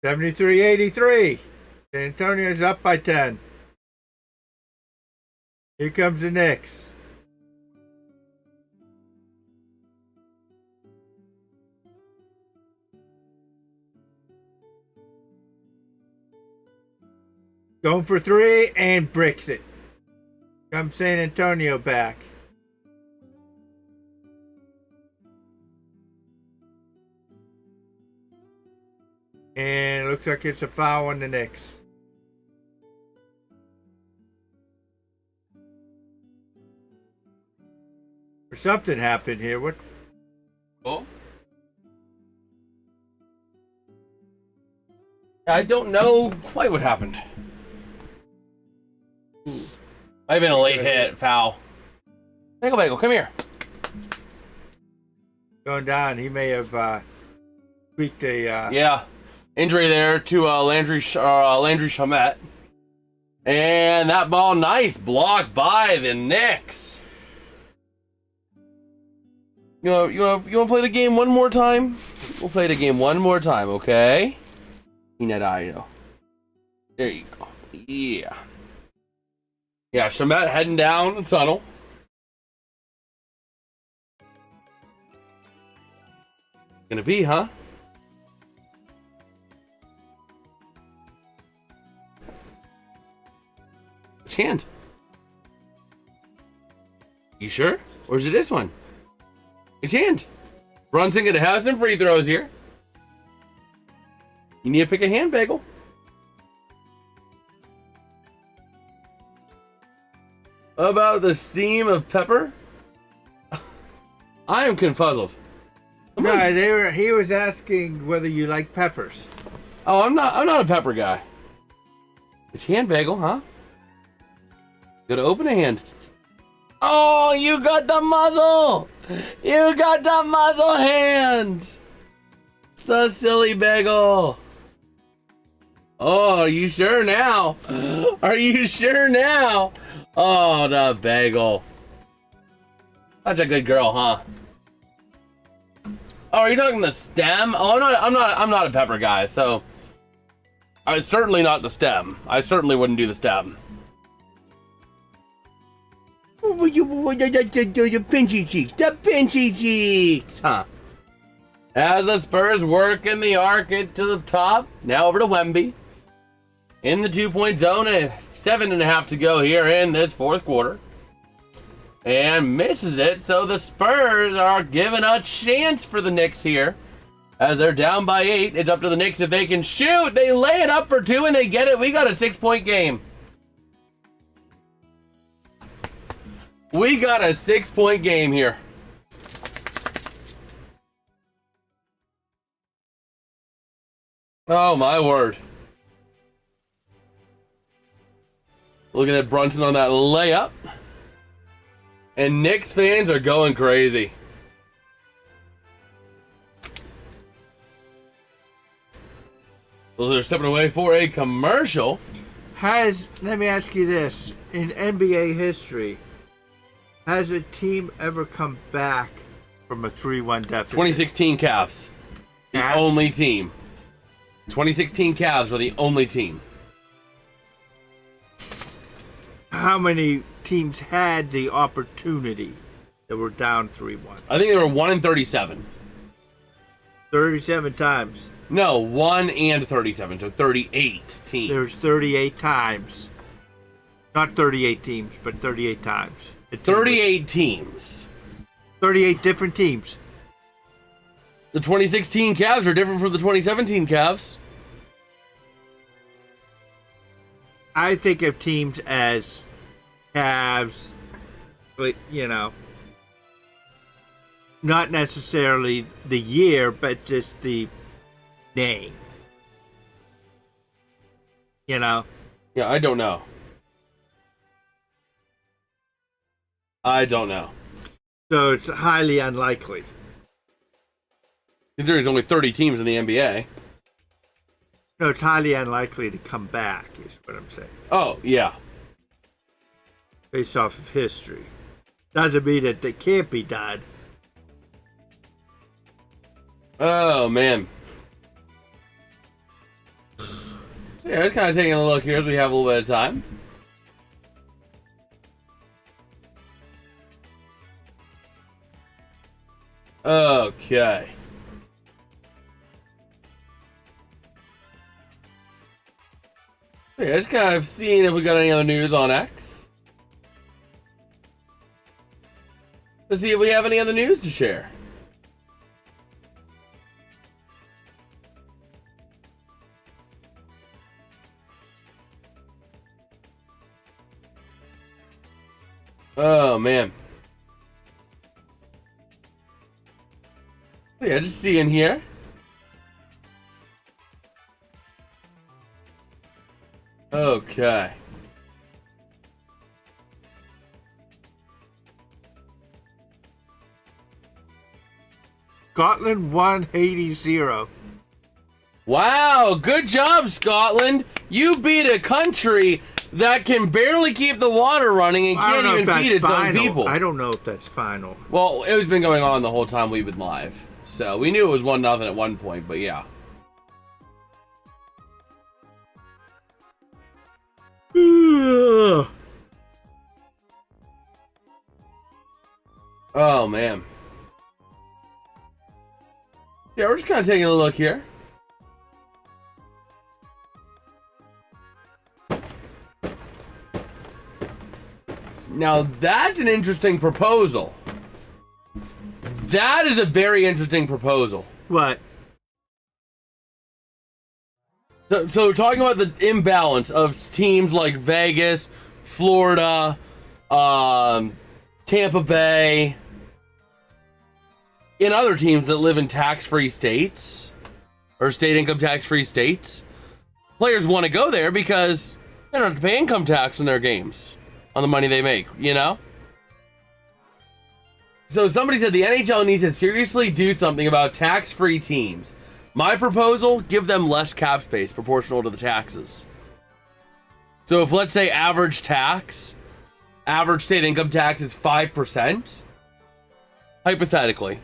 73-83. San Antonio's up by 10. Here comes the Knicks. Going for three and bricks it. Comes San Antonio back. And it looks like it's a foul on the Knicks. Or something happened here. What? Oh? I don't know quite what happened. Might have been a late hit, foul. Bagel, come here. Going down. He may have tweaked a... Yeah. Injury there to Landry Shamet. And that ball, nice block by the Knicks. You want to play the game one more time? We'll play the game one more time, okay? There you go. Yeah. Yeah, Shamet heading down the tunnel. Gonna be, huh? Which hand? You sure? Or is it this one? Which hand? Brunson gonna have some free throws here. You need to pick a hand, Bagel. About the steam of pepper? I am confuzzled. No, he was asking whether you like peppers. Oh, I'm not a pepper guy. Which hand, Bagel, huh? Gotta open a hand. Oh, you got the muzzle! You got the muzzle hand! The silly Bagel. Oh, are you sure now? Are you sure now? Oh, the Bagel. Such a good girl, huh? Oh, are you talking the stem? Oh, I'm not a pepper guy, so I'm certainly not the stem. I certainly wouldn't do the stem. The pinchy cheeks, huh? As the Spurs work in the arc to the top, now over to Wemby. In the 2-point zone, 7.5 to go here in this fourth quarter. And misses it, so the Spurs are given a chance for the Knicks here. As they're down by 8, it's up to the Knicks if they can shoot. They lay it up for 2 and they get it. We got a 6-point game. We got a 6-point game here. Oh my word. Looking at Brunson on that layup. And Knicks fans are going crazy. So they're stepping away for a commercial. Let me ask you this. In NBA history, has a team ever come back from a 3-1 deficit? 2016 Cavs. The only team. 2016 Cavs were the only team. How many teams had the opportunity that were down 3-1? I think they were 1 and 37. 37 times. No, 1 and 37, so 38 teams. There's 38 times. Not 38 teams, but 38 times. 38 teams. 38 different teams. The 2016 Cavs are different from the 2017 Cavs. I think of teams as Cavs, but, not necessarily the year, but just the name. Yeah, I don't know. So it's highly unlikely. There's only 30 teams in the NBA. No, it's highly unlikely to come back, is what I'm saying. Oh, yeah. Based off of history. Doesn't mean that they can't be done. Oh, man. So, yeah, just kind of taking a look here as we have a little bit of time. Okay. Yeah, just kind of seeing if we got any other news on X. Let's see if we have any other news to share. Oh, man. Yeah, just seeing here. Okay. Scotland won, Haiti 0. Wow, good job, Scotland. You beat a country that can barely keep the water running and can't even feed its own people. I don't know if that's final. Well, it's been going on the whole time we've been live. So we knew it was 1-0 at one point, but yeah. Oh, man. Yeah, we're just kind of taking a look here. Now, that's an interesting proposal. That is a very interesting proposal. What? So talking about the imbalance of teams like Vegas, Florida, Tampa Bay, and other teams that live in tax-free states or state income tax-free states, players want to go there because they don't have to pay income tax on their games, on the money they make, So somebody said the NHL needs to seriously do something about tax-free teams. My proposal, give them less cap space proportional to the taxes. So if, let's say, average state income tax is 5%, hypothetically,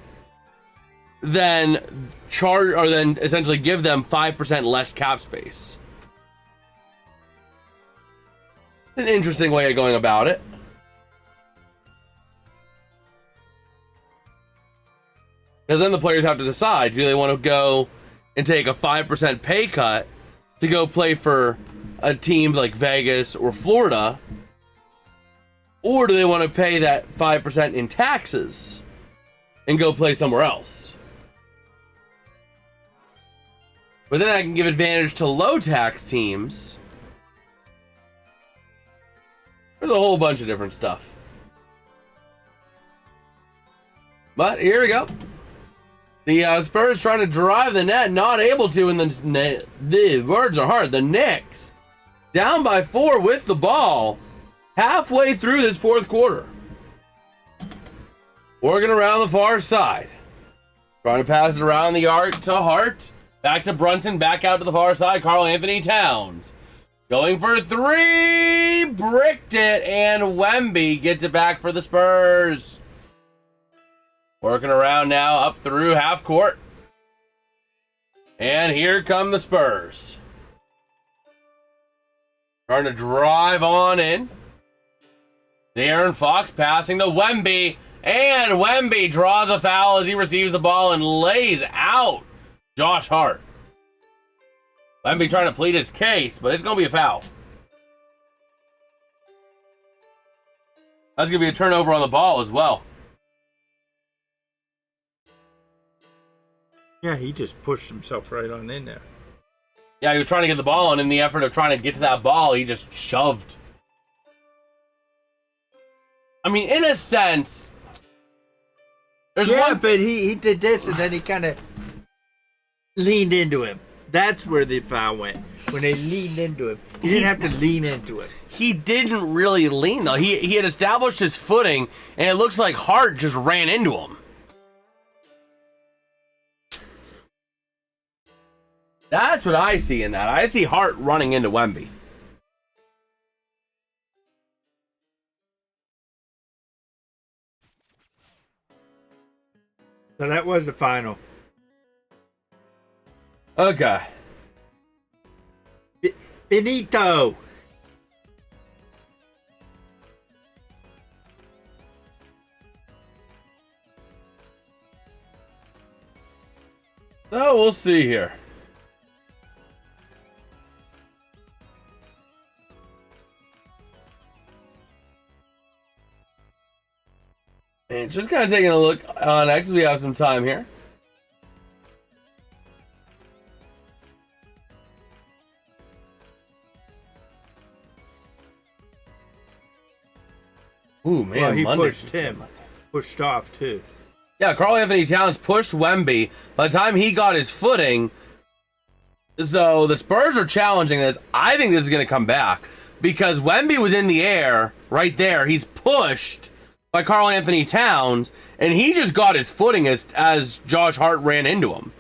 then essentially give them 5% less cap space. An interesting way of going about it. Because then the players have to decide, do they want to go and take a 5% pay cut to go play for a team like Vegas or Florida? Or do they want to pay that 5% in taxes and go play somewhere else? But then I can give advantage to low tax teams. There's a whole bunch of different stuff. But here we go. The Spurs trying to drive the net, not able to, and the words are hard. The Knicks down by 4 with the ball halfway through this fourth quarter. Working around the far side. Trying to pass it around the arc to Hart. Back to Brunson, back out to the far side. Karl Anthony Towns. Going for 3. Bricked it, and Wemby gets it back for the Spurs. Working around now up through half court. And here come the Spurs. Trying to drive on in. De'Aaron Fox passing to Wemby. And Wemby draws a foul as he receives the ball and lays out Josh Hart. Wemby trying to plead his case, but it's going to be a foul. That's going to be a turnover on the ball as well. Yeah, he just pushed himself right on in there. Yeah, he was trying to get the ball, and in the effort of trying to get to that ball, he just shoved. I mean, in a sense, there's one... but he did this, and then he kind of leaned into him. That's where the foul went, when they leaned into him. He didn't have to lean into it. He didn't really lean, though. He had established his footing, and it looks like Hart just ran into him. That's what I see in that. I see Hart running into Wemby. So that was the final. Okay. Benito. So we'll see here. And just kind of taking a look on X. We have some time here. Ooh, man. Well, he Monday. pushed him. Pushed off, too. Yeah, Karl Anthony Towns pushed Wemby. By the time he got his footing, so the Spurs are challenging this. I think this is going to come back because Wemby was in the air right there. He's pushed by Karl Anthony Towns, and he just got his footing as Josh Hart ran into him.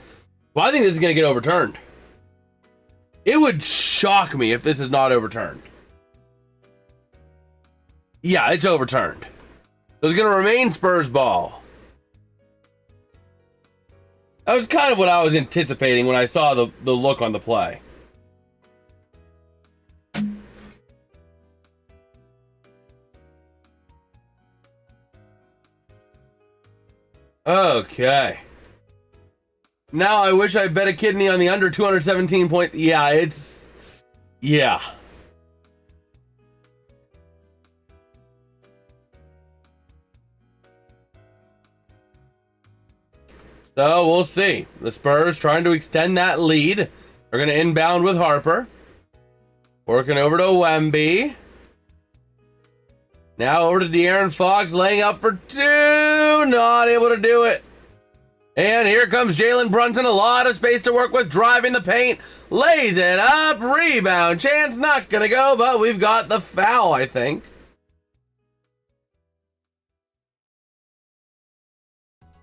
Well, I think this is going to get overturned. It would shock me if this is not overturned. Yeah, it's overturned. So it's going to remain Spurs ball. That was kind of what I was anticipating when I saw the look on the play. Okay. Now I wish I bet a kidney on the under 217 points. Yeah, it's... Yeah. So we'll see. The Spurs trying to extend that lead. They're going to inbound with Harper. Working over to Wemby. Now over to De'Aaron Fox, laying up for two. Not able to do it. And here comes Jalen Brunson. A lot of space to work with. Driving the paint. Lays it up. Rebound. Chance not going to go, but we've got the foul, I think.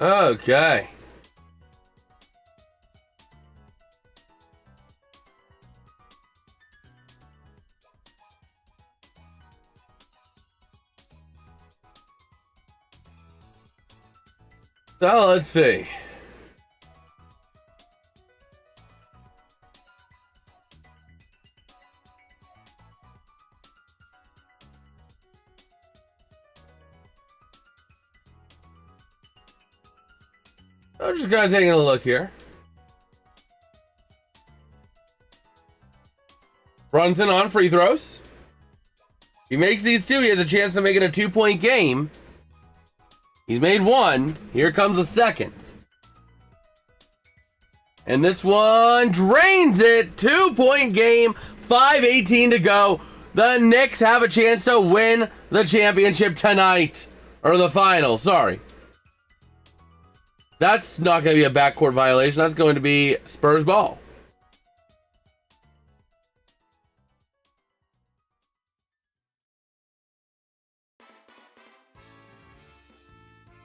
Okay. So let's see. I'm just kind of taking a look here. Brunson on free throws. If he makes these two, he has a chance to make it a 2-point game. He's made one. Here comes the second. And this one drains it. 2-point game. 5:18 to go. The Knicks have a chance to win the championship tonight. Or the final, sorry. That's not going to be a backcourt violation. That's going to be Spurs ball.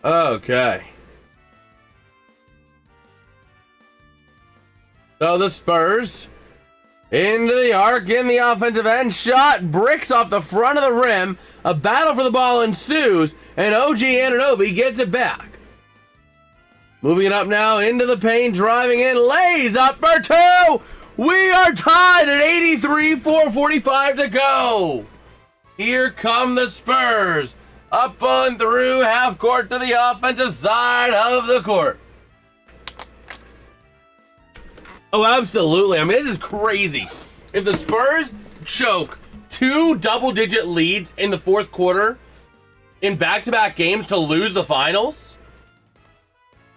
Okay. So the Spurs into the arc in the offensive end. Shot bricks off the front of the rim. A battle for the ball ensues. And OG Anunoby gets it back. Moving it up now into the paint. Driving in. Lays up for two. We are tied at 83. 4:45 to go. Here come the Spurs. Up on through half court to the offensive side of the court. Oh, absolutely. I mean, this is crazy. If the Spurs choke 2 double-digit leads in the fourth quarter, in back-to-back games to lose the finals,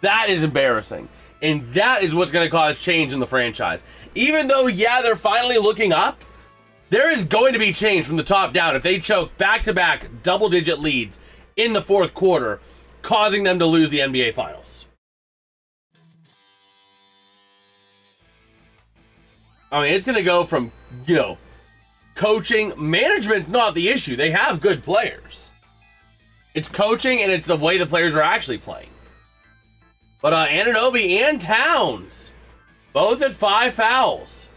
that is embarrassing. And that is what's going to cause change in the franchise. Even though, yeah, they're finally looking up, there is going to be change from the top down if they choke back-to-back double-digit leads in the fourth quarter, causing them to lose the NBA Finals. I mean, it's going to go from, coaching. Management's not the issue. They have good players. It's coaching, and it's the way the players are actually playing. But Anunoby and Towns, both at 5 fouls.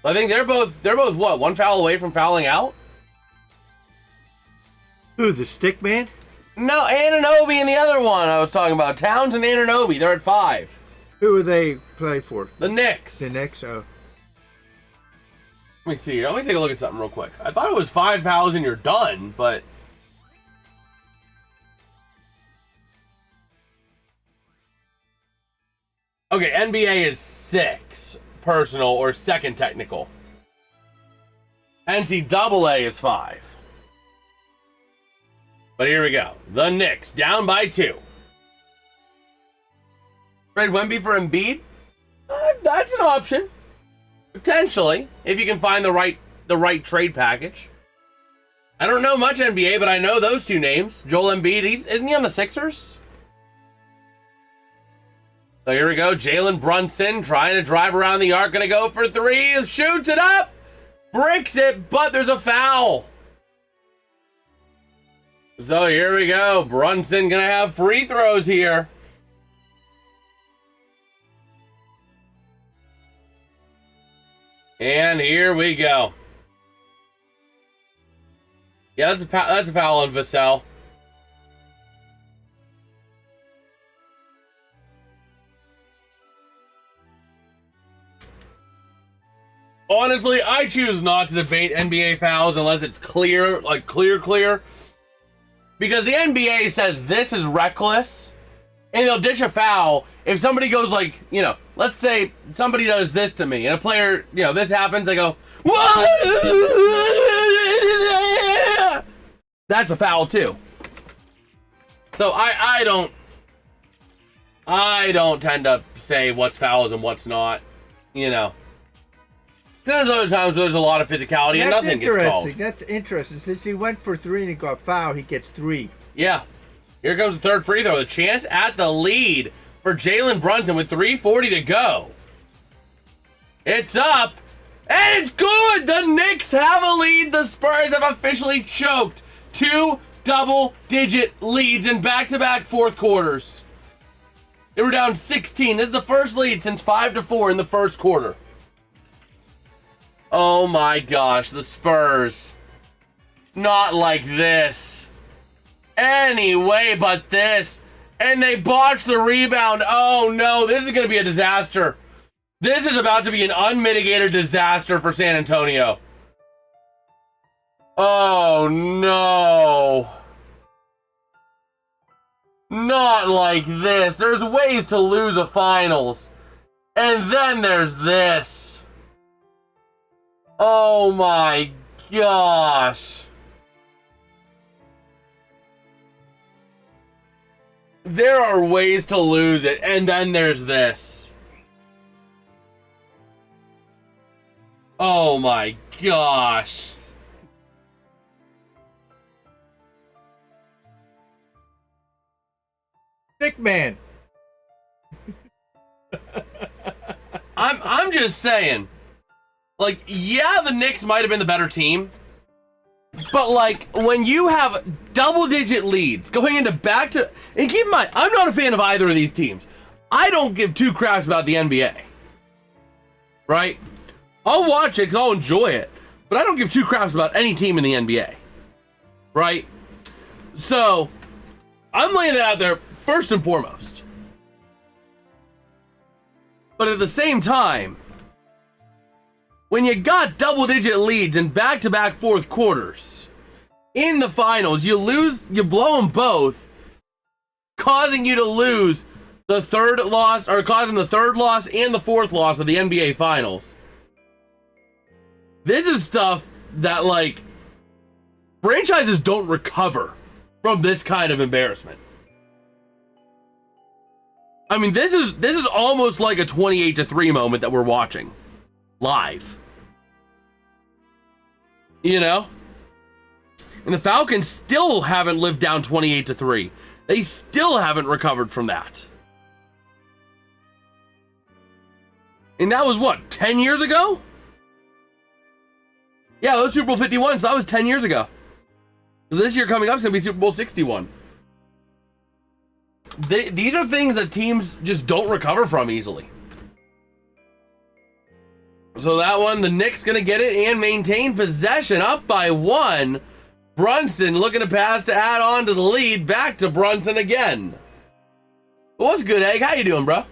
I think they're both what, 1 foul away from fouling out? Who, the stick man? No, Anunoby and the other one I was talking about. Towns and Anunoby, they're at 5. Who do they play for? The Knicks. The Knicks, oh. Let me see here. Let me take a look at something real quick. I thought it was 5 fouls and you're done, but... Okay, NBA is 6 personal or second technical. NCAA is 5. But here we go. The Knicks down by 2. Trade Wemby for Embiid? That's an option. Potentially, if you can find the right trade package. I don't know much NBA, but I know those two names. Joel Embiid, isn't he on the Sixers? So here we go. Jalen Brunson trying to drive around the arc. Going to go for 3. Shoots it up. Breaks it, but there's a foul. So here we go. Brunson going to have free throws here. And here we go. Yeah, that's a foul on Vassell. Honestly, I choose not to debate NBA fouls unless it's clear, like clear. Because the NBA says this is reckless, and they'll dish a foul if somebody goes like, let's say somebody does this to me, and a player, this happens, they go, whoa! That's a foul too. So I don't tend to say what's fouls and what's not, There's other times where there's a lot of physicality and nothing gets called. That's interesting. Since he went for 3 and he got fouled, he gets 3. Yeah. Here comes the third free throw. The chance at the lead for Jalen Brunson with 3:40 to go. It's up. And it's good. The Knicks have a lead. The Spurs have officially choked 2 double-digit leads in back-to-back fourth quarters. They were down 16. This is the first lead since 5-4 in the first quarter. Oh my gosh, the Spurs. Not like this. Anyway but this. And they botched the rebound. Oh no, this is going to be a disaster. This is about to be an unmitigated disaster for San Antonio. Oh no. Not like this. There's ways to lose a finals. And then there's this. Oh my gosh. There are ways to lose it, and then there's this. Oh my gosh. Stick man. I'm just saying. Like, yeah, the Knicks might have been the better team. But, like, when you have double-digit leads going into back-to... And keep in mind, I'm not a fan of either of these teams. I don't give 2 craps about the NBA. Right? I'll watch it because I'll enjoy it. But I don't give 2 craps about any team in the NBA. Right? So, I'm laying that out there first and foremost. But at the same time... When you got double-digit leads in back-to-back fourth quarters, in the finals, you blow them both, causing you to lose the third loss, or causing the third loss and the fourth loss of the NBA Finals. This is stuff that, like, franchises don't recover from this kind of embarrassment. I mean, this is almost like a 28-3 moment that we're watching live. You know? And the Falcons still haven't lived down 28-3. They still haven't recovered from that. And that was what, 10 years ago? Yeah, that was Super Bowl 51, so that was 10 years ago. Because this year coming up is going to be Super Bowl 61. These are things that teams just don't recover from easily. So that one, the Knicks going to get it and maintain possession, up by 1. Brunson looking to pass to add on to the lead. Back to Brunson again. Well, what's good, Egg? How you doing, bro?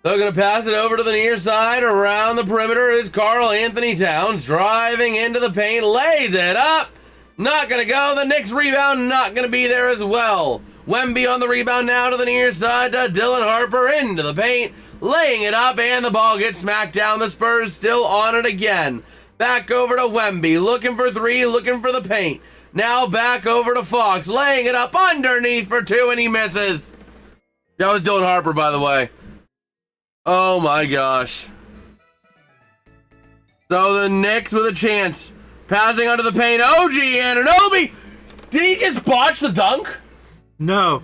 So going to pass it over to the near side. Around the perimeter is Karl Anthony Towns. Driving into the paint. Lays it up. Not going to go. The Knicks rebound not going to be there as well. Wemby on the rebound now to the near side to Dylan Harper into the paint. Laying it up, and the ball gets smacked down. The Spurs still on it again. Back over to Wemby. Looking for 3, looking for the paint. Now back over to Fox. Laying it up underneath for 2, and he misses. That was Dylan Harper, by the way. Oh my gosh. So the Knicks with a chance. Passing under the paint. OG Anunoby. Did he just botch the dunk? No.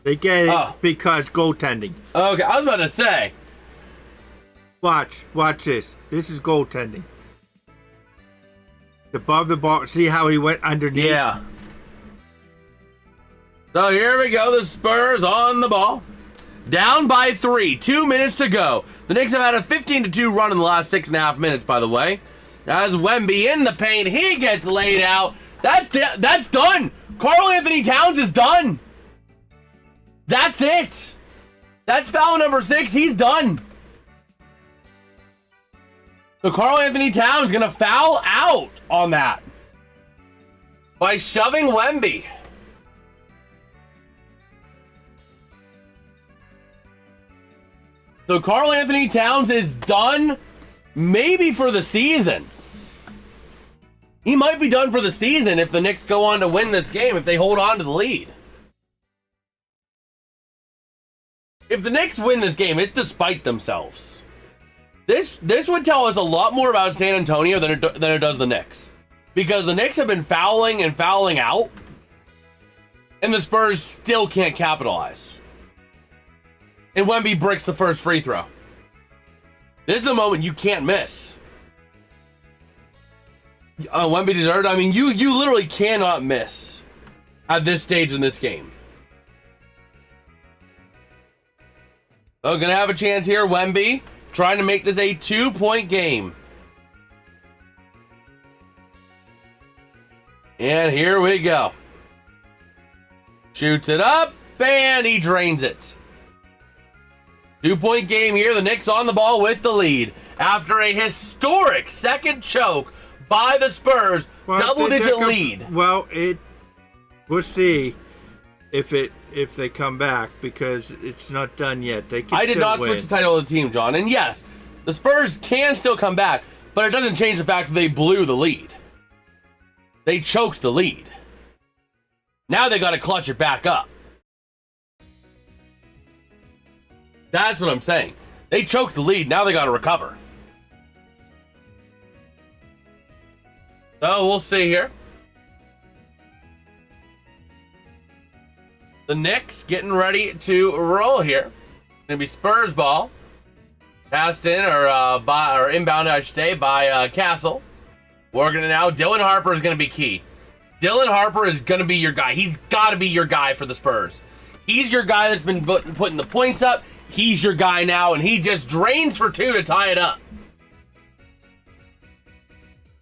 They get it because goaltending. Okay, I was about to say. Watch this. This is goaltending. Above the ball. See how he went underneath? Yeah. So here we go. The Spurs on the ball. Down by 3. 2 minutes to go. The Knicks have had a 15-2 run in the last 6.5 minutes, by the way. As Wemby in the paint, he gets laid out. That's done. Karl Anthony Towns is done. That's it. That's foul number 6. He's done. So Karl Anthony Towns gonna foul out on that by shoving Wemby. So Karl Anthony Towns is done, maybe for the season. He might be done for the season if the Knicks go on to win this game, if they hold on to the lead. If the Knicks win this game, it's despite themselves. This would tell us a lot more about San Antonio than it does the Knicks. Because the Knicks have been fouling and fouling out, and the Spurs still can't capitalize. And Wemby bricks the first free throw. This is a moment you can't miss. Wemby deserved. I mean, you literally cannot miss at this stage in this game. Oh, gonna have a chance here. Wemby trying to make this a 2-point game. And here we go. Shoots it up, and he drains it. 2-point game here. The Knicks on the ball with the lead. After a historic second choke by the Spurs. Well, double-digit lead. Well, we'll see if they come back, because it's not done yet. They can I did not win. switch the title of the team, John. And yes, the Spurs can still come back, but it doesn't change the fact that they blew the lead. They choked the lead. Now they got to clutch it back up. That's what I'm saying. They choked the lead. Now they got to recover. So we'll see here. The Knicks getting ready to roll here. Gonna be Spurs ball. Passed in or inbound, I should say, by Castle. Working it now. Dylan Harper is gonna be key. Dylan Harper is gonna be your guy. He's got to be your guy for the Spurs. He's your guy that's been putting the points up. He's your guy now, and he just drains for 2 to tie it up.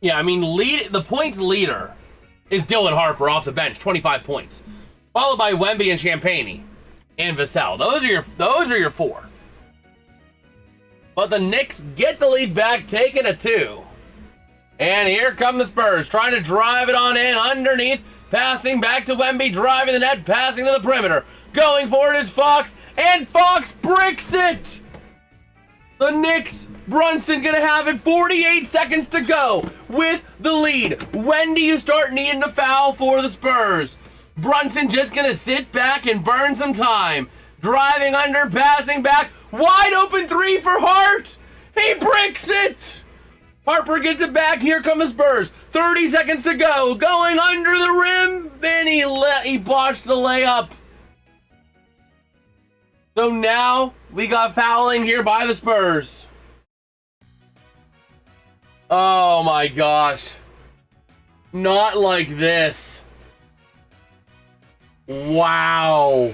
Yeah, I mean, the points leader is Dylan Harper off the bench, 25 points. Followed by Wemby and Champagnie and Vassell. Those are your 4. But the Knicks get the lead back, taking a 2. And here come the Spurs, trying to drive it on in underneath, passing back to Wemby, driving the net, passing to the perimeter. Going for it is Fox, and Fox bricks it! The Knicks, Brunson gonna have it, 48 seconds to go with the lead. When do you start needing to foul for the Spurs? Brunson just gonna sit back and burn some time. Driving under, passing back, wide open three for Hart. He bricks it. Harper gets it back, here come the Spurs. 30 seconds to go, going under the rim, then he botched the layup. So now we got fouling here by the Spurs. Oh my gosh. Not like this. Wow.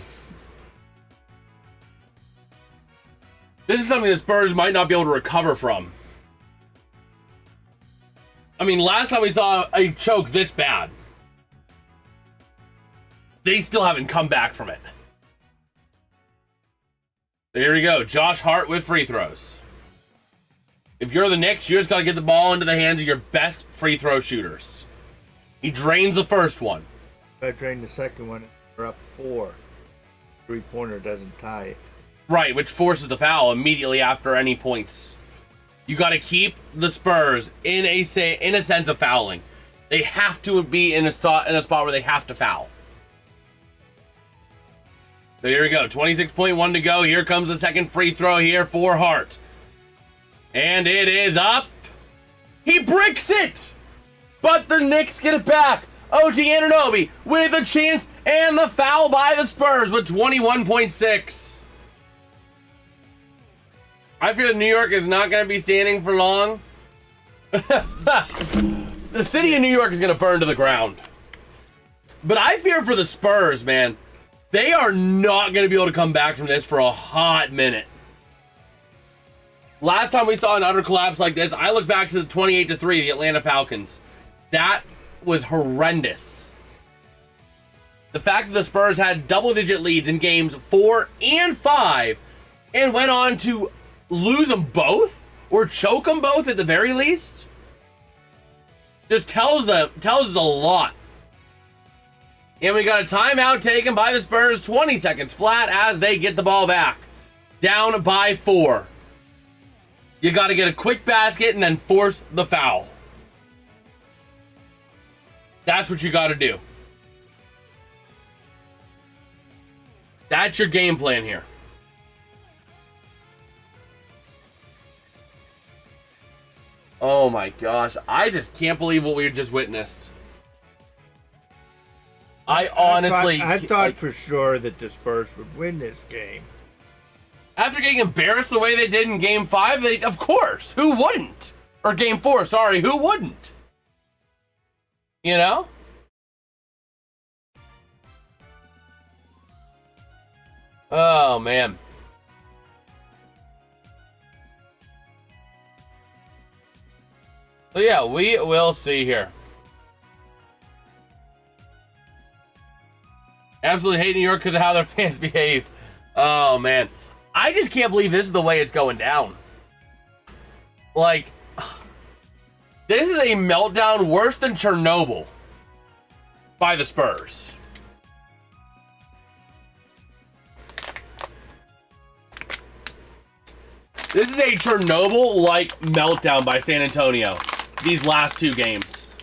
This is something the Spurs might not be able to recover from. I mean, last time we saw a choke this bad, they still haven't come back from it. Here we go. Josh Hart with free throws. If you're the Knicks, you just got to get the ball into the hands of your best free throw shooters. He drains the first one. I drain the second one. We're up 4. Three-pointer doesn't tie it. Right, which forces the foul immediately after any points. You got to keep the Spurs in a sense of fouling. They have to be in a spot where they have to foul. So here we go, 26.1 to go. Here comes the second free throw here for Hart. And it is up. He bricks it! But the Knicks get it back. OG Anunoby with a chance and the foul by the Spurs with 21.6. I feel New York is not going to be standing for long. The city of New York is going to burn to the ground. But I fear for the Spurs, man. They are not going to be able to come back from this for a hot minute. Last time we saw an utter collapse like this, I look back to the 28-3, the Atlanta Falcons. That was horrendous. The fact that the Spurs had double-digit leads in games 4 and 5 and went on to lose them both or choke them both at the very least just tells us a lot. And we got a timeout taken by the Spurs, 20 seconds flat as they get the ball back. Down by 4. You got to get a quick basket and then force the foul. That's what you got to do. That's your game plan here. Oh my gosh. I just can't believe what we just witnessed. I thought for sure that the Spurs would win this game. After getting embarrassed the way they did in Game 5, of course, who wouldn't? Or Game 4, sorry, who wouldn't? You know? Oh, man. So, yeah, we will see here. Absolutely hate New York because of how their fans behave. Oh, man. I just can't believe this is the way it's going down. Like, this is a meltdown worse than Chernobyl by the Spurs. This is a Chernobyl-like meltdown by San Antonio these last 2 games.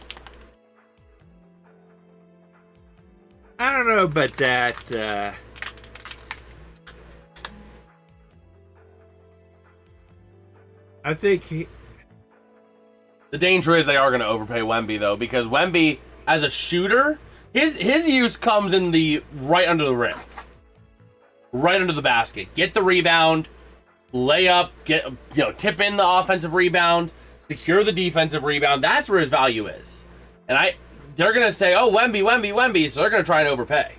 I don't know about that. I think the danger is they are going to overpay Wemby, though, because Wemby, as a shooter, his use comes in the right under the rim. Right under the basket. Get the rebound, lay up, tip in the offensive rebound, secure the defensive rebound. That's where his value is. And they're going to say, oh, Wemby, so they're going to try and overpay.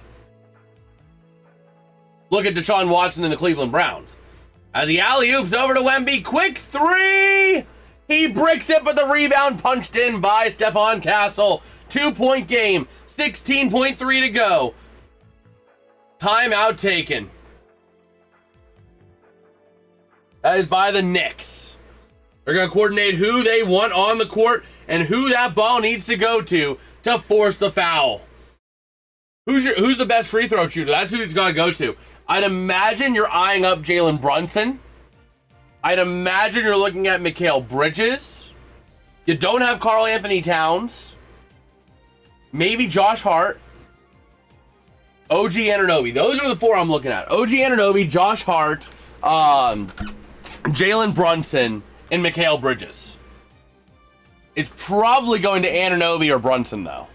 Look at Deshaun Watson and the Cleveland Browns. As he alley-oops over to Wemby, quick 3! He bricks it, but the rebound punched in by Stephon Castle. 2-point game, 16.3 to go. Timeout taken. That is by the Knicks. They're going to coordinate who they want on the court and who that ball needs to go to force the foul. Who's the best free throw shooter? That's who it's got to go to. I'd imagine you're eyeing up Jalen Brunson. I'd imagine you're looking at Mikal Bridges. You don't have Karl Anthony Towns. Maybe Josh Hart. OG Anunoby. Those are the four I'm looking at. OG Anunoby, Josh Hart, Jalen Brunson, and Mikal Bridges. It's probably going to Anunoby or Brunson, though.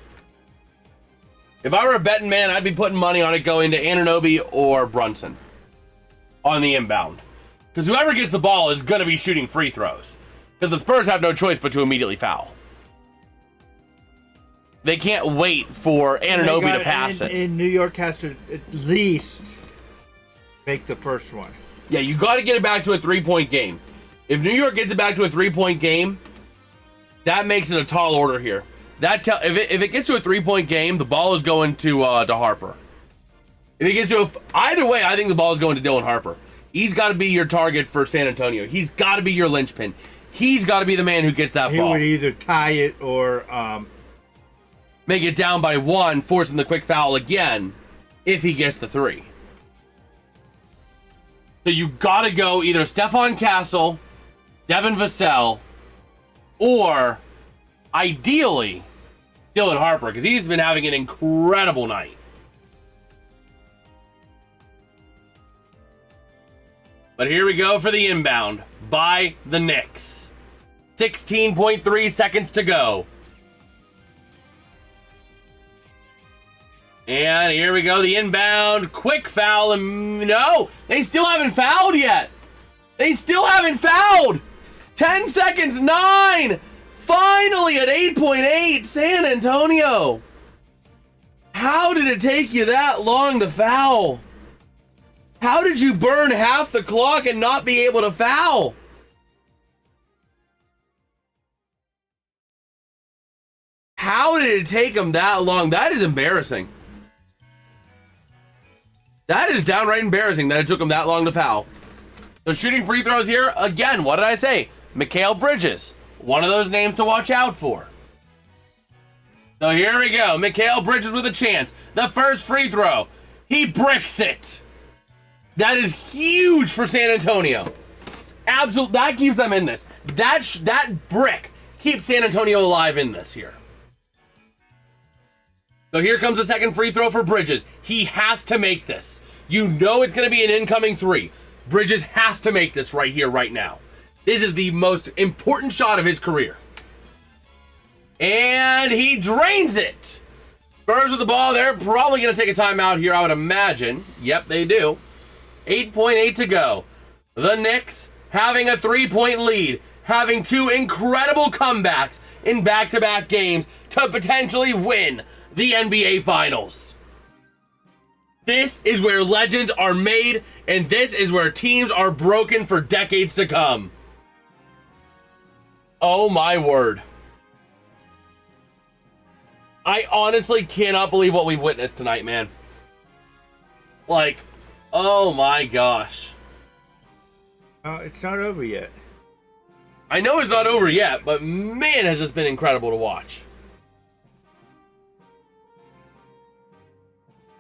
If I were a betting man, I'd be putting money on it going to Anunoby or Brunson on the inbound. Because whoever gets the ball is going to be shooting free throws. Because the Spurs have no choice but to immediately foul. They can't wait for Anunoby to pass it. And New York has to at least make the first one. Yeah, you got to get it back to a three-point game. If New York gets it back to a three-point game, that makes it a tall order here. If it gets to a three-point game, the ball is going to Harper. If it gets to either way, I think the ball is going to Dylan Harper. He's got to be your target for San Antonio. He's got to be your linchpin. He's got to be the man who gets that ball. He would either tie it or make it down by one, forcing the quick foul again if he gets the three. So you got to go either Stephon Castle, Devin Vassell, or ideally Dylan Harper, because he's been having an incredible night. But here we go for the inbound by the Knicks. 16.3 seconds to go. And here we go, the inbound, quick foul, and no, they still haven't fouled yet. They still haven't fouled. 10 seconds, 9. Finally at 8.8, San Antonio. How did it take you that long to foul? How did you burn half the clock and not be able to foul? How did it take them that long? That is embarrassing. That is downright embarrassing that it took them that long to foul. So shooting free throws here, again, what did I say? Mikal Bridges, one of those names to watch out for. So here we go, Mikal Bridges with a chance. The first free throw, he bricks it. That is huge for San Antonio. Absolutely, that keeps them in this. That brick keeps San Antonio alive in this here. So here comes the second free throw for Bridges. He has to make this. You know it's going to be an incoming three. Bridges has to make this right here, right now. This is the most important shot of his career. And he drains it. Spurs with the ball. They're probably going to take a timeout here, I would imagine. Yep, they do. 8.8 to go. The Knicks having a 3-point lead. Having two incredible comebacks in back-to-back games to potentially win the NBA Finals. This is where legends are made, and this is where teams are broken for decades to come. Oh my word. I honestly cannot believe what we've witnessed tonight, man. Like, oh my gosh. It's not over yet. I know it's not over yet, but man, has this been incredible to watch.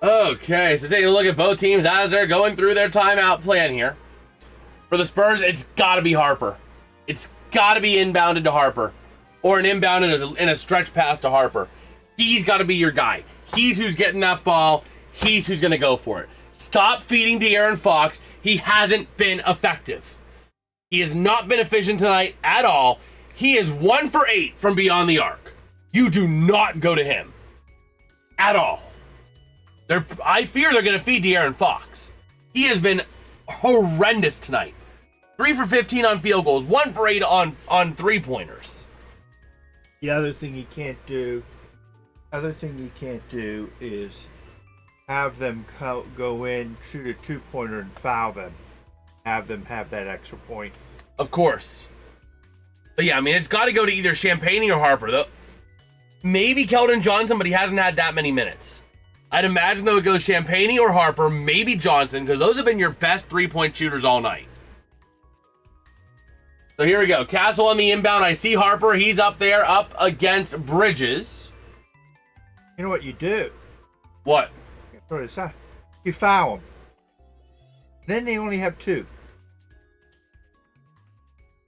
Okay, so taking a look at both teams as they're going through their timeout plan here. For the Spurs, it's got to be Harper. It's got to be inbounded to Harper. Or an inbound in a stretch pass to Harper. He's got to be your guy. He's who's getting that ball. He's who's going to go for it. Stop feeding De'Aaron Fox. He hasn't been effective. He has not been efficient tonight at all. He is 1 for 8 from beyond the arc. You do not go to him. At all. I fear they're going to feed De'Aaron Fox. He has been horrendous tonight. 3 for 15 on field goals, 1 for 8 on three-pointers. The other thing you can't do is have them go in, shoot a two-pointer, and foul them. Have them have that extra point. Of course. But yeah, I mean, it's got to go to either Champagnie or Harper. Though. Maybe Keldon Johnson, but he hasn't had that many minutes. I'd imagine that would go Champagnie or Harper, maybe Johnson, because those have been your best three-point shooters all night. So here we go. Castle on the inbound. I see Harper. He's up there, up against Bridges. You know what you do? What? Throw it aside. You foul them. Then they only have 2.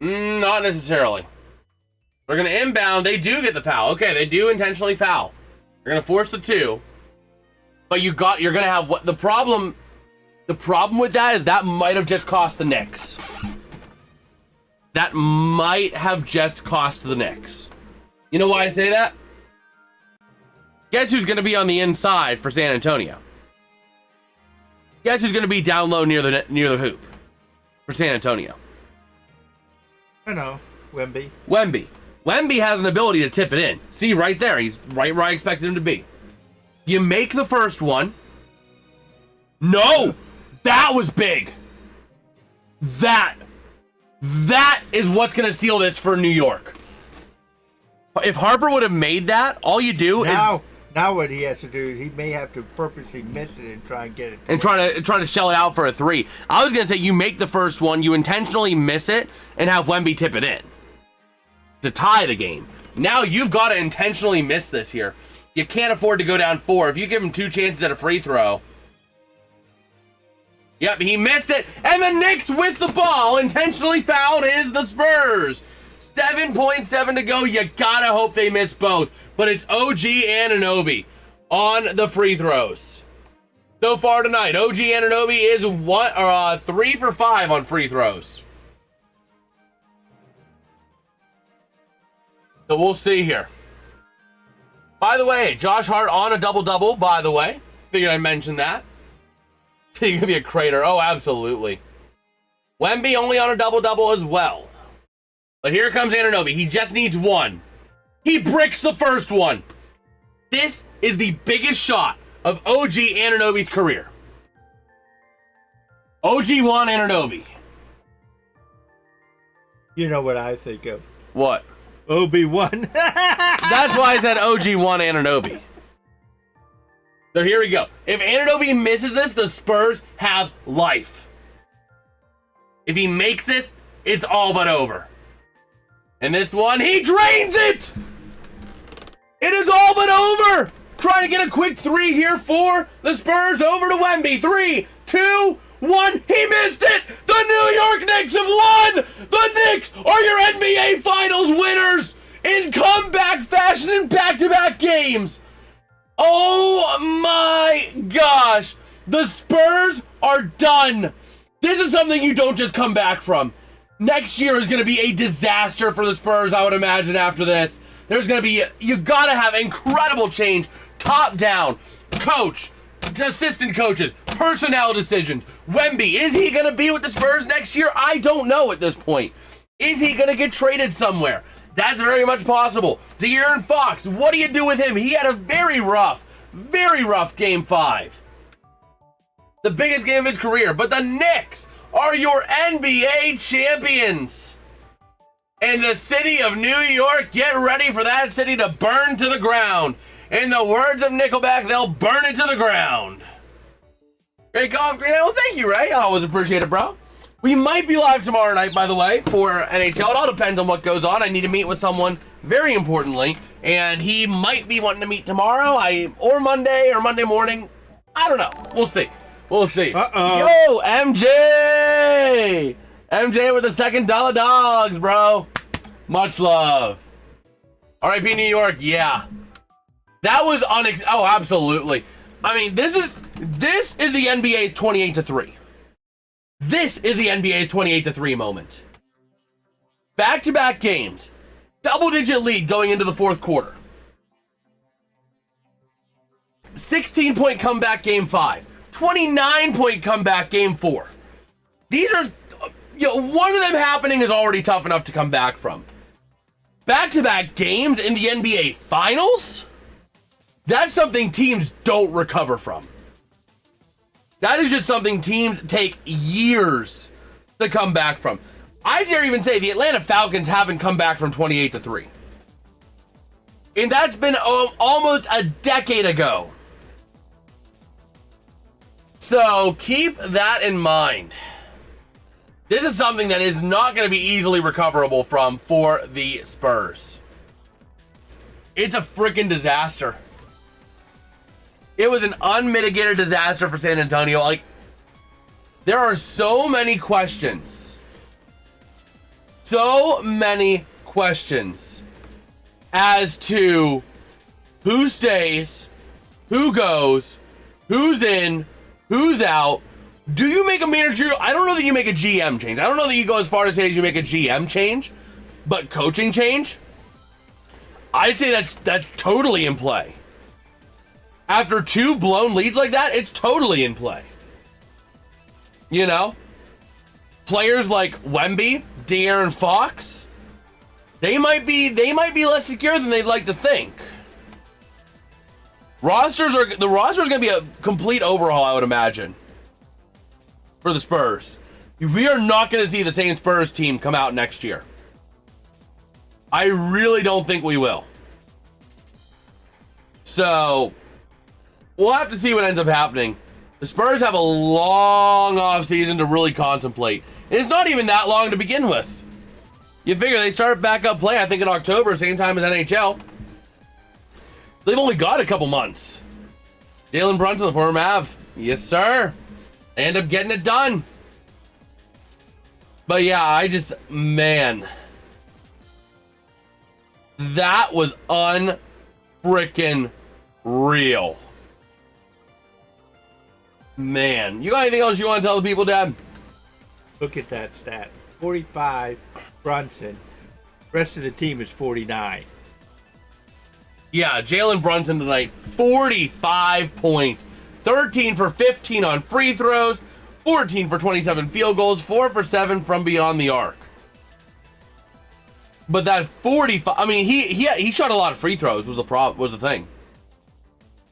Not necessarily. They're going to inbound. They do get the foul. Okay, they do intentionally foul. They're going to force the 2. But you're going to have what the problem with that is that might have just cost the Knicks. That might have just cost the Knicks. You know why I say that? Guess who's going to be on the inside for San Antonio? Guess who's going to be down low near the hoop for San Antonio? I know. Wemby. Wemby has an ability to tip it in. See, right there. He's right where I expected him to be. You make the first one. No! That was big. That is what's going to seal this for New York. If Harper would have made that, all you do is... Now what he has to do is he may have to purposely miss it and try and get it. And try to shell it out for a 3. I was going to say you make the first one, you intentionally miss it, and have Wemby tip it in. To tie the game. Now you've got to intentionally miss this here. You can't afford to go down 4. If you give him 2 chances at a free throw... Yep, he missed it. And the Knicks with the ball. Intentionally fouled is the Spurs. 7.7 to go. You gotta hope they miss both. But it's OG Anunoby on the free throws. So far tonight, OG Anunoby is 3 for 5 on free throws. So we'll see here. By the way, Josh Hart on a double-double, by the way. Figured I'd mention that. He's gonna be a crater. Oh, absolutely. Wemby only on a double-double as well. But here comes Anunoby. He just needs 1. He bricks the first one. This is the biggest shot of OG Anunoby's career. OG1 Anunoby. You know what I think of? What? OB1. That's why I said OG1 Anunoby. So here we go. If Anunoby misses this, the Spurs have life. If he makes this, it's all but over. And this one, he drains it! It is all but over! Trying to get a quick 3 here for the Spurs over to Wemby. 3, 2, 1. He missed it! The New York Knicks have won! The Knicks are your NBA Finals winners in comeback fashion in back-to-back games. Oh my gosh! The Spurs are done. This is something you don't just come back from. Next year is going to be a disaster for the Spurs, I would imagine, after this. There's going to be, you got to have incredible change, top down, coach, assistant coaches, personnel decisions. Wemby, is he going to be with the Spurs next year? I don't know at this point. Is he going to get traded somewhere? That's very much possible. De'Aaron Fox, what do you do with him? He had a very rough game 5. The biggest game of his career. But the Knicks are your NBA champions. And the city of New York, get ready for that city to burn to the ground. In the words of Nickelback, they'll burn it to the ground. Great call, Green. Well, thank you, Ray. I always appreciate it, bro. We might be live tomorrow night, by the way, for NHL. It all depends on what goes on. I need to meet with someone, very importantly, and he might be wanting to meet tomorrow, or Monday morning. I don't know. We'll see. We'll see. Uh-oh. Yo, MJ! MJ with the $2 dogs, bro. Much love. RIP New York, yeah. That was oh, absolutely. I mean, this is the NBA's 28-3. This is the NBA's 28-3 moment. Back-to-back games. Double-digit lead going into the fourth quarter. 16-point comeback game 5. 29-point comeback game 4. These are, one of them happening is already tough enough to come back from. Back-to-back games in the NBA Finals? That's something teams don't recover from. That is just something teams take years to come back from. I dare even say the Atlanta Falcons haven't come back from 28-3. And that's been almost a decade ago. So keep that in mind. This is something that is not going to be easily recoverable from for the Spurs. It's a freaking disaster. It was an unmitigated disaster for San Antonio. Like, there are so many questions so many questions as to who stays, who goes, who's in, who's out. Do you make a managerial? I don't know that you make a GM change. I don't know that you go as far to say as you make a GM change, but coaching change, I'd say that's totally in play. After 2 blown leads like that, it's totally in play. You know, players like Wemby, De'Aaron Fox, they might be less secure than they'd like to think. The roster is going to be a complete overhaul, I would imagine, for the Spurs. We are not going to see the same Spurs team come out next year. I really don't think we will. So, we'll have to see what ends up happening. The Spurs have a long offseason to really contemplate. And it's not even that long to begin with. You figure they start back up play, I think, in October, same time as NHL. They've only got a couple months. Jalen Brunson, the former Mav. Yes, sir. They end up getting it done. But yeah, man. That was unfrickin' real. Man. You got anything else you want to tell the people, Dad? Look at that stat. 45, Brunson. Rest of the team is 49. Yeah, Jalen Brunson tonight, 45 points. 13 for 15 on free throws, 14 for 27 field goals, 4 for 7 from beyond the arc. But that 45, I mean, he shot a lot of free throws was the thing.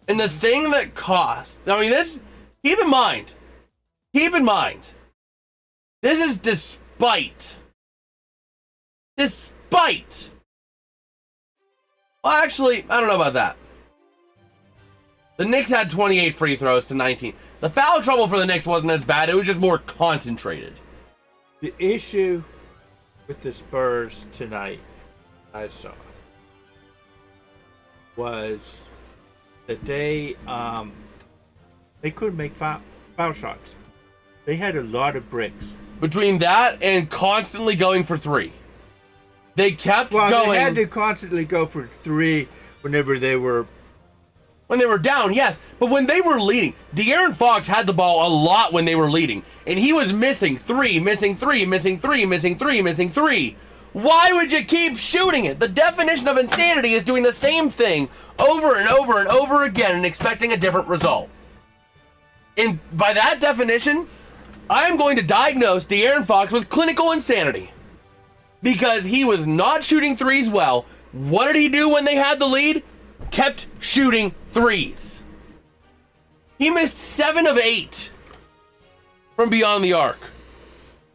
And the thing that cost, I mean, keep in mind, this is despite. Well, actually, I don't know about that. The Knicks had 28 free throws to 19. The foul trouble for the Knicks wasn't as bad. It was just more concentrated. The issue with the Spurs tonight, I saw, was that they couldn't make foul shots. They had a lot of bricks. Between that and constantly going for 3. They kept going. They had to constantly go for 3 whenever they were... When they were down, yes. But when they were leading, De'Aaron Fox had the ball a lot when they were leading. And he was missing 3, missing 3, missing 3, missing 3, missing 3. Why would you keep shooting it? The definition of insanity is doing the same thing over and over and over again and expecting a different result. And by that definition, I am going to diagnose De'Aaron Fox with clinical insanity. Because he was not shooting 3s well. What did he do when they had the lead? Kept shooting 3s. He missed 7 of 8 from beyond the arc.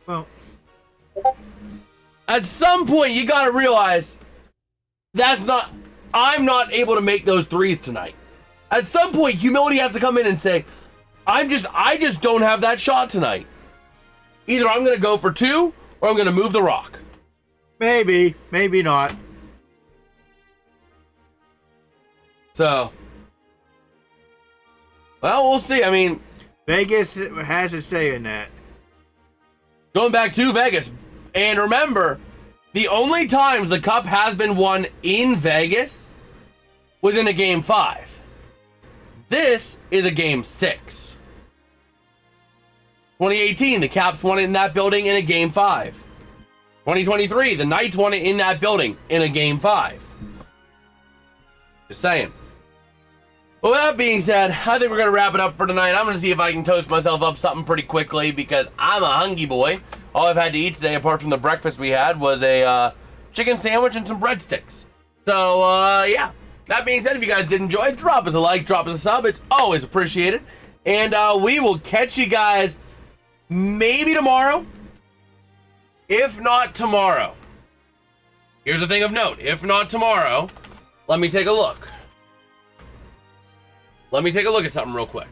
Well, at some point you gotta realize I'm not able to make those 3s tonight. At some point, humility has to come in and say, I just don't have that shot tonight. Either I'm gonna go for 2 or I'm gonna move the rock. Maybe not. So, well, we'll see. I mean, Vegas has a say in that. Going back to Vegas, and remember, the only times the Cup has been won in Vegas was in a Game 5. This is a Game 6. 2018, the Caps won it in that building in a Game 5. 2023, the Knights won it in that building in a Game 5. Just saying. Well, with that being said, I think we're going to wrap it up for tonight. I'm going to see if I can toast myself up something pretty quickly because I'm a hungry boy. All I've had to eat today, apart from the breakfast we had, was a chicken sandwich and some breadsticks. So, yeah. That being said, if you guys did enjoy, drop us a like, drop us a sub. It's always appreciated. And we will catch you guys maybe tomorrow. If not tomorrow. Here's a thing of note. If not tomorrow, let me take a look. Let me take a look at something real quick.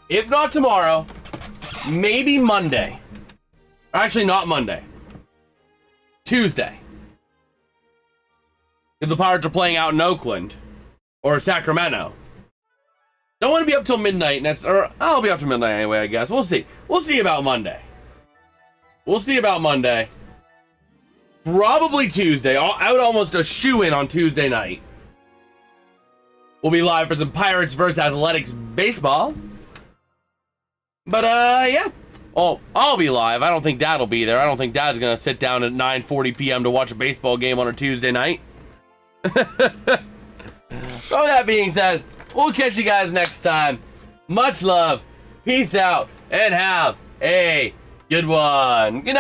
If not tomorrow, maybe Monday. Actually, not Monday. Tuesday. If the Pirates are playing out in Oakland or Sacramento. Don't want to be up till midnight, or I'll be up till midnight anyway, I guess. We'll see. We'll see about Monday. We'll see about Monday. Probably Tuesday. I would almost a shoe-in on Tuesday night. We'll be live for some Pirates versus Athletics baseball. But, yeah. Oh, I'll be live. I don't think Dad will be there. I don't think Dad's going to sit down at 9:40 p.m. to watch a baseball game on a Tuesday night. So that being said, we'll catch you guys next time. Much love. Peace out. And have a good one. Good night.